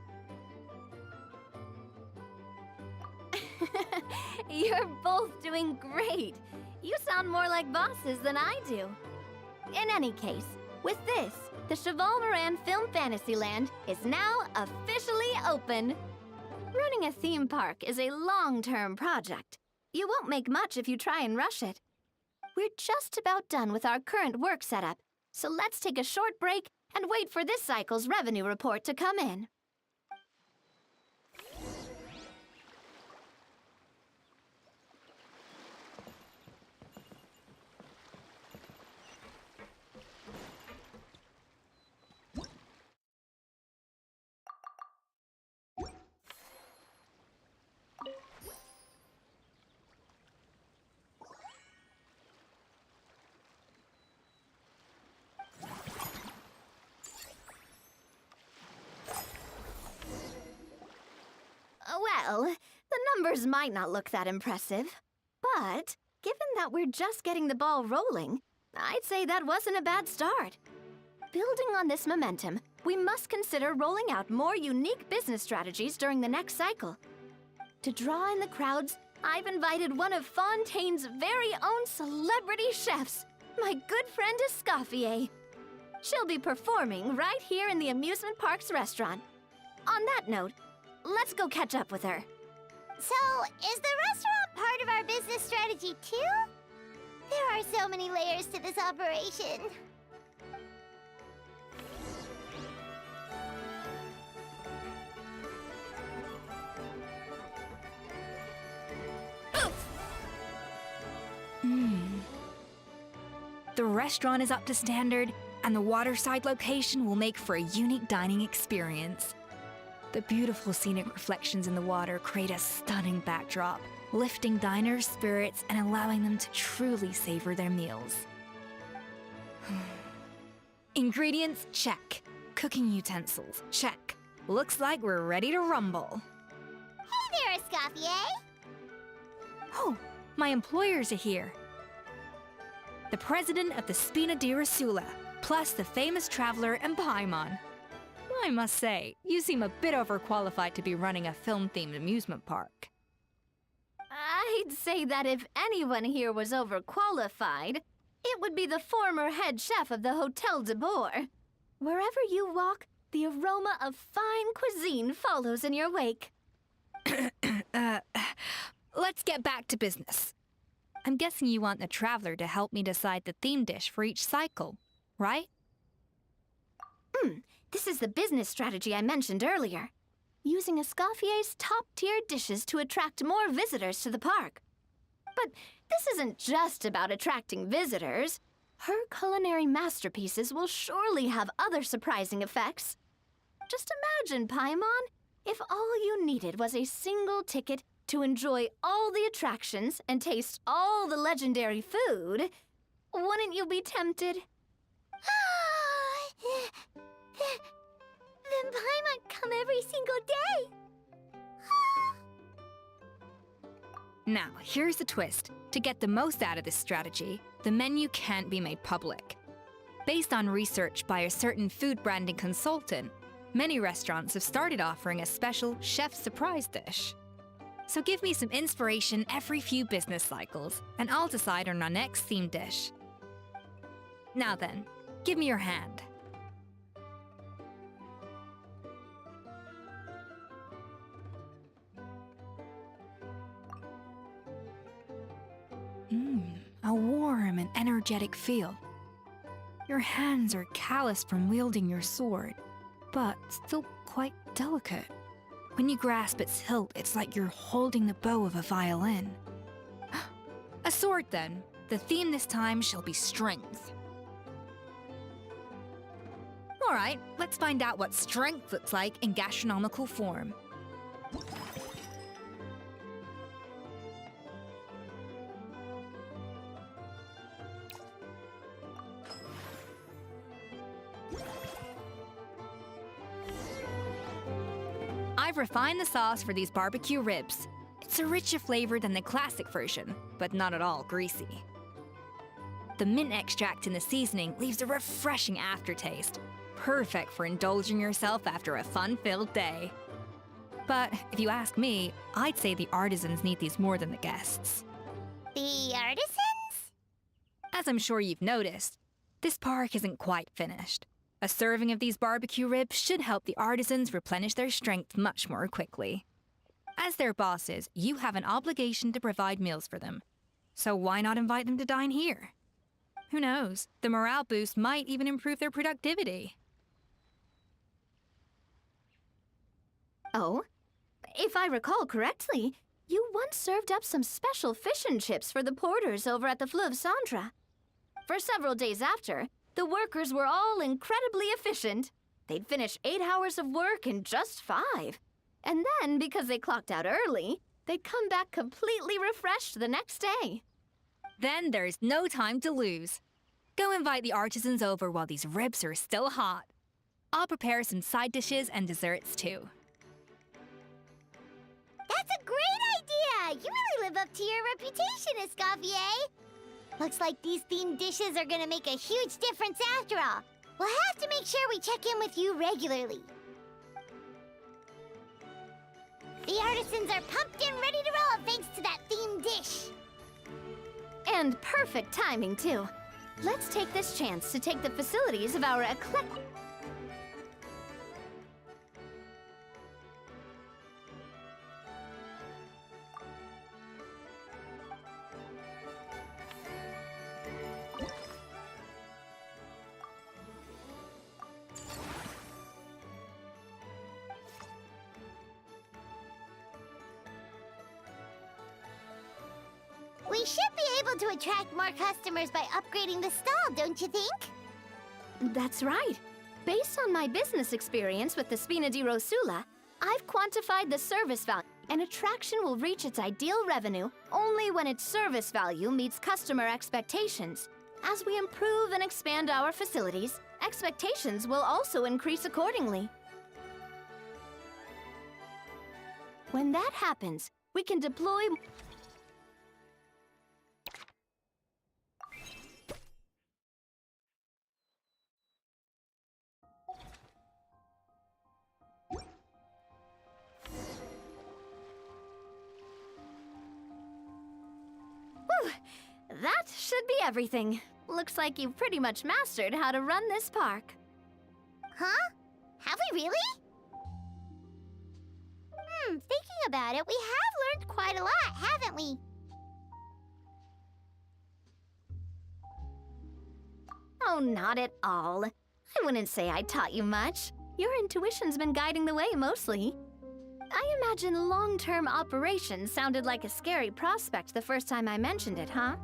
You're both doing great. You sound more like bosses than I do. In any case, with this, the Chevalmoran Film Fantasyland is now officially open. Running a theme park is a long-term project. You won't make much if you try and rush it. We're just about done with our current work setup, so let's take a short break and wait for this cycle's revenue report to come in. numbers might not look that impressive, but given that we're just getting the ball rolling, I'd say that wasn't a bad start. Building on this momentum, we must consider rolling out more unique business strategies during the next cycle. To draw in the crowds, I've invited one of Fontaine's very own celebrity chefs, my good friend Escoffier. She'll be performing right here in the amusement park's restaurant. On that note, let's go catch up with her. So, is the restaurant part of our business strategy too? There are so many layers to this operation. The restaurant is up to standard, and the waterside location will make for a unique dining experience. The beautiful scenic reflections in the water create a stunning backdrop, lifting diners' spirits and allowing them to truly savor their meals. Ingredients, check. Cooking utensils, check. Looks like we're ready to rumble. Hey there, Escoffier! Oh, my employers are here. The president of the Spina di Rasula, plus the famous traveler and Paimon. I must say, you seem a bit overqualified to be running a film-themed amusement park. I'd say that if anyone here was overqualified, it would be the former head chef of the Hotel de Boer. Wherever you walk, the aroma of fine cuisine follows in your wake. Let's get back to business. I'm guessing you want the traveler to help me decide the theme dish for each cycle, right? This is the business strategy I mentioned earlier. Using Escoffier's top-tier dishes to attract more visitors to the park. But this isn't just about attracting visitors. Her culinary masterpieces will surely have other surprising effects. Just imagine, Paimon, if all you needed was a single ticket to enjoy all the attractions and taste all the legendary food. Wouldn't you be tempted? Then Paimon come every single day! Now, here's the twist. To get the most out of this strategy, the menu can't be made public. Based on research by a certain food branding consultant, many restaurants have started offering a special chef surprise dish. So give me some inspiration every few business cycles, and I'll decide on our next theme dish. Now then, give me your hand. A warm and energetic feel. Your hands are calloused from wielding your sword, but still quite delicate. When you grasp its hilt, it's like you're holding the bow of a violin. A sword, then. The theme this time shall be strength. All right, let's find out what strength looks like in gastronomical form. I've refined the sauce for these barbecue ribs. It's a richer flavor than the classic version, but not at all greasy. The mint extract in the seasoning leaves a refreshing aftertaste, perfect for indulging yourself after a fun-filled day. But if you ask me, I'd say the artisans need these more than the guests. The artisans? As I'm sure you've noticed, this park isn't quite finished. A serving of these barbecue ribs should help the artisans replenish their strength much more quickly. As their bosses, you have an obligation to provide meals for them. So why not invite them to dine here? Who knows? The morale boost might even improve their productivity. Oh, if I recall correctly, you once served up some special fish and chips for the porters over at the Fleuve Centre. For several days after, the workers were all incredibly efficient. They'd finish 8 hours of work in just 5. And then, because they clocked out early, they'd come back completely refreshed the next day. Then there's no time to lose. Go invite the artisans over while these ribs are still hot. I'll prepare some side dishes and desserts too. That's a great idea! you really live up to your reputation, Escoffier. Looks like these themed dishes are gonna make a huge difference after all. We'll have to make sure we check in with you regularly. The artisans are pumped and ready to roll thanks to that themed dish. And perfect timing, too. Let's take this chance to take the facilities of our eclectic... We should be able to attract more customers by upgrading the stall, don't you think? That's right. Based on my business experience with the Spina di Rosula, I've quantified the service value. An attraction will reach its ideal revenue only when its service value meets customer expectations. As we improve and expand our facilities, expectations will also increase accordingly. When that happens, we can deploy... Whew, that should be everything. Looks like you've pretty much mastered how to run this park. Huh? Have we really? Thinking about it, we have learned quite a lot, haven't we? Oh, not at all. I wouldn't say I taught you much. Your intuition's been guiding the way mostly. I imagine long-term operations sounded like a scary prospect the first time I mentioned it, huh?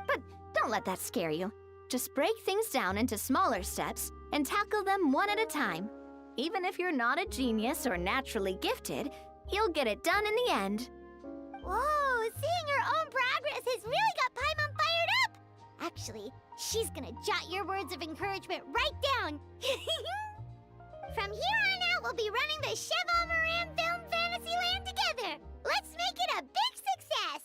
But don't let that scare you. Just break things down into smaller steps and tackle them one at a time. Even if you're not a genius or naturally gifted, you'll get it done in the end. Whoa, seeing your own progress has really got Paimon fired up! Actually, she's gonna jot your words of encouragement right down. From here on out, we'll be running the Cheval Moran Film Fantasyland together. Let's make it a big success!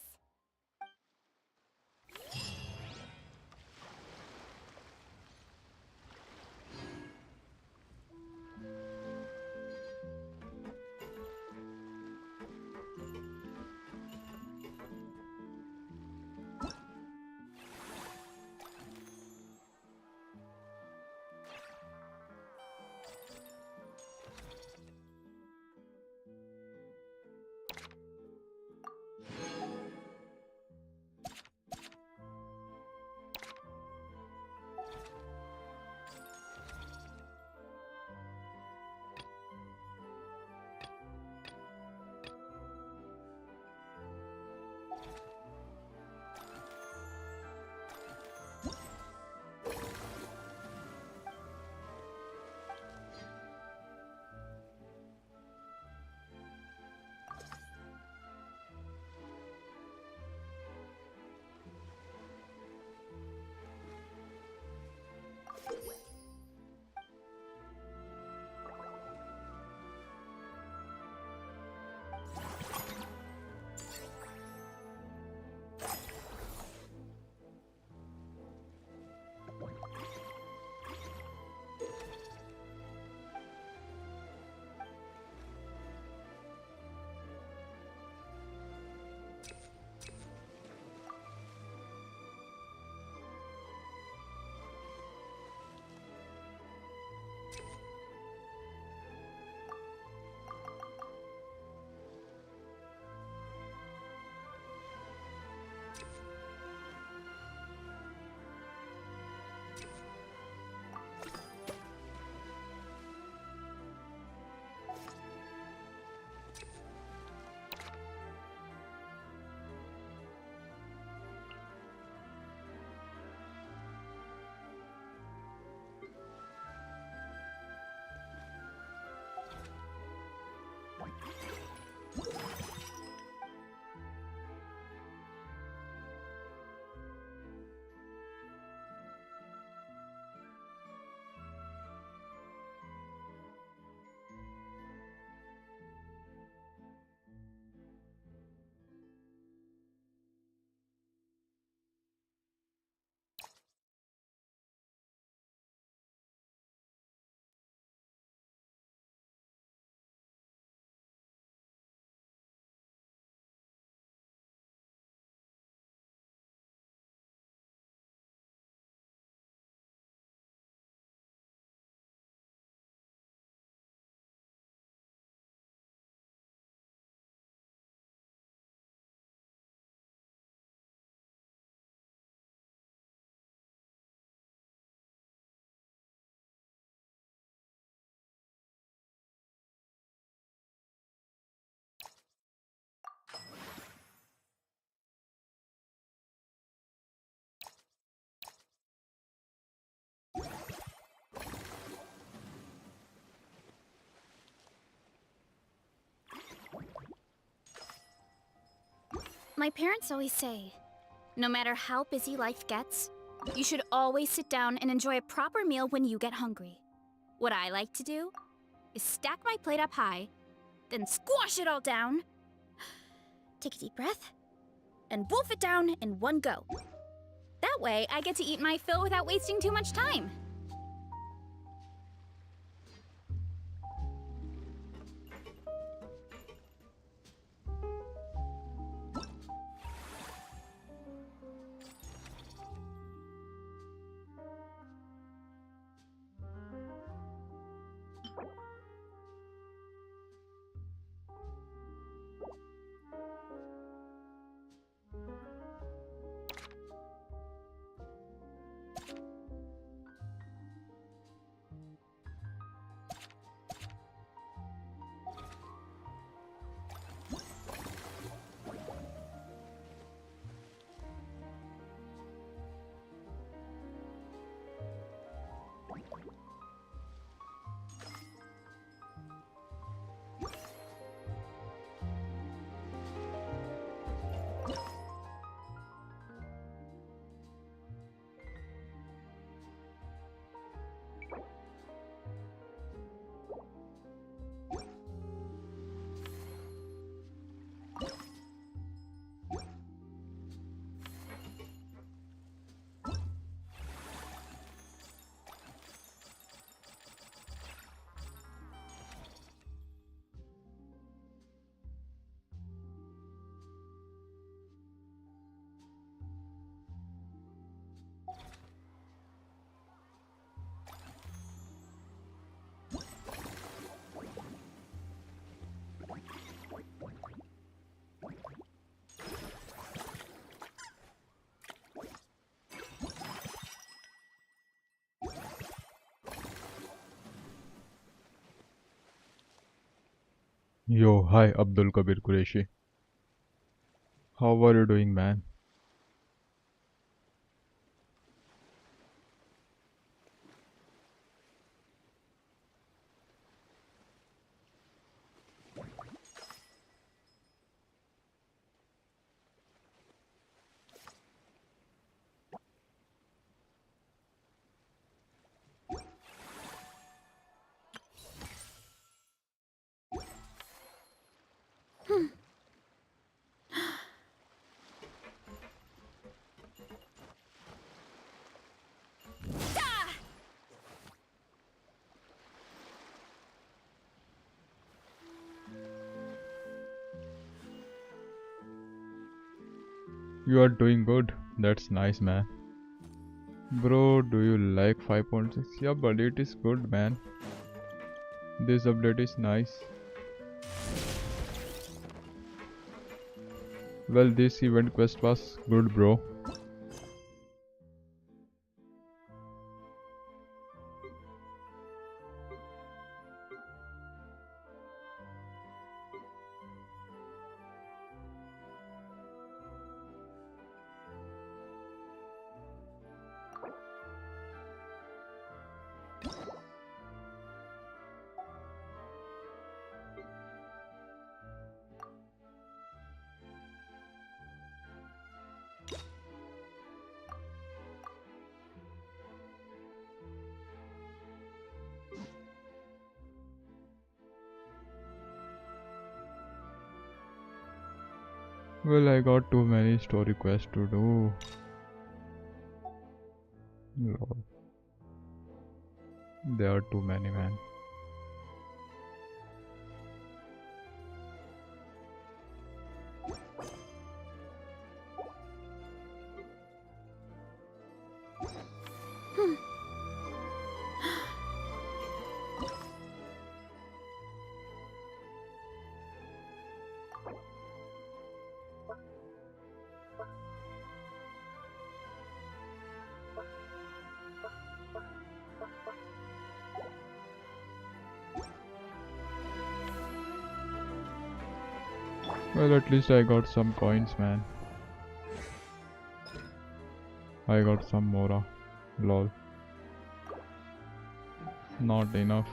My parents always say, no matter how busy life gets, you should always sit down and enjoy a proper meal when you get hungry. What I like to do is stack my plate up high, then squash it all down, take a deep breath, and wolf it down in one go. That way, I get to eat my fill without wasting too much time. Yo, hi Abdul Kabir Qureshi. How are you doing, man? You are doing good. That's nice, man. Bro, do you like 5.6? Yeah, but it is good, man. This update is nice. Well, this event quest was good, bro. Well, I got too many story quests to do. Lol. There are too many, man. Well, at least I got some coins, man. I got some Mora. Lol. Not enough.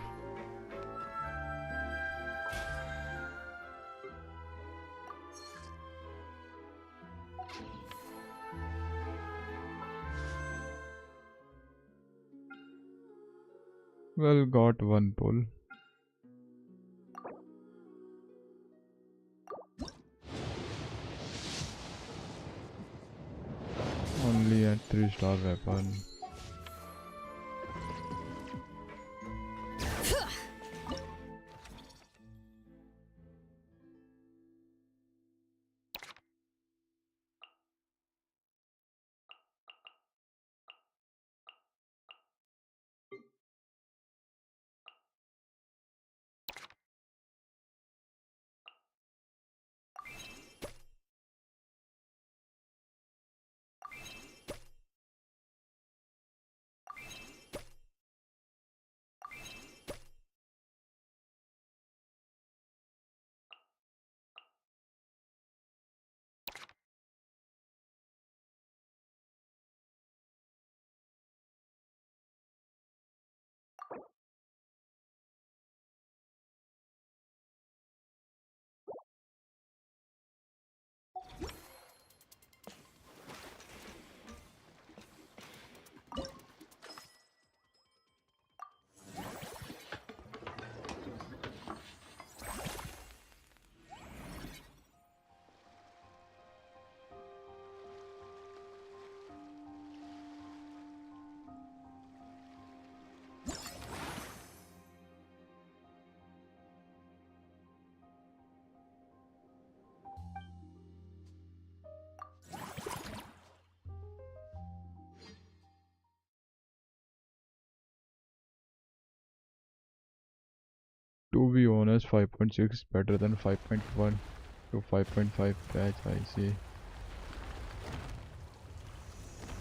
Well, got one pull. Only a 3-star weapon. To be honest, 5.6 is better than 5.1 to 5.5 patch, I see.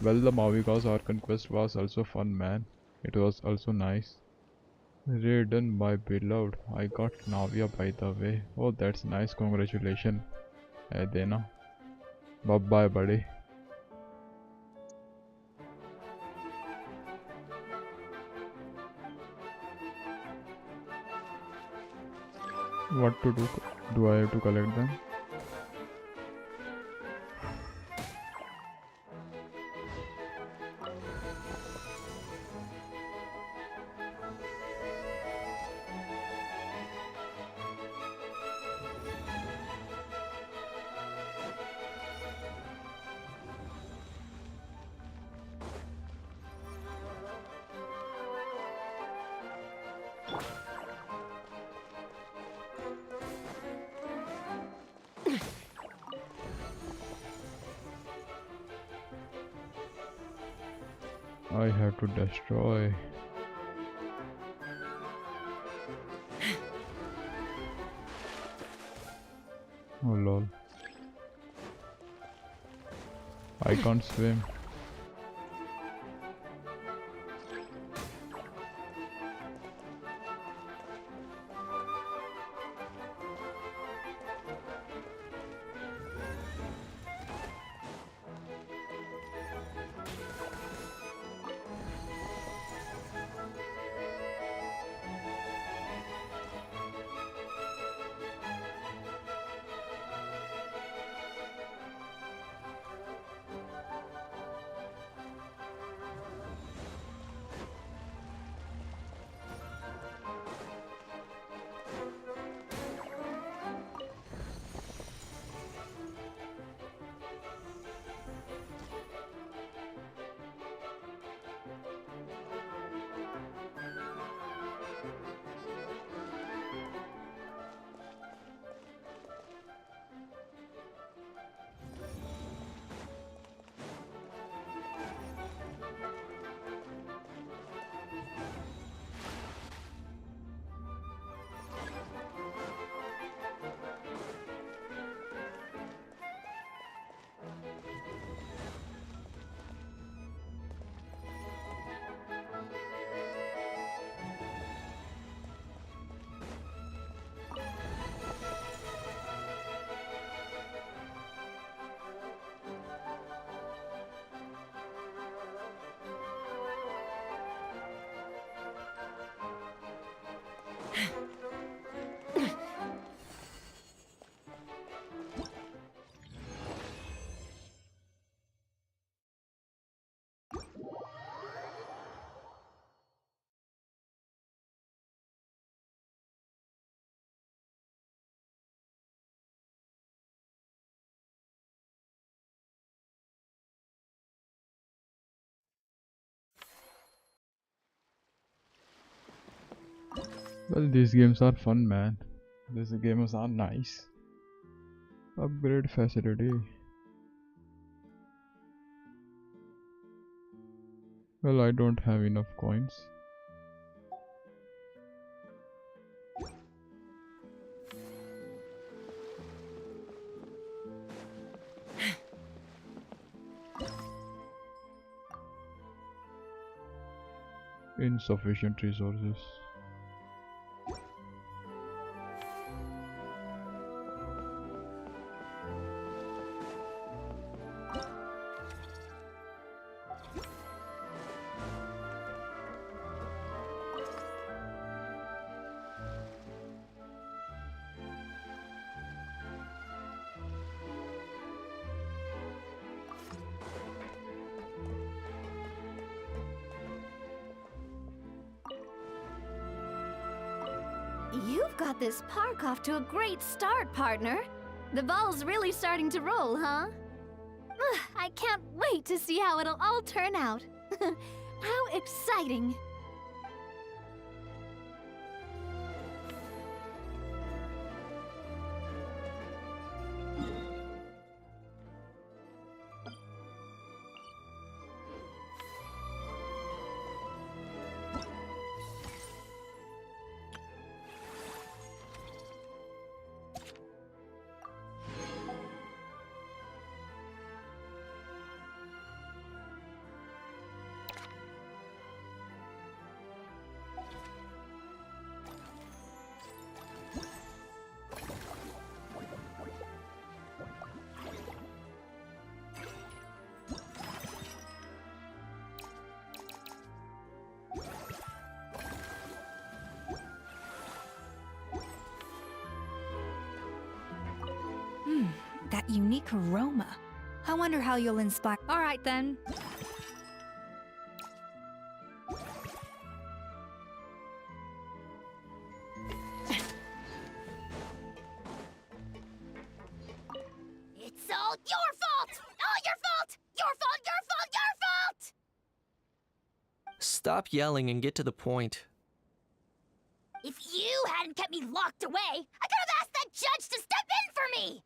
Well, the Mavika's Arc Conquest was also fun, man. It was also nice. Redone by Beloved. I got Navia by the way. Oh, that's nice. Congratulations, Adena. Bye bye, buddy. What to do? Do I have to collect them? I have to destroy. Oh lol. I can't swim. Well, these games are fun, man. These games are nice. Upgrade facility. Well, I don't have enough coins. Insufficient resources. You've got this park off to a great start, partner. The ball's really starting to roll, huh? I can't wait to see how it'll all turn out. How exciting! That unique aroma. I wonder how you'll inspire. All right then. It's all your fault! All your fault! Your fault, your fault, your fault! Stop yelling and get to the point. If you hadn't kept me locked away, I could have asked that judge to step in for me!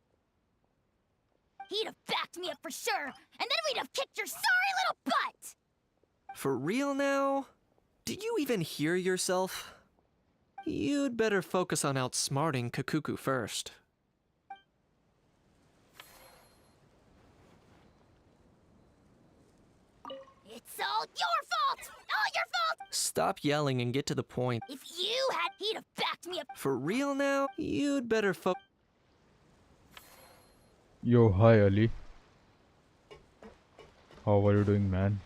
He'd have backed me up for sure, and then we'd have kicked your sorry little butt! For real now? Did you even hear yourself? You'd better focus on outsmarting Kakuku first. It's all your fault! All your fault! Stop yelling and get to the point. If you had, he'd have backed me up. For real now? You'd better focus. Yo, hi Ali. How are you doing, man?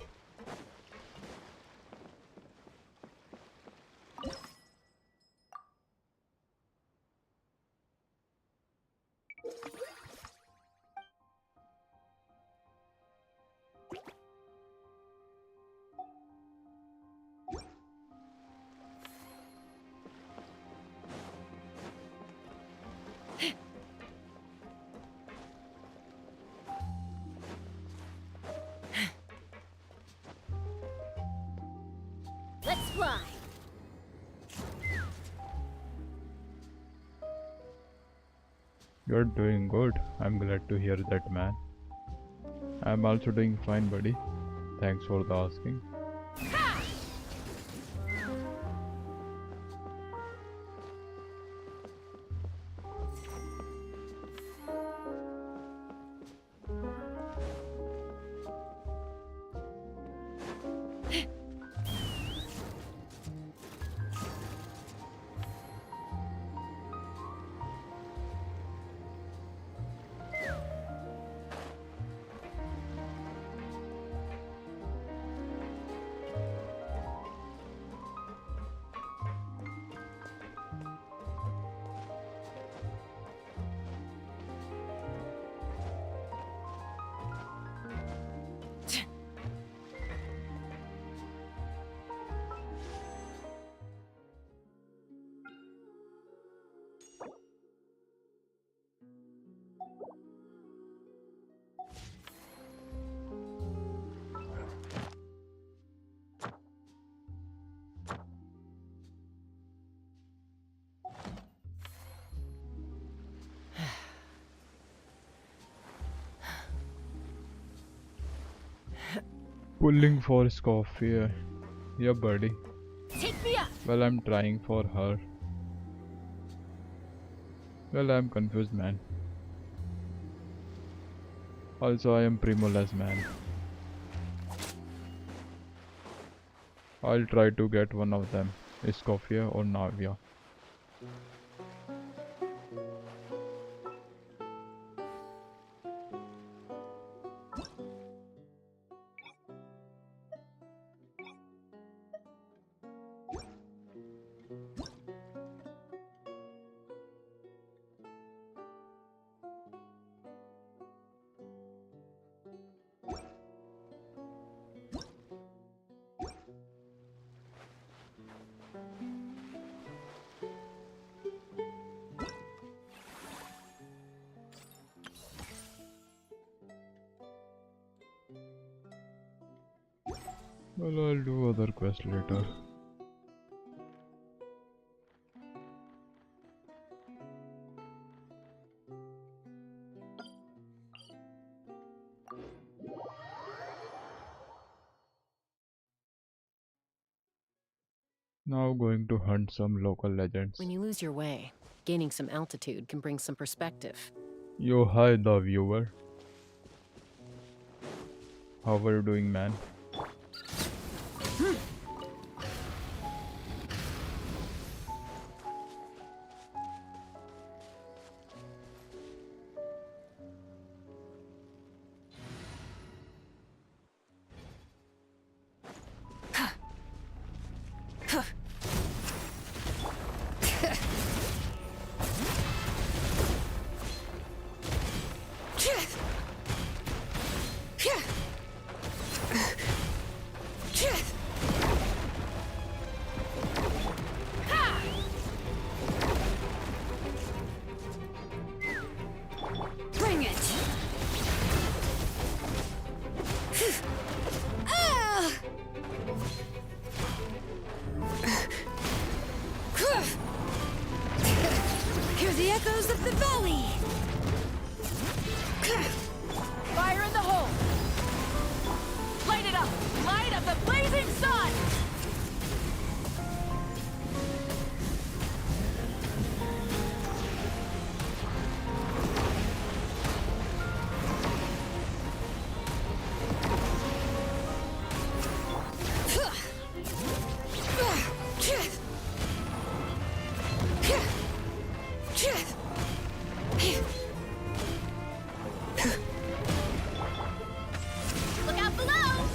Let's fly! You're doing good. I'm glad to hear that, man. I'm also doing fine, buddy. Thanks for the asking. Pulling for Escoffier. Yeah, buddy. Take me up. Well, I'm trying for her. Well, I'm confused, man. Also, I am Primogems, man. I'll try to get one of them. Escoffier or Navia. Well, I'll do other quests later. Now going to hunt some local legends. When you lose your way, gaining some altitude can bring some perspective. Yo, hi the viewer. How are you doing, man? Bring it. Hear the echoes of the valley. Fire in the hole. Light it up. Light of the blazing sun. Look out below!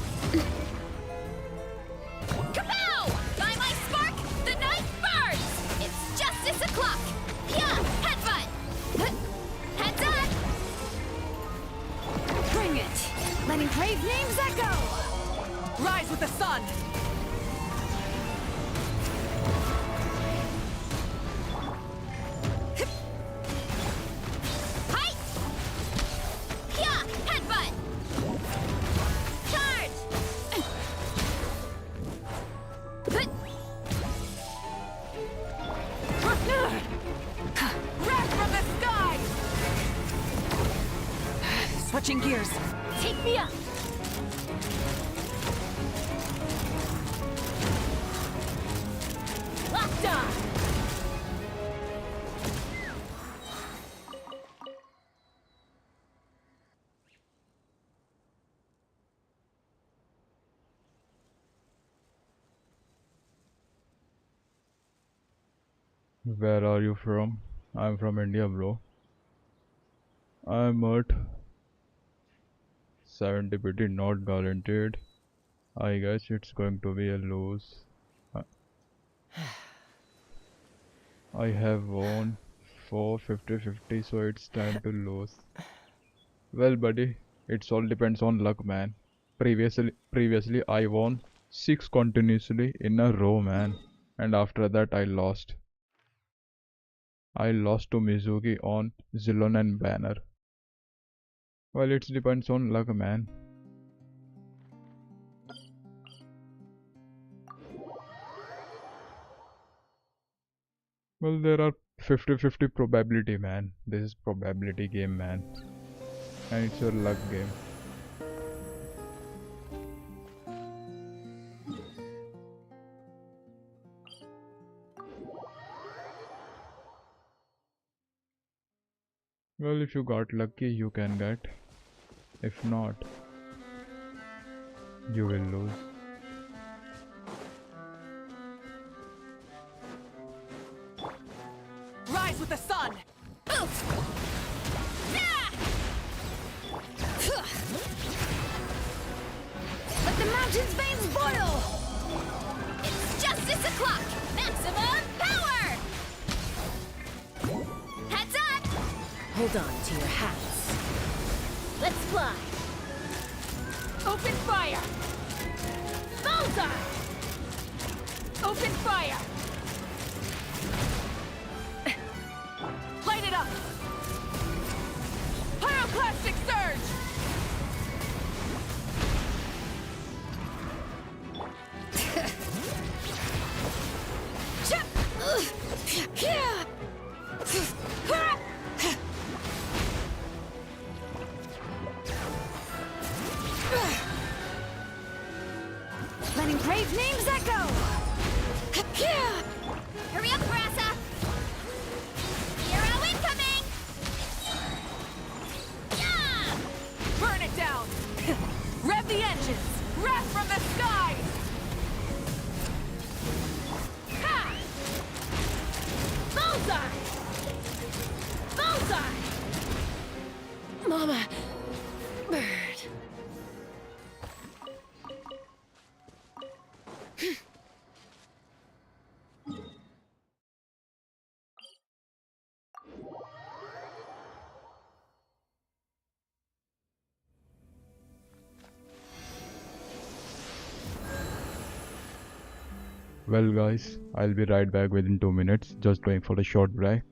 Kapow! By my spark, the night burns! It's justice o'clock! Yeah, headbutt! Heads up! Bring it. Letting brave names echo. Rise with the sun! Hi! Yeah, headbutt! Charge! Wrath from the sky! Switching gears. Take me up. Locked on. Where are you from? I'm from India, bro. I'm at 70 PT, not guaranteed. I guess it's going to be a lose. I have won 4 50-50, so it's time to lose. Well, buddy, it's all depends on luck, man. Previously I won 6 continuously in a row, man, and after that I lost. I lost to Mizuki on Zilon and Banner. Well, it depends on luck, man. Well, there are 50-50 probability, man. This is probability game, man. And it's your luck game. Well, if you got lucky, you can get. If not, you will lose. Rise with the sun! Let the mountain's veins boil! It's justice o'clock! Maximum power! Heads up! Hold on to your hats. Let's fly. Open fire! Bullseye. Open fire! Light it up! Pyroclastic surge! Letting brave names echo! Hurry up, Brassa! Hero incoming! Yeah! Burn it down! Rev the engines! Wrath from the sky! Ha! Bullseye. Bullseye. Mama! Bird. Well guys, I'll be right back within 2 minutes, just going for a short break.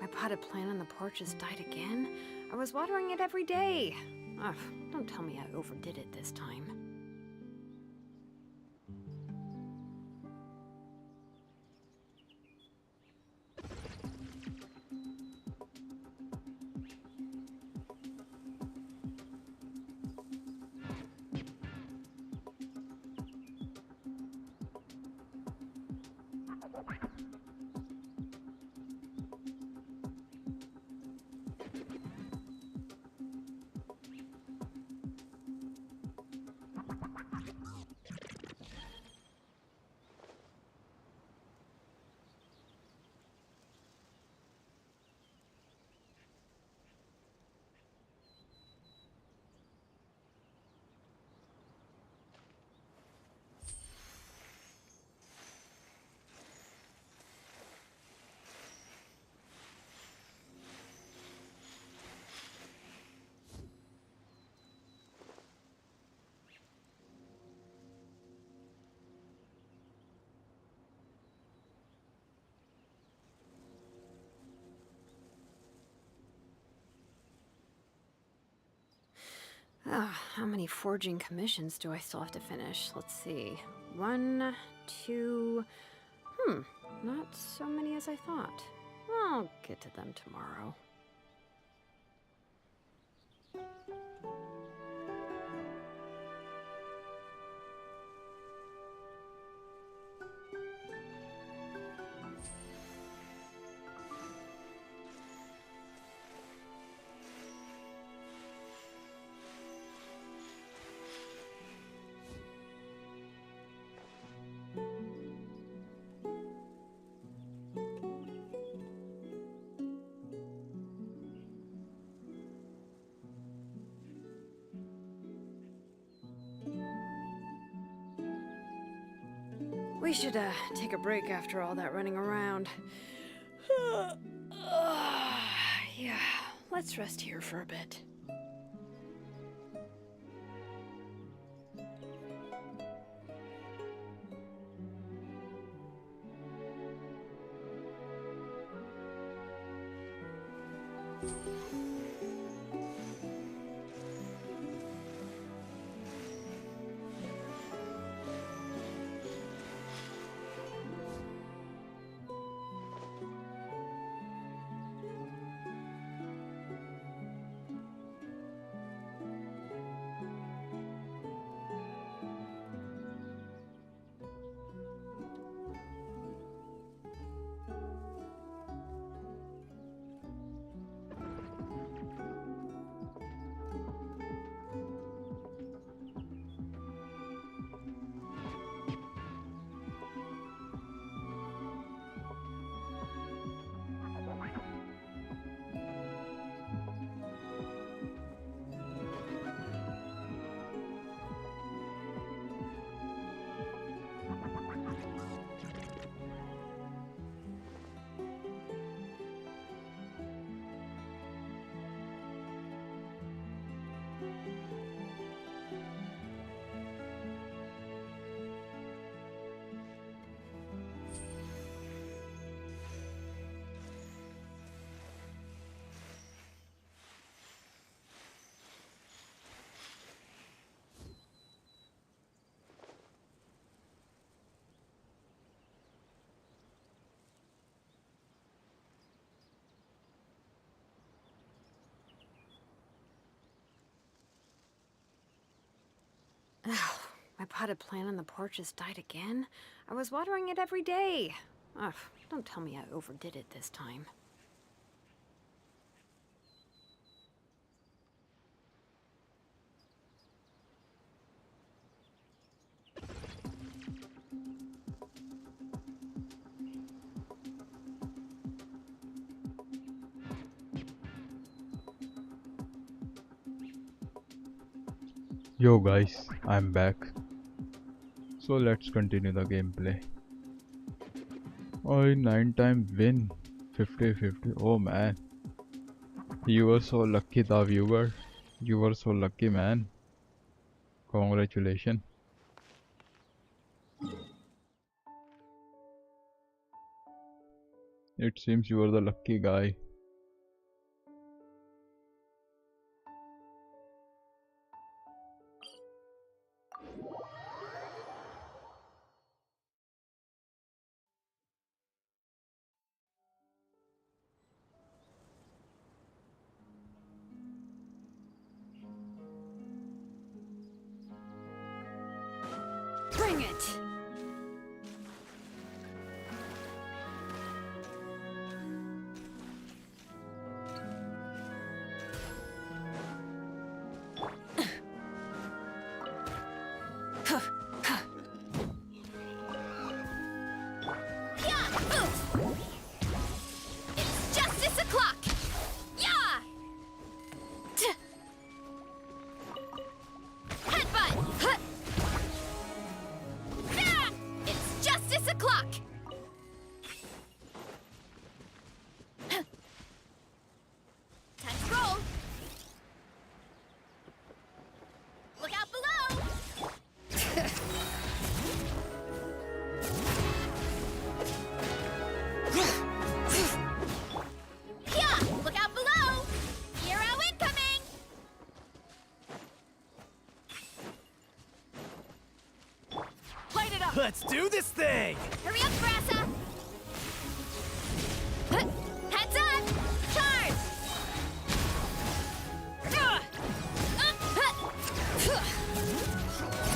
My potted plant on the porch has died again. I was watering it every day. Ugh, don't tell me I overdid it this time. How many forging commissions do I still have to finish? Let's see. 1, 2... not so many as I thought. I'll get to them tomorrow. We should take a break after all that running around. Yeah, let's rest here for a bit. My potted plant on the porch has died again. I was watering it every day. Ugh, don't tell me I overdid it this time. Yo guys, I'm back. So let's continue the gameplay. Oh, 9-time win. 50-50. Oh man. You were so lucky, the viewer. You were so lucky, man. Congratulations. It seems you were the lucky guy. Bring it! It's justice o'clock! Yeah! Headbutt! Huh. Yeah! It's justice o'clock! Time to roll! Look out below! Yeah! Look out below! Hero incoming! Light it up! Let's do this thing! Hurry up, Brassa! Huh. Heads up! Charge!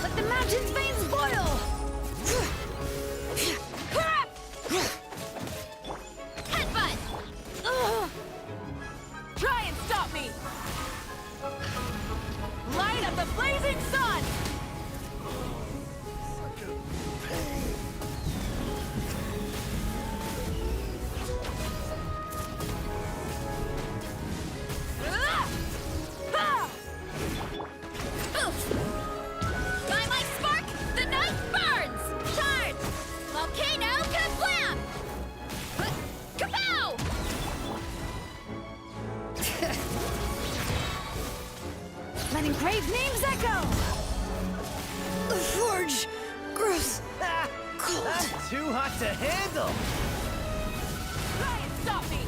Let the mountain's veins boil! Headbutt! Try and stop me! Light of the blazing sun! Oof! Sky my spark! The night burns! Charge! name's Echo! The forge grows cold. That's too hot to handle! Try and stop me!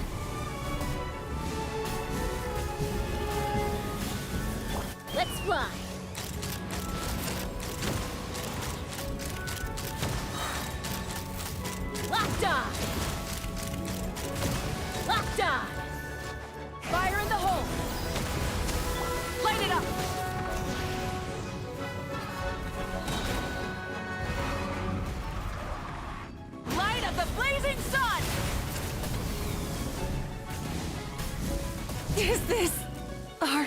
Let's fly. Locked on! Locked on! Fire in the hole! Light it up! Light of the blazing sun! Is this our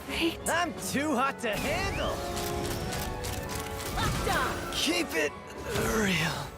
fate? I'm too hot to handle! Locked on! Keep it real.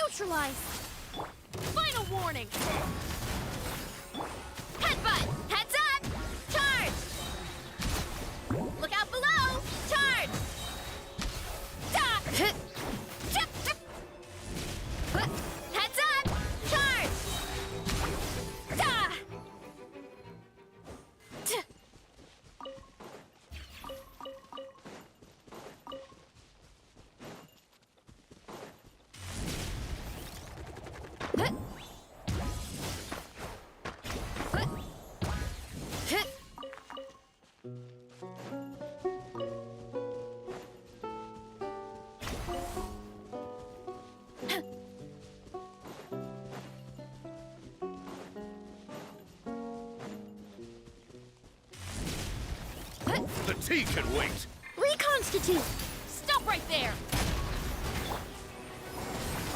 Neutralize! Final warning! Headbutt! Heads up! Charge! Look out below! Charge! Stop! Heads up! Charge! The tea can wait! Reconstitute. Stop right there!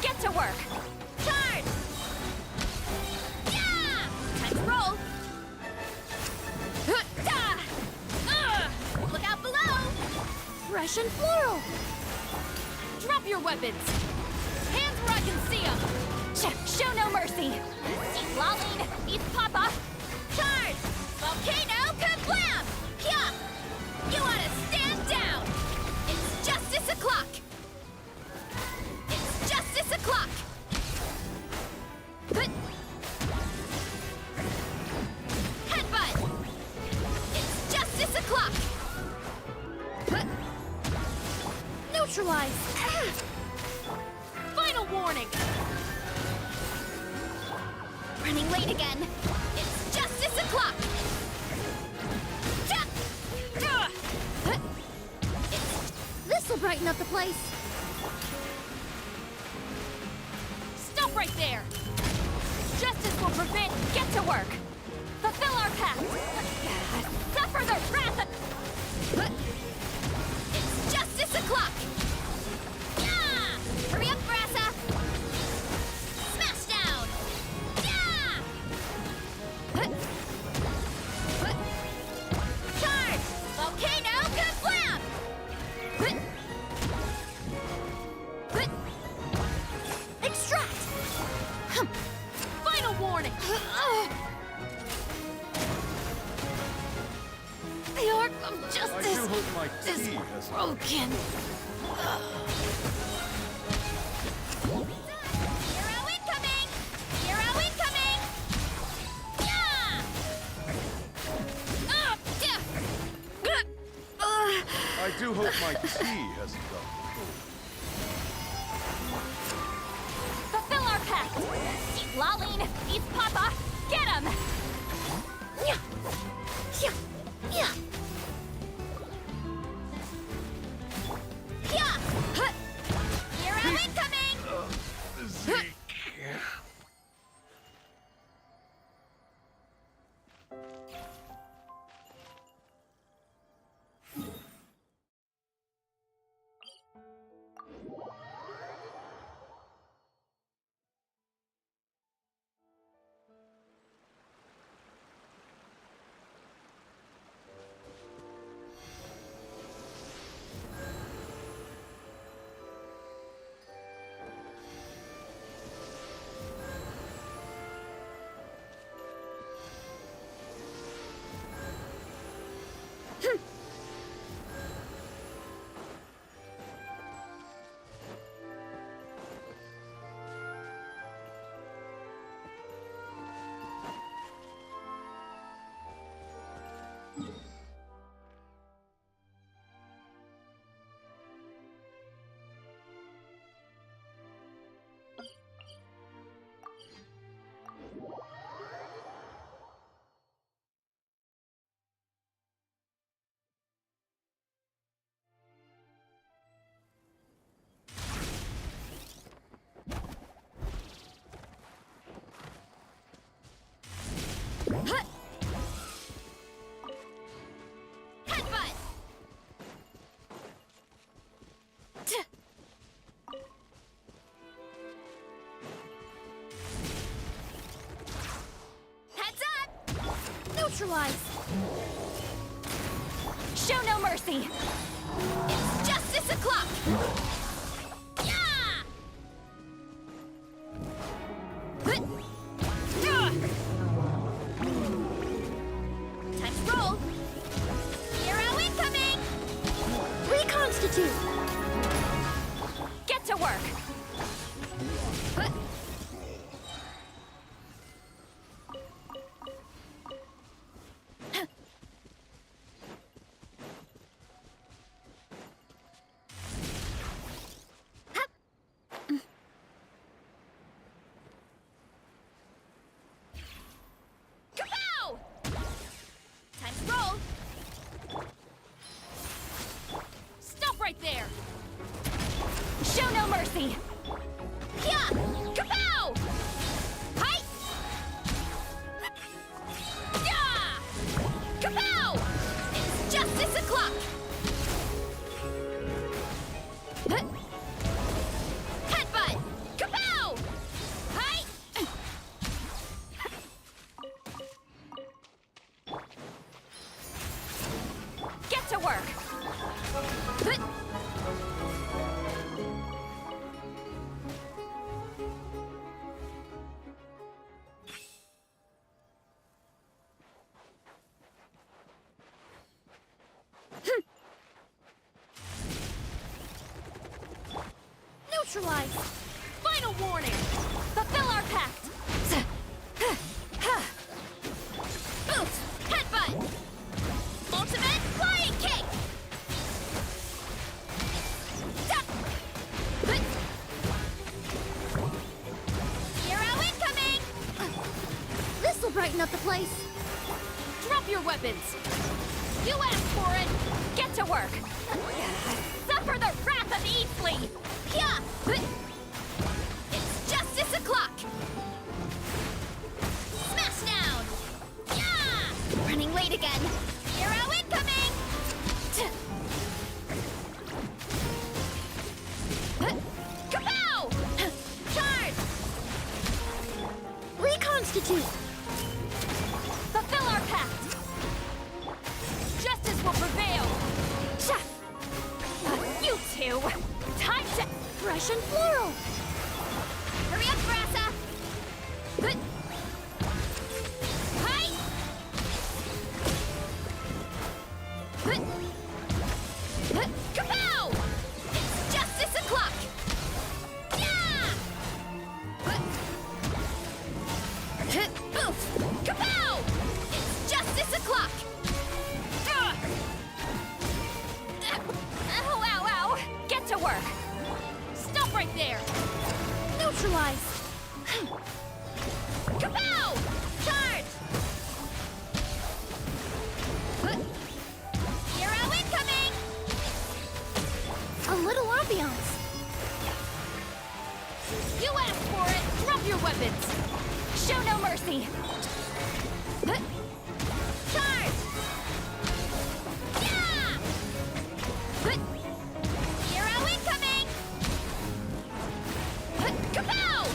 Get to work! Charge! Yeah! Time to roll! Look out below! Fresh and floral! Drop your weapons! Hands where I can see them! Show no mercy! Eat Lolline! Eat Papa! Charge! Volcano kablam! Pya! You ought to stand down! It's justice o'clock! It's justice o'clock! Headbutt! It's justice o'clock! Neutralize! Final warning! Running late again! It's justice o'clock! This'll brighten up the place. Stop right there! Justice will prevent. Get to work! hope my tea has broken. Hero incoming! Hero incoming! Yeah! I do hope my tea hasn't gone Fulfill our pact! Eat Laline! Eat Papa! Get him! Hero incoming! Zeke. Neutralize! Show no mercy! It's justice o'clock! Yeah! Time to roll! Hero incoming! Reconstitute! Get to work! Kapow! Time to roll! Stop right there! Show no mercy! Yeah! Kapow! Hi! Yeah! Kapow! It's justice o'clock! Headbutt! Kapow! Hi! Get to work! Neutralize! Final warning! Fulfill our pact! Boot! Headbutt! Ultimate flying kick! Duck! Hero incoming! This'll brighten up the place. Drop your weapons! You asked for it! Get to work! Suffer the wrath of Eastleigh! Yeah! It's justice o'clock! Smash down! Yeah! Running late again! Hero incoming! Kapow! Charge! Reconstitute! Fulfill our pact! Justice will prevail! You two! Time to... Fresh and floral! Hurry up, Grassa! Hi! Charge! Yeah! Hero incoming! Kapow!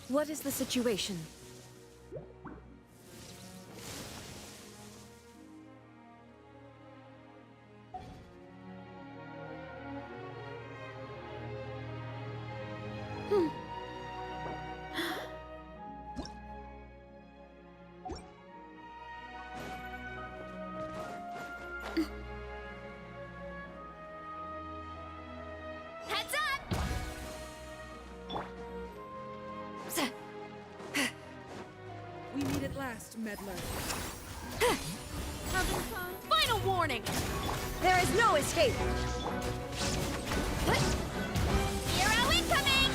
What is the situation? Heads up! We meet at last, meddler. Final warning! There is no escape! Hero incoming!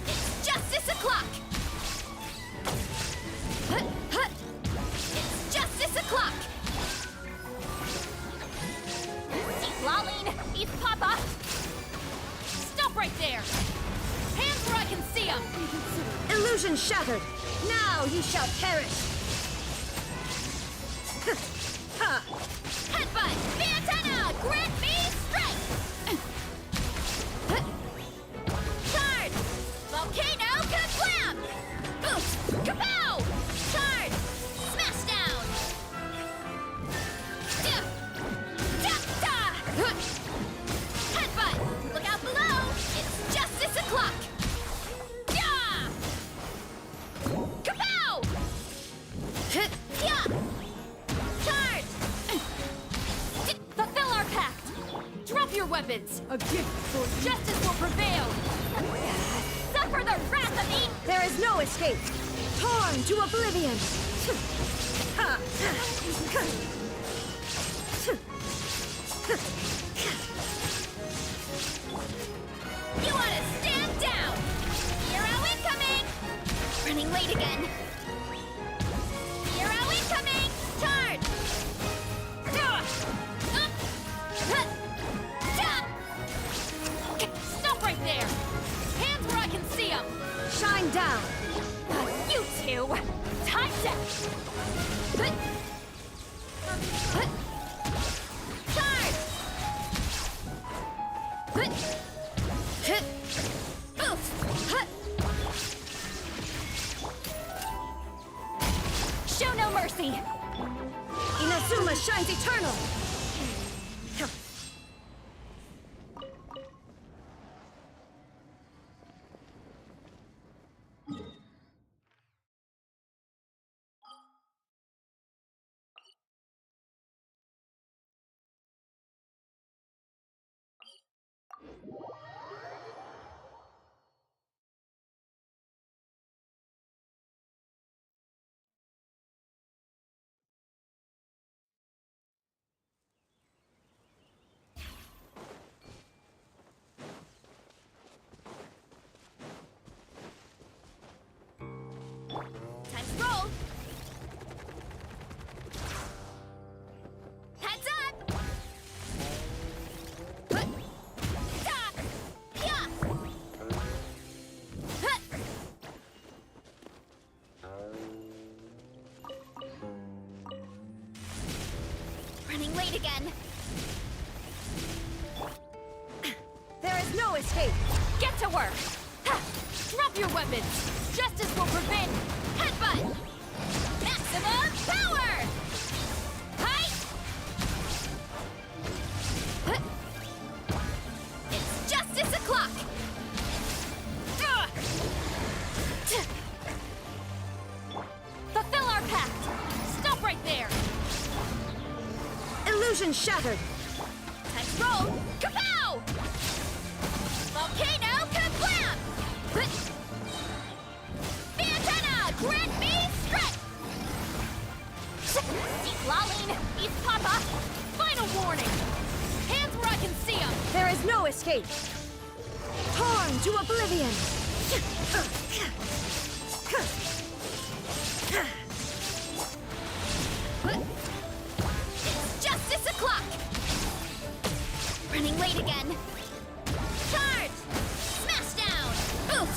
It's justice o'clock! It's justice o'clock! See Lolene, East Papa! Stop right there! Hands where I can see them! Illusion shattered! Now you shall perish! Headbutt! Vantana! Grant me strength! Charge! Volcano Kablam! Boost! Kapow! Charge! Smash down! Headbutt! Look out below! It's justice o'clock! Yeah! Kapow! Yeah! Charge! Fulfill our pact! Drop your weapons! A gift for Justice will prevail! Suffer the wrath of me! There is no escape! Torn to oblivion! You ought to stand down! Hero incoming! Running late again. Hero incoming! Charge! Stop right there! Hands where I can see them! Shine down! You two! Time's up! Charge! Show no mercy! Inazuma shines eternal! late again. There is no escape! Get to work! Ha! Drop your weapons! Justice will prevent... Headbutt! Maximum power! Hi! It's justice o'clock! Fulfill our pact! Stop right there! Illusion shattered! Time to roll! Kapow! Volcano kablam! Fantana, grant me strength! Deep lolling! East Papa! Final warning! Hands where I can see them! There is no escape! Torn to oblivion! It's justice o'clock! Running late again. Charge! Smash down! Oof!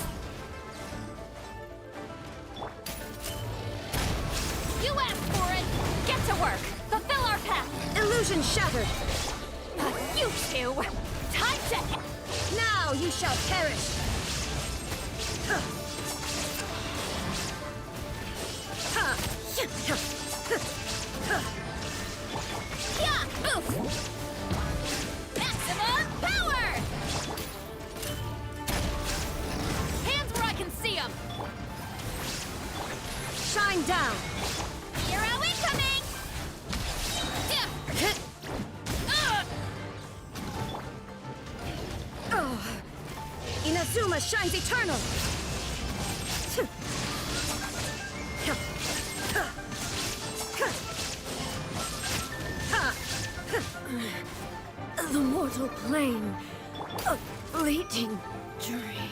You asked for it! Get to work! Fulfill our pact! Illusion shattered! You two! Time to... Now you shall perish! Yeah! Oof! Maximum power! Hands where I can see them! Shine down! Hero incoming! Oh. Inazuma shines eternal! The mortal plane, a fleeting dream.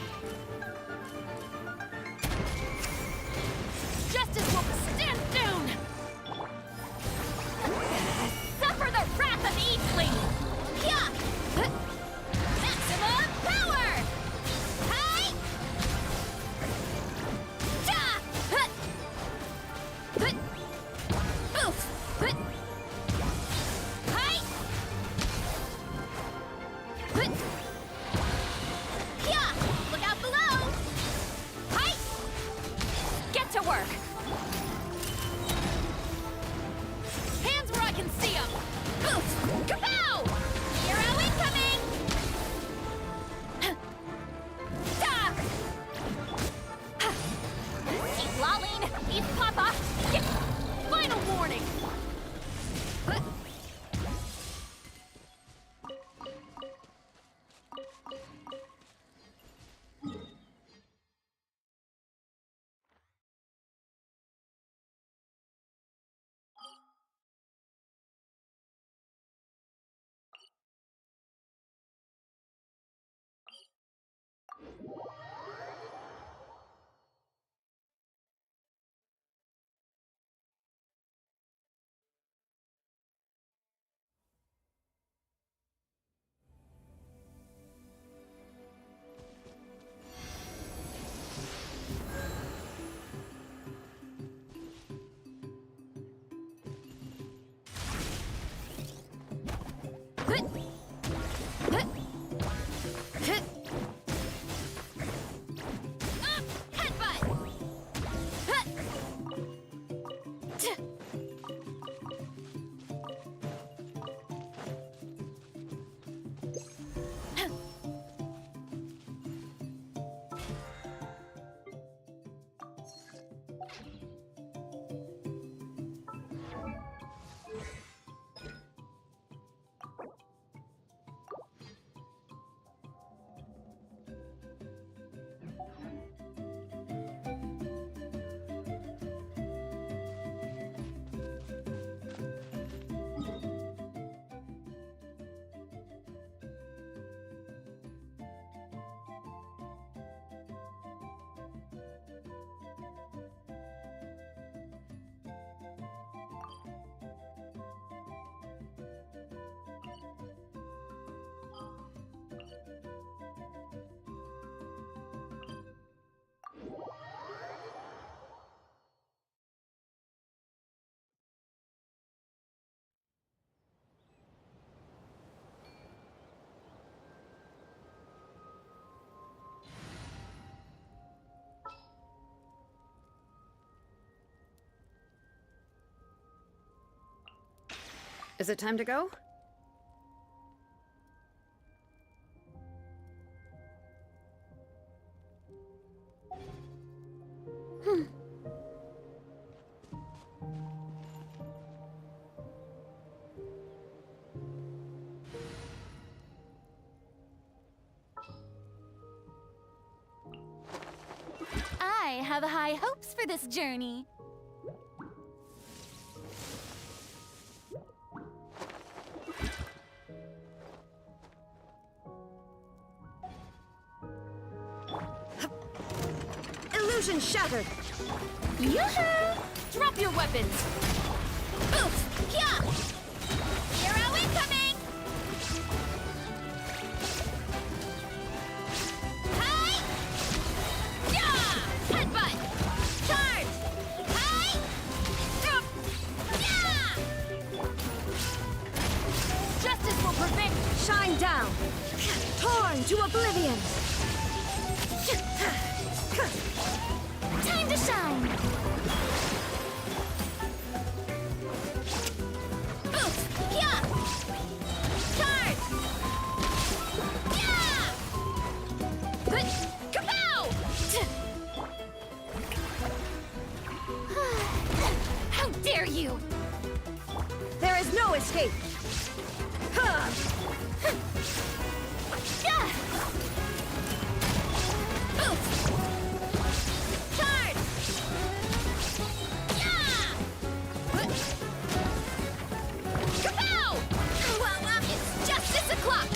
Justice will stand soon! Suffer the wrath of Eastling! Yeah! Maximum power! Hi! Ja! Oof! Hi! Yeah! Look out below! Hi! Get to work! Hands where I can see them! Oof! Kapow! Hero incoming! Da! Keep lolling! East Papa! Final warning! Is it time to go? I have high hopes for this journey. Illusion shattered! Yoo-hoo! Drop your weapons! Oof! Yeah! Hero incoming! Hi! Yeah! Headbutt! Charge! Hi! Yeah! Justice will prevail! Shine down! Torn to oblivion! Time to shine! Oof! Yeah! Charge! Yeah! Good! Kapow! How dare you! There is no escape! Ha! Yeah! Oof! Charge! Yeah! Kapow! It's justice o'clock!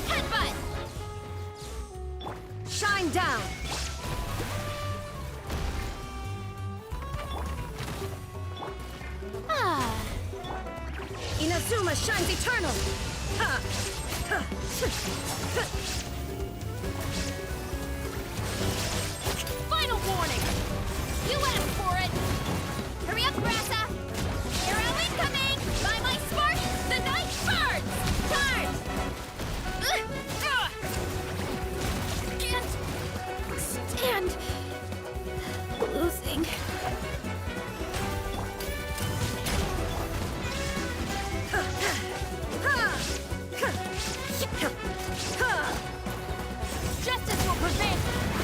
Headbutt! Shine down! Ah! Inazuma shines eternal! Ha! Ha! Final warning! You asked for it! Hurry up, Grassa! Hero incoming! By my spark, the night burns! Charge! Can't stand losing. Justice will prevail!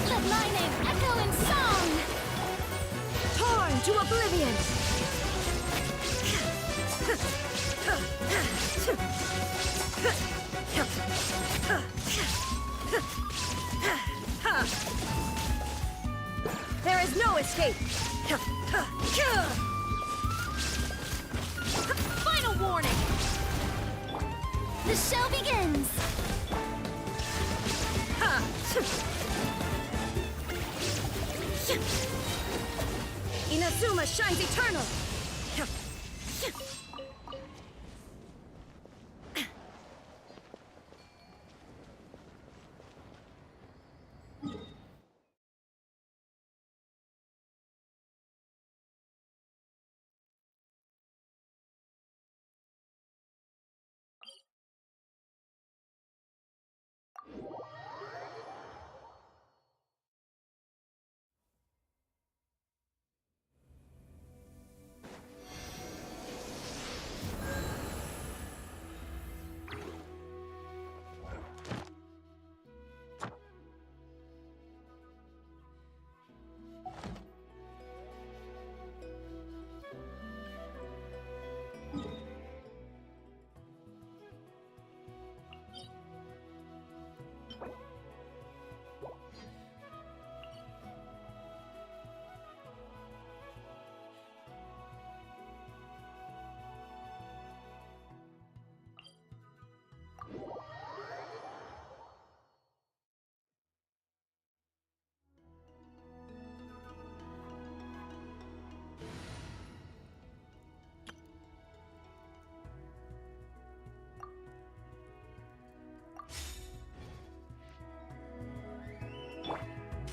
Let my name echo in song! Torn to oblivion! There is no escape! Final warning! The show begins! Inazuma shines eternal!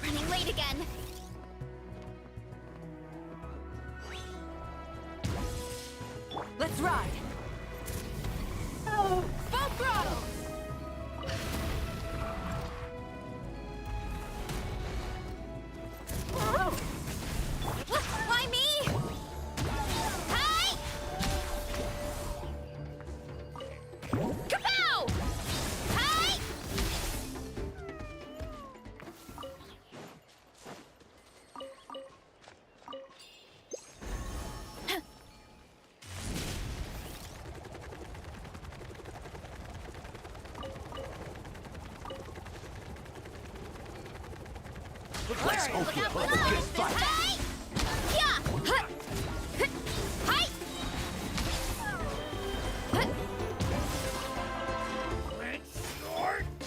Running late again! Let's ride! Full throttle! Why me? Hi! Let's hope you put up a good fight.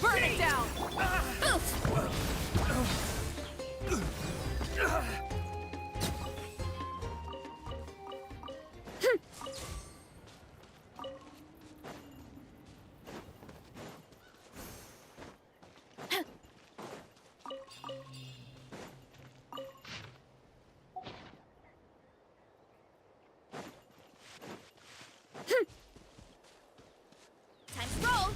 Burn it down! Time to roll.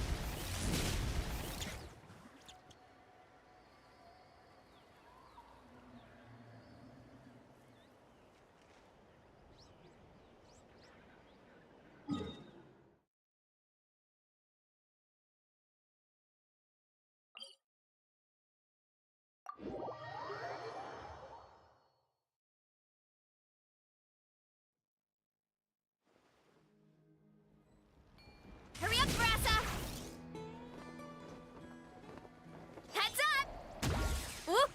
Hurry up, Brassa! Heads up! Whoop!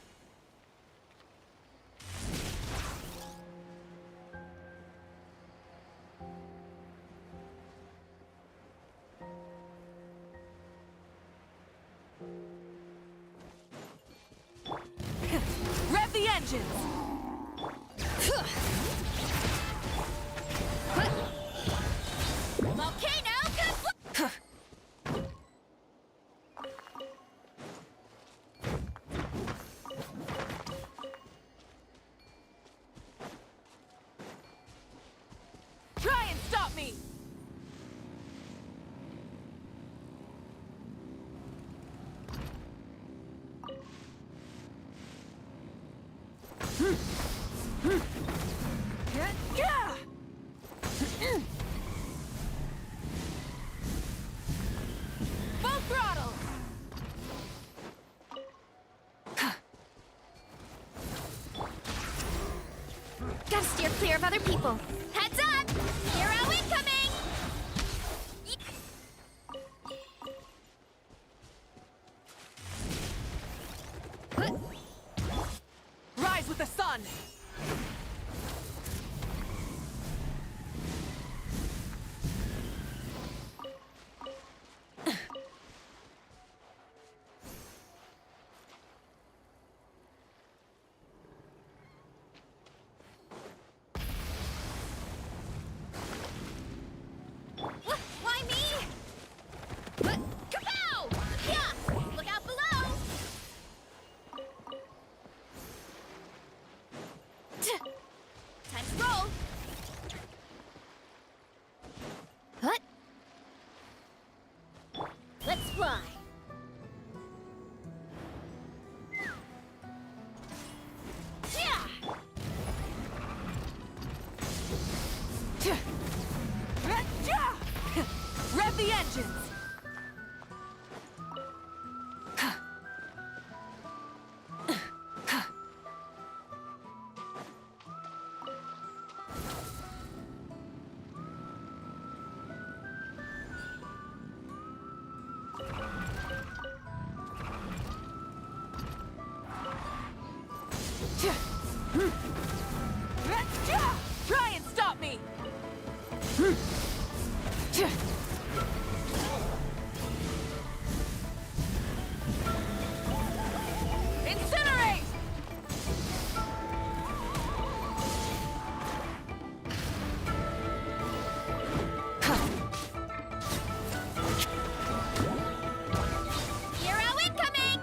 Rev the engines! Volcano conflict! Try and stop me! Yeah! Full throttle! Gotta steer clear of other people. Heads up! Hero incoming! Rise with the sun! Why me? Kapow! Yeah! Look out below! Time to roll! What? Let's fly! Yeah! Rev the engines! Try and stop me! Incinerate! Hero incoming!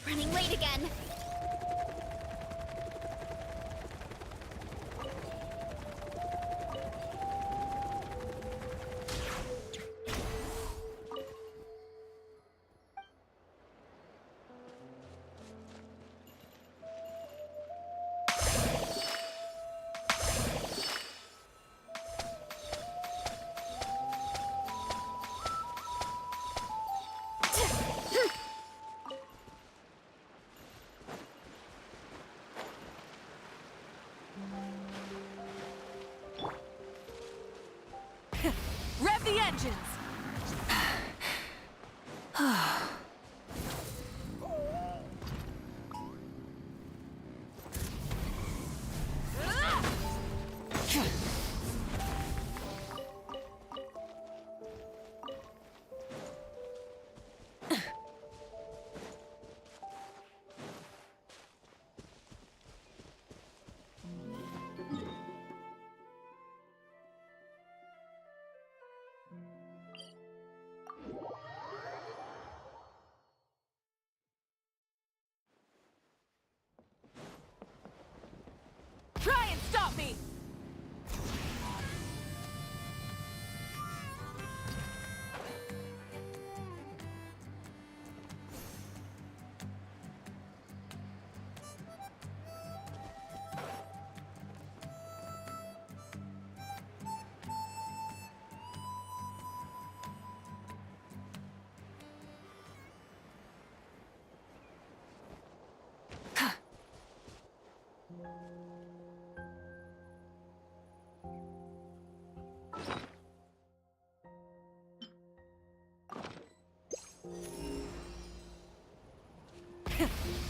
Running late again. Rev the engines! Try and stop me!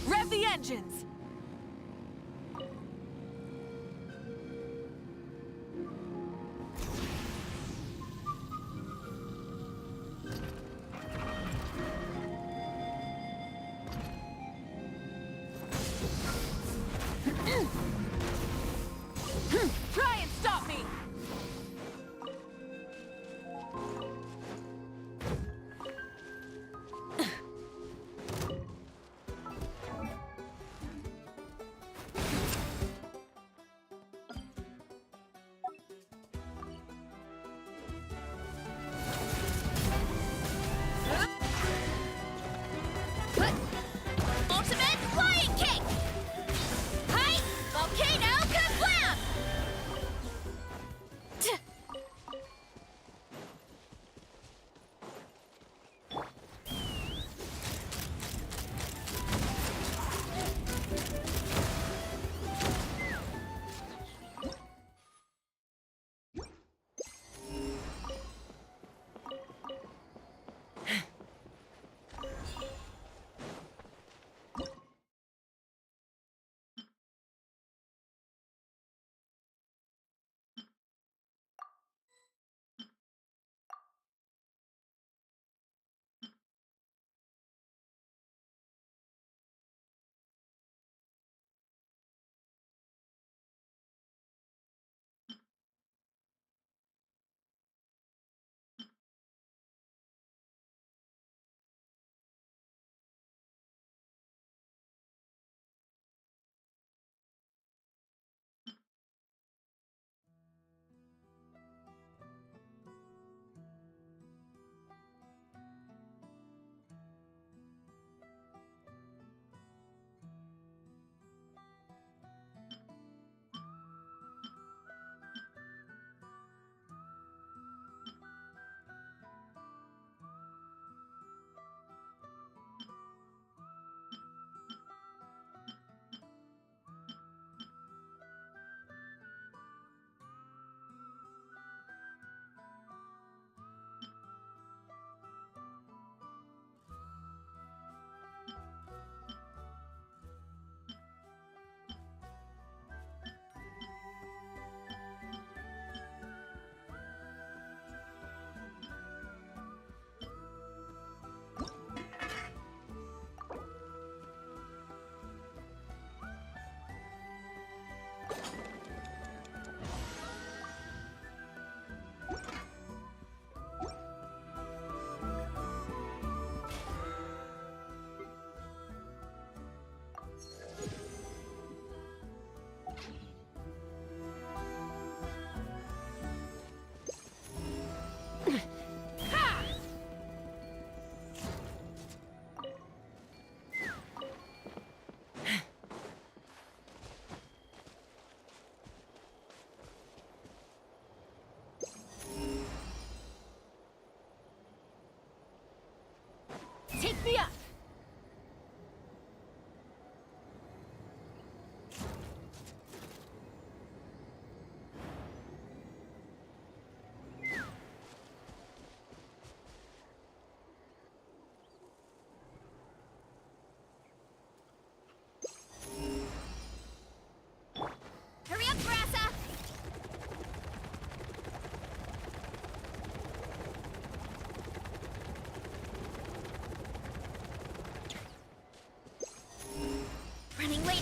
Rev the engines! Try and stop me!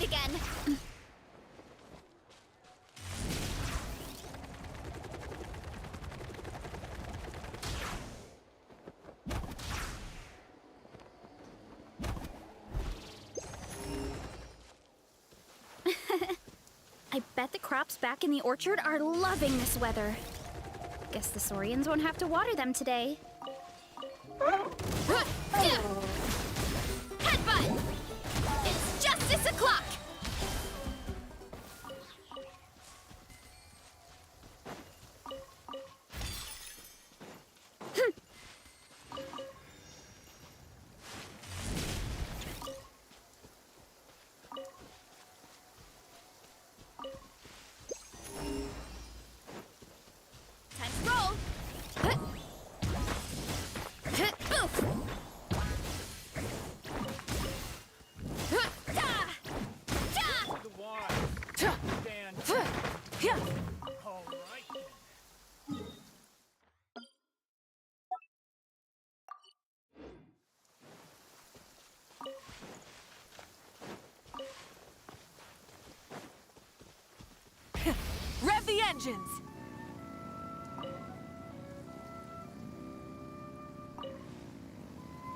again. I bet the crops back in the orchard are loving this weather. Guess the Saurians won't have to water them today. Headbutt! It's justice o'clock! Time to roll! Boof! Rev the engines!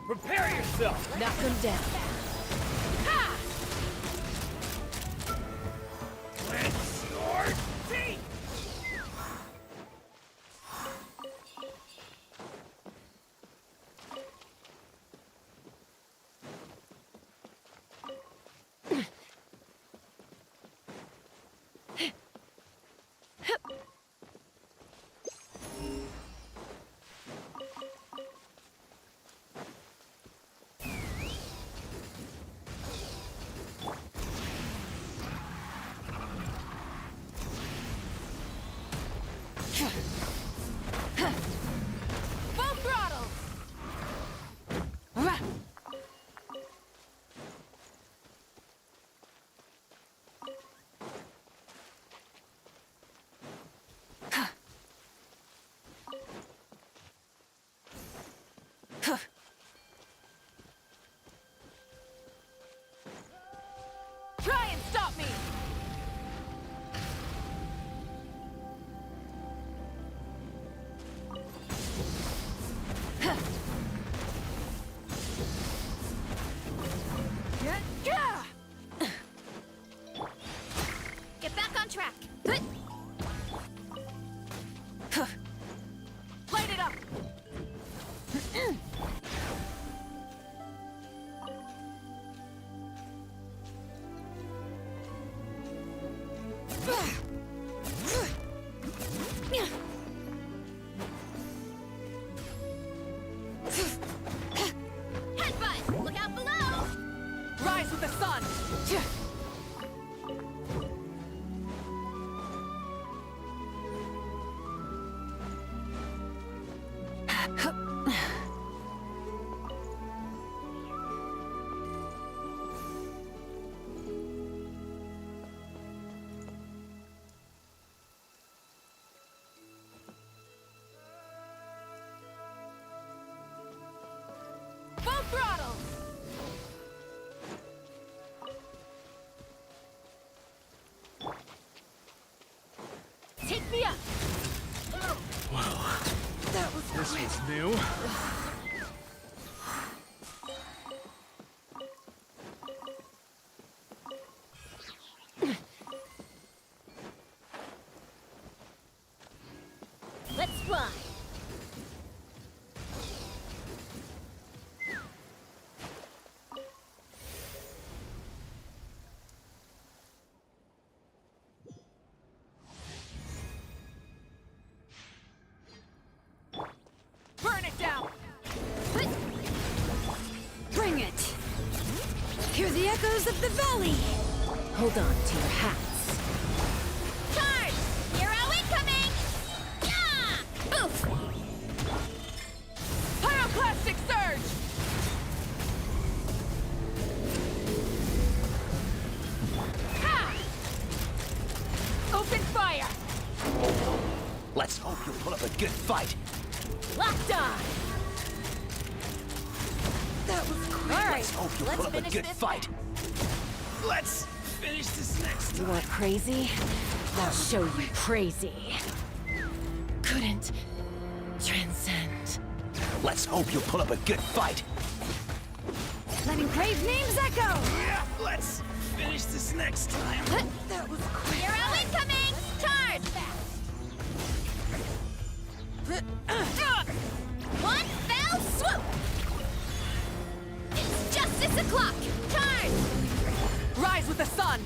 Prepare yourself! Knock them down. Clench your teeth! Full throttle! Try and stop me! Get back on track! Light it up! Headbutt! Look out below! Rise with the sun! Full throttle! Take me up! Well, That was this quick. was new. Let's fly. Burn it down! Bring it! Hear the echoes of the valley! Hold on to your hats. Charge! Hero incoming! Yeah! Boof! Pyroclastic surge! Ha! Open fire! Let's hope you'll put up a good fight. Locked on! That was quick. All right, Let's hope you'll let's put up a finish good this fight. Let's finish this next You want crazy? I'll show you crazy. Couldn't transcend. Let's hope you'll put up a good fight. Letting brave names echo! Yeah, let's finish this next time. That was quick. Hero incoming! Charge! One fell swoop! It's justice o'clock! Charge! Rise with the sun!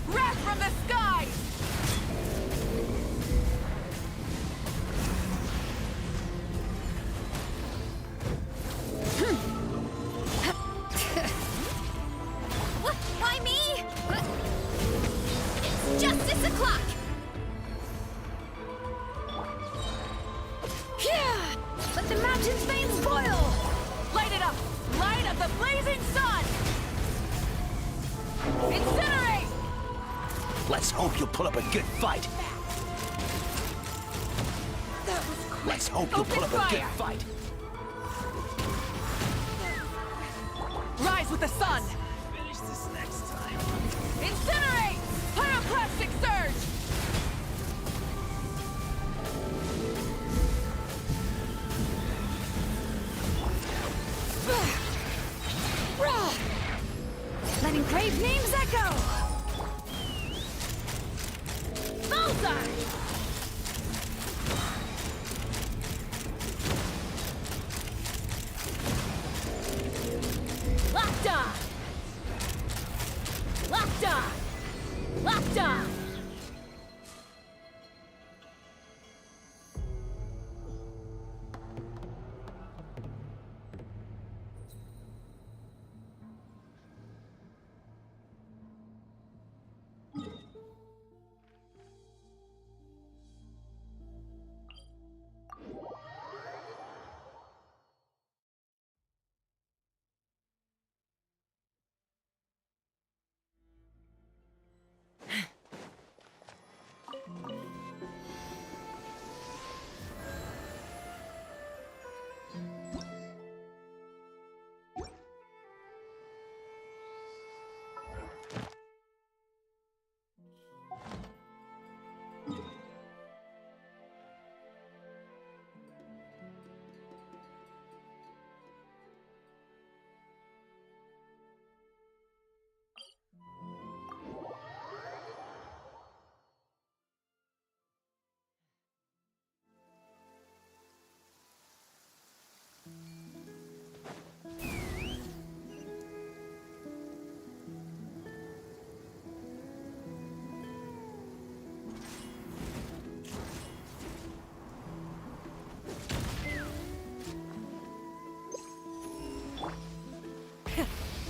Wrath from the sky! Why me? It's justice o'clock! Yeah! Let the mountain's veins boil! Light it up! Light of the blazing sun! Incinerate! Let's hope you'll put up a good fight. Let's hope you'll put up a good fight. Rise with the sun! Finish this next time. Incinerate! Pyroclastic surge! Letting brave names echo! Bullseye! Locked on! Locked on! Locked on!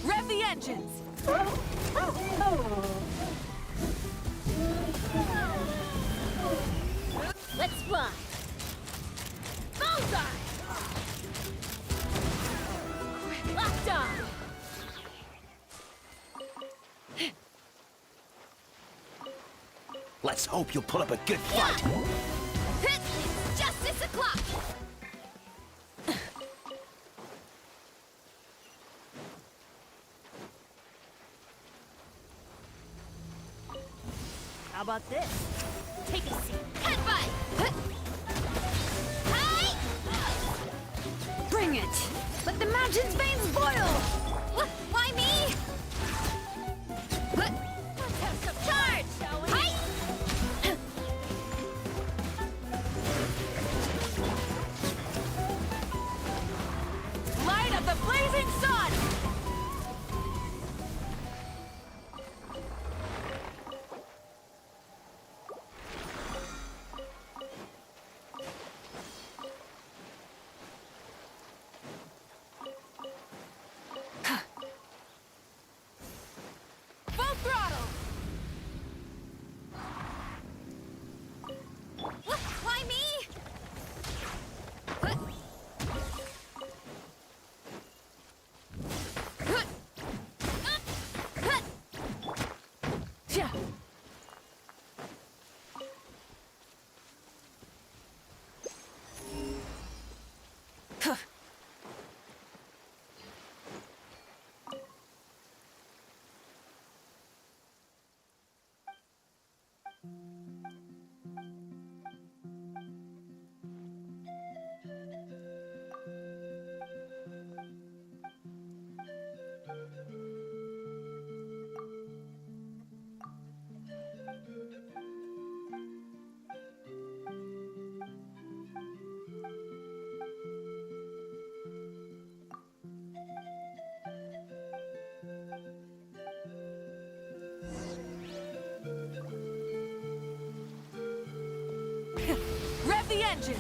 Rev the engines! Let's fly. Bullseye! Locked on! Let's hope you'll put up a good fight. It's justice o'clock! How about this? Take a seat. Headbutt! Hey! Bring it! Let the mountain's veins boil! Why me? Charge! Hey! Light of the blazing sun! Rev the engines!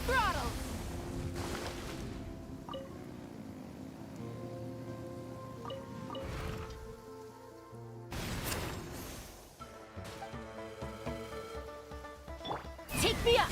Throttle! Take me up!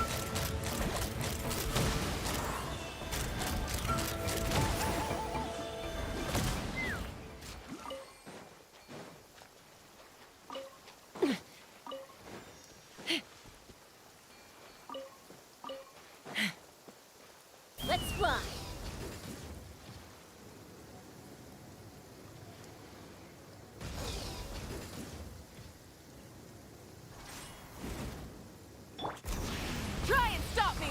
Let's fly. Try and stop me!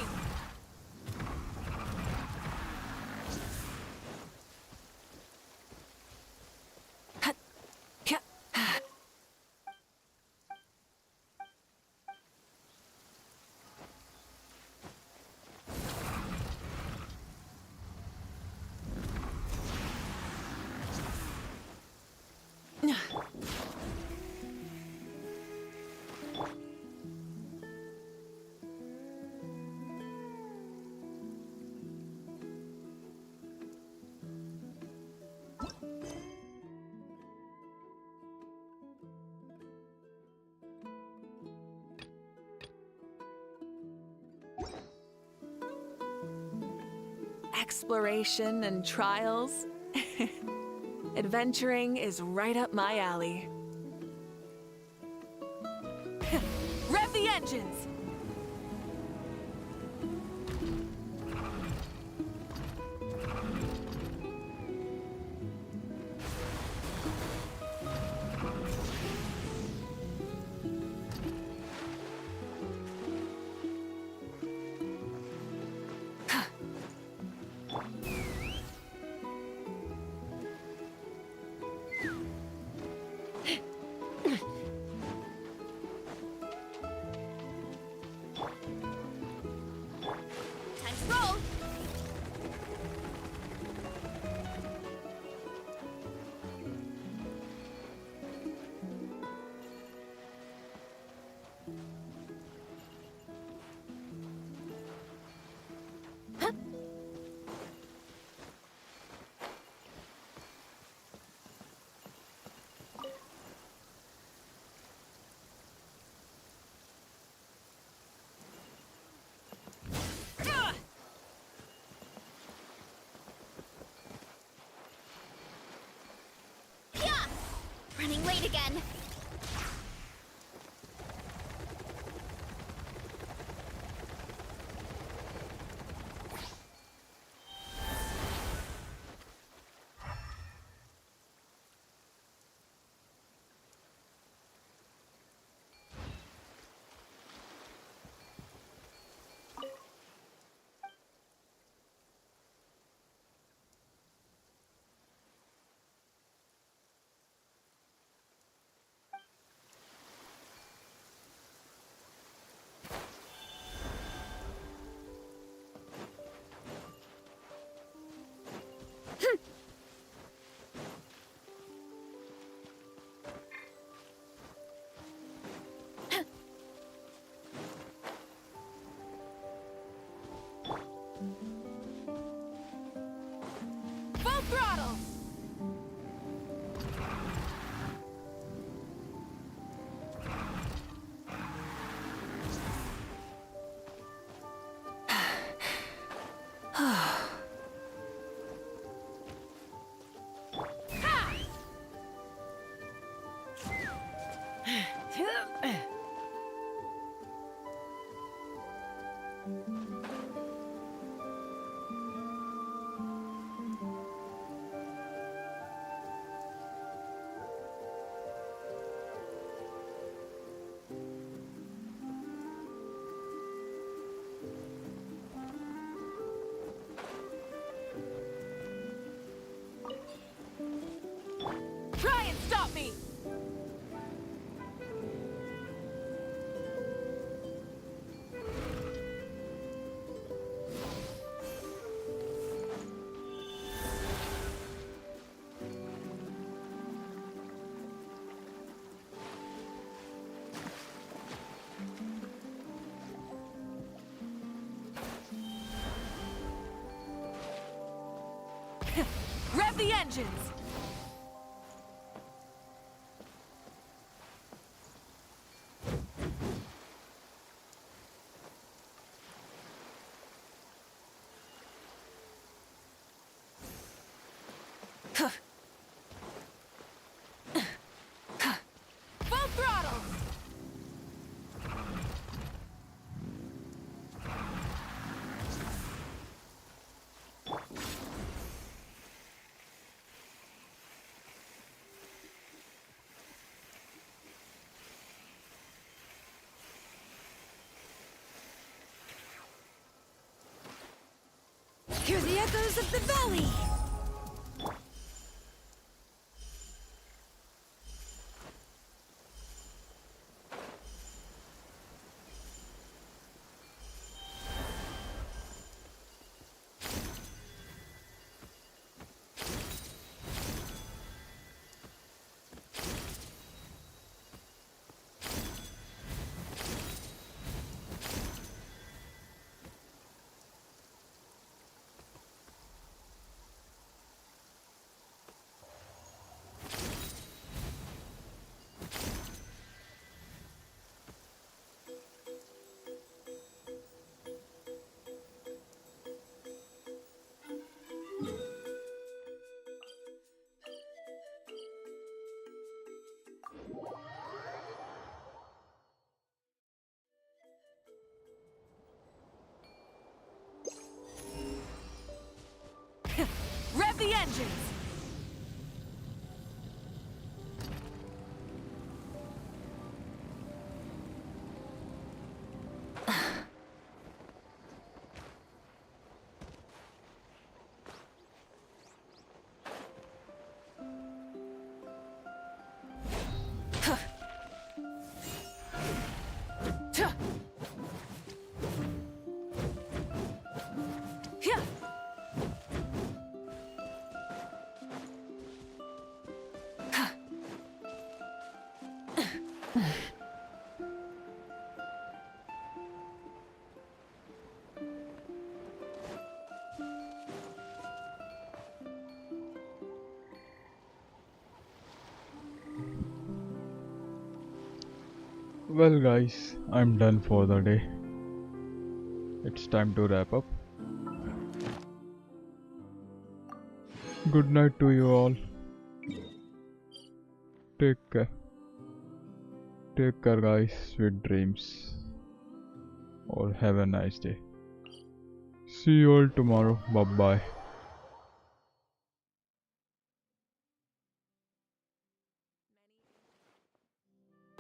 Exploration and trials. Adventuring is right up my alley. Rev the engines! again. Full throttle! Try and stop me! Rev the engines! Full throttle! Hear the echoes of the valley! Rev the engines! Well guys, I'm done for the day. It's time to wrap up. Good night to you all. Take care. Take care, guys. Sweet dreams. Or have a nice day. See you all tomorrow. Bye bye.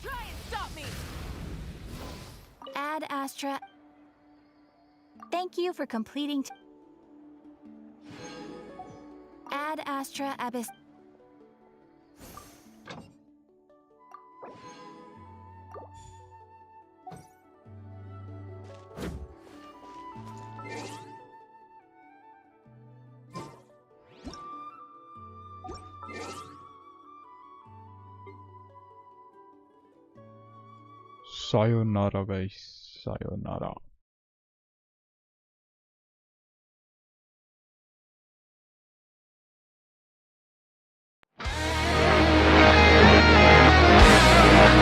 Try and stop me! Ad Astra. Thank you for completing. Ad Astra Abyss. Sayonara, guys. Sayonara.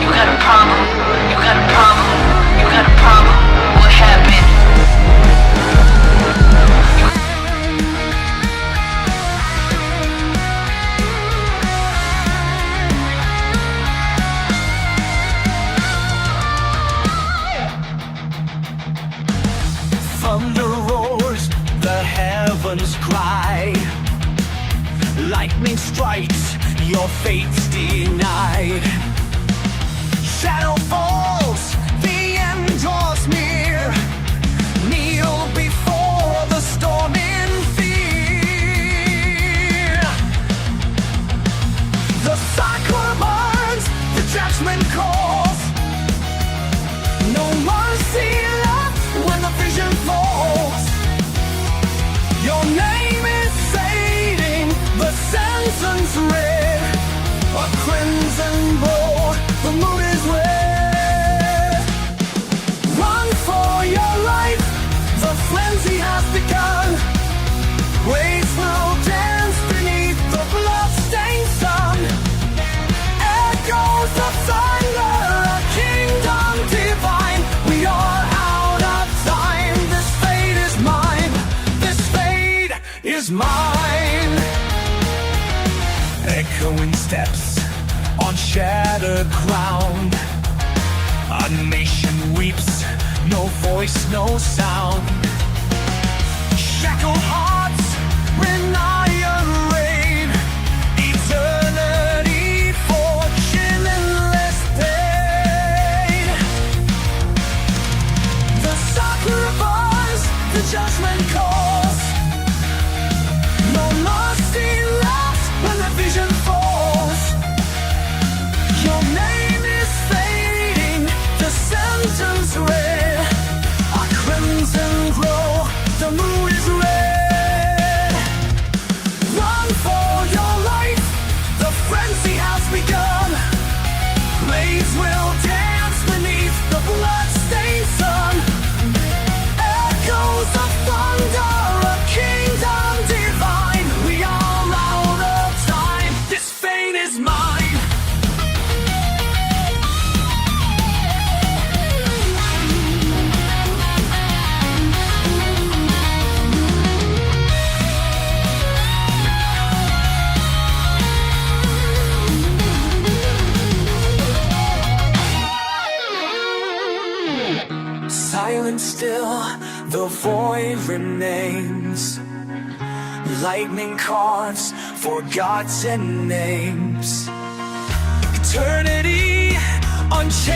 You got a problem. You got a problem. You got a problem. What happened? Thunder roars, the heavens cry. Lightning strikes, your fate's denied. Shadow falls, the end draws near. Kneel before the storm in fear. The cycle burns, the judgment calls. No mercy left when the vision falls. Your name is fading, the sentence read. A crimson bow, the moon is red. Run for your life, the frenzy has begun. Waves will dance beneath the blood-stained sun. Echoes of thunder, a kingdom divine. We are out of time, this fate is mine. This fate is mine. Echoing steps on shattered ground. A nation weeps, no voice, no sound. Shackled hearts, iron rain. Eternity for endless pain. The sacrifice, the judgment calls. No mercy left when the vision falls. Your name is fading, the sentence read. A crimson glow, the moon is red. Run for your life, the frenzy has begun. Blades will dance beneath the blood-stained sun. Echoes of thunder, a kingdom divine. We are out of time, this fate is mine. Silent still, the void remains. Lightning carves forgotten names. Eternity unchanged.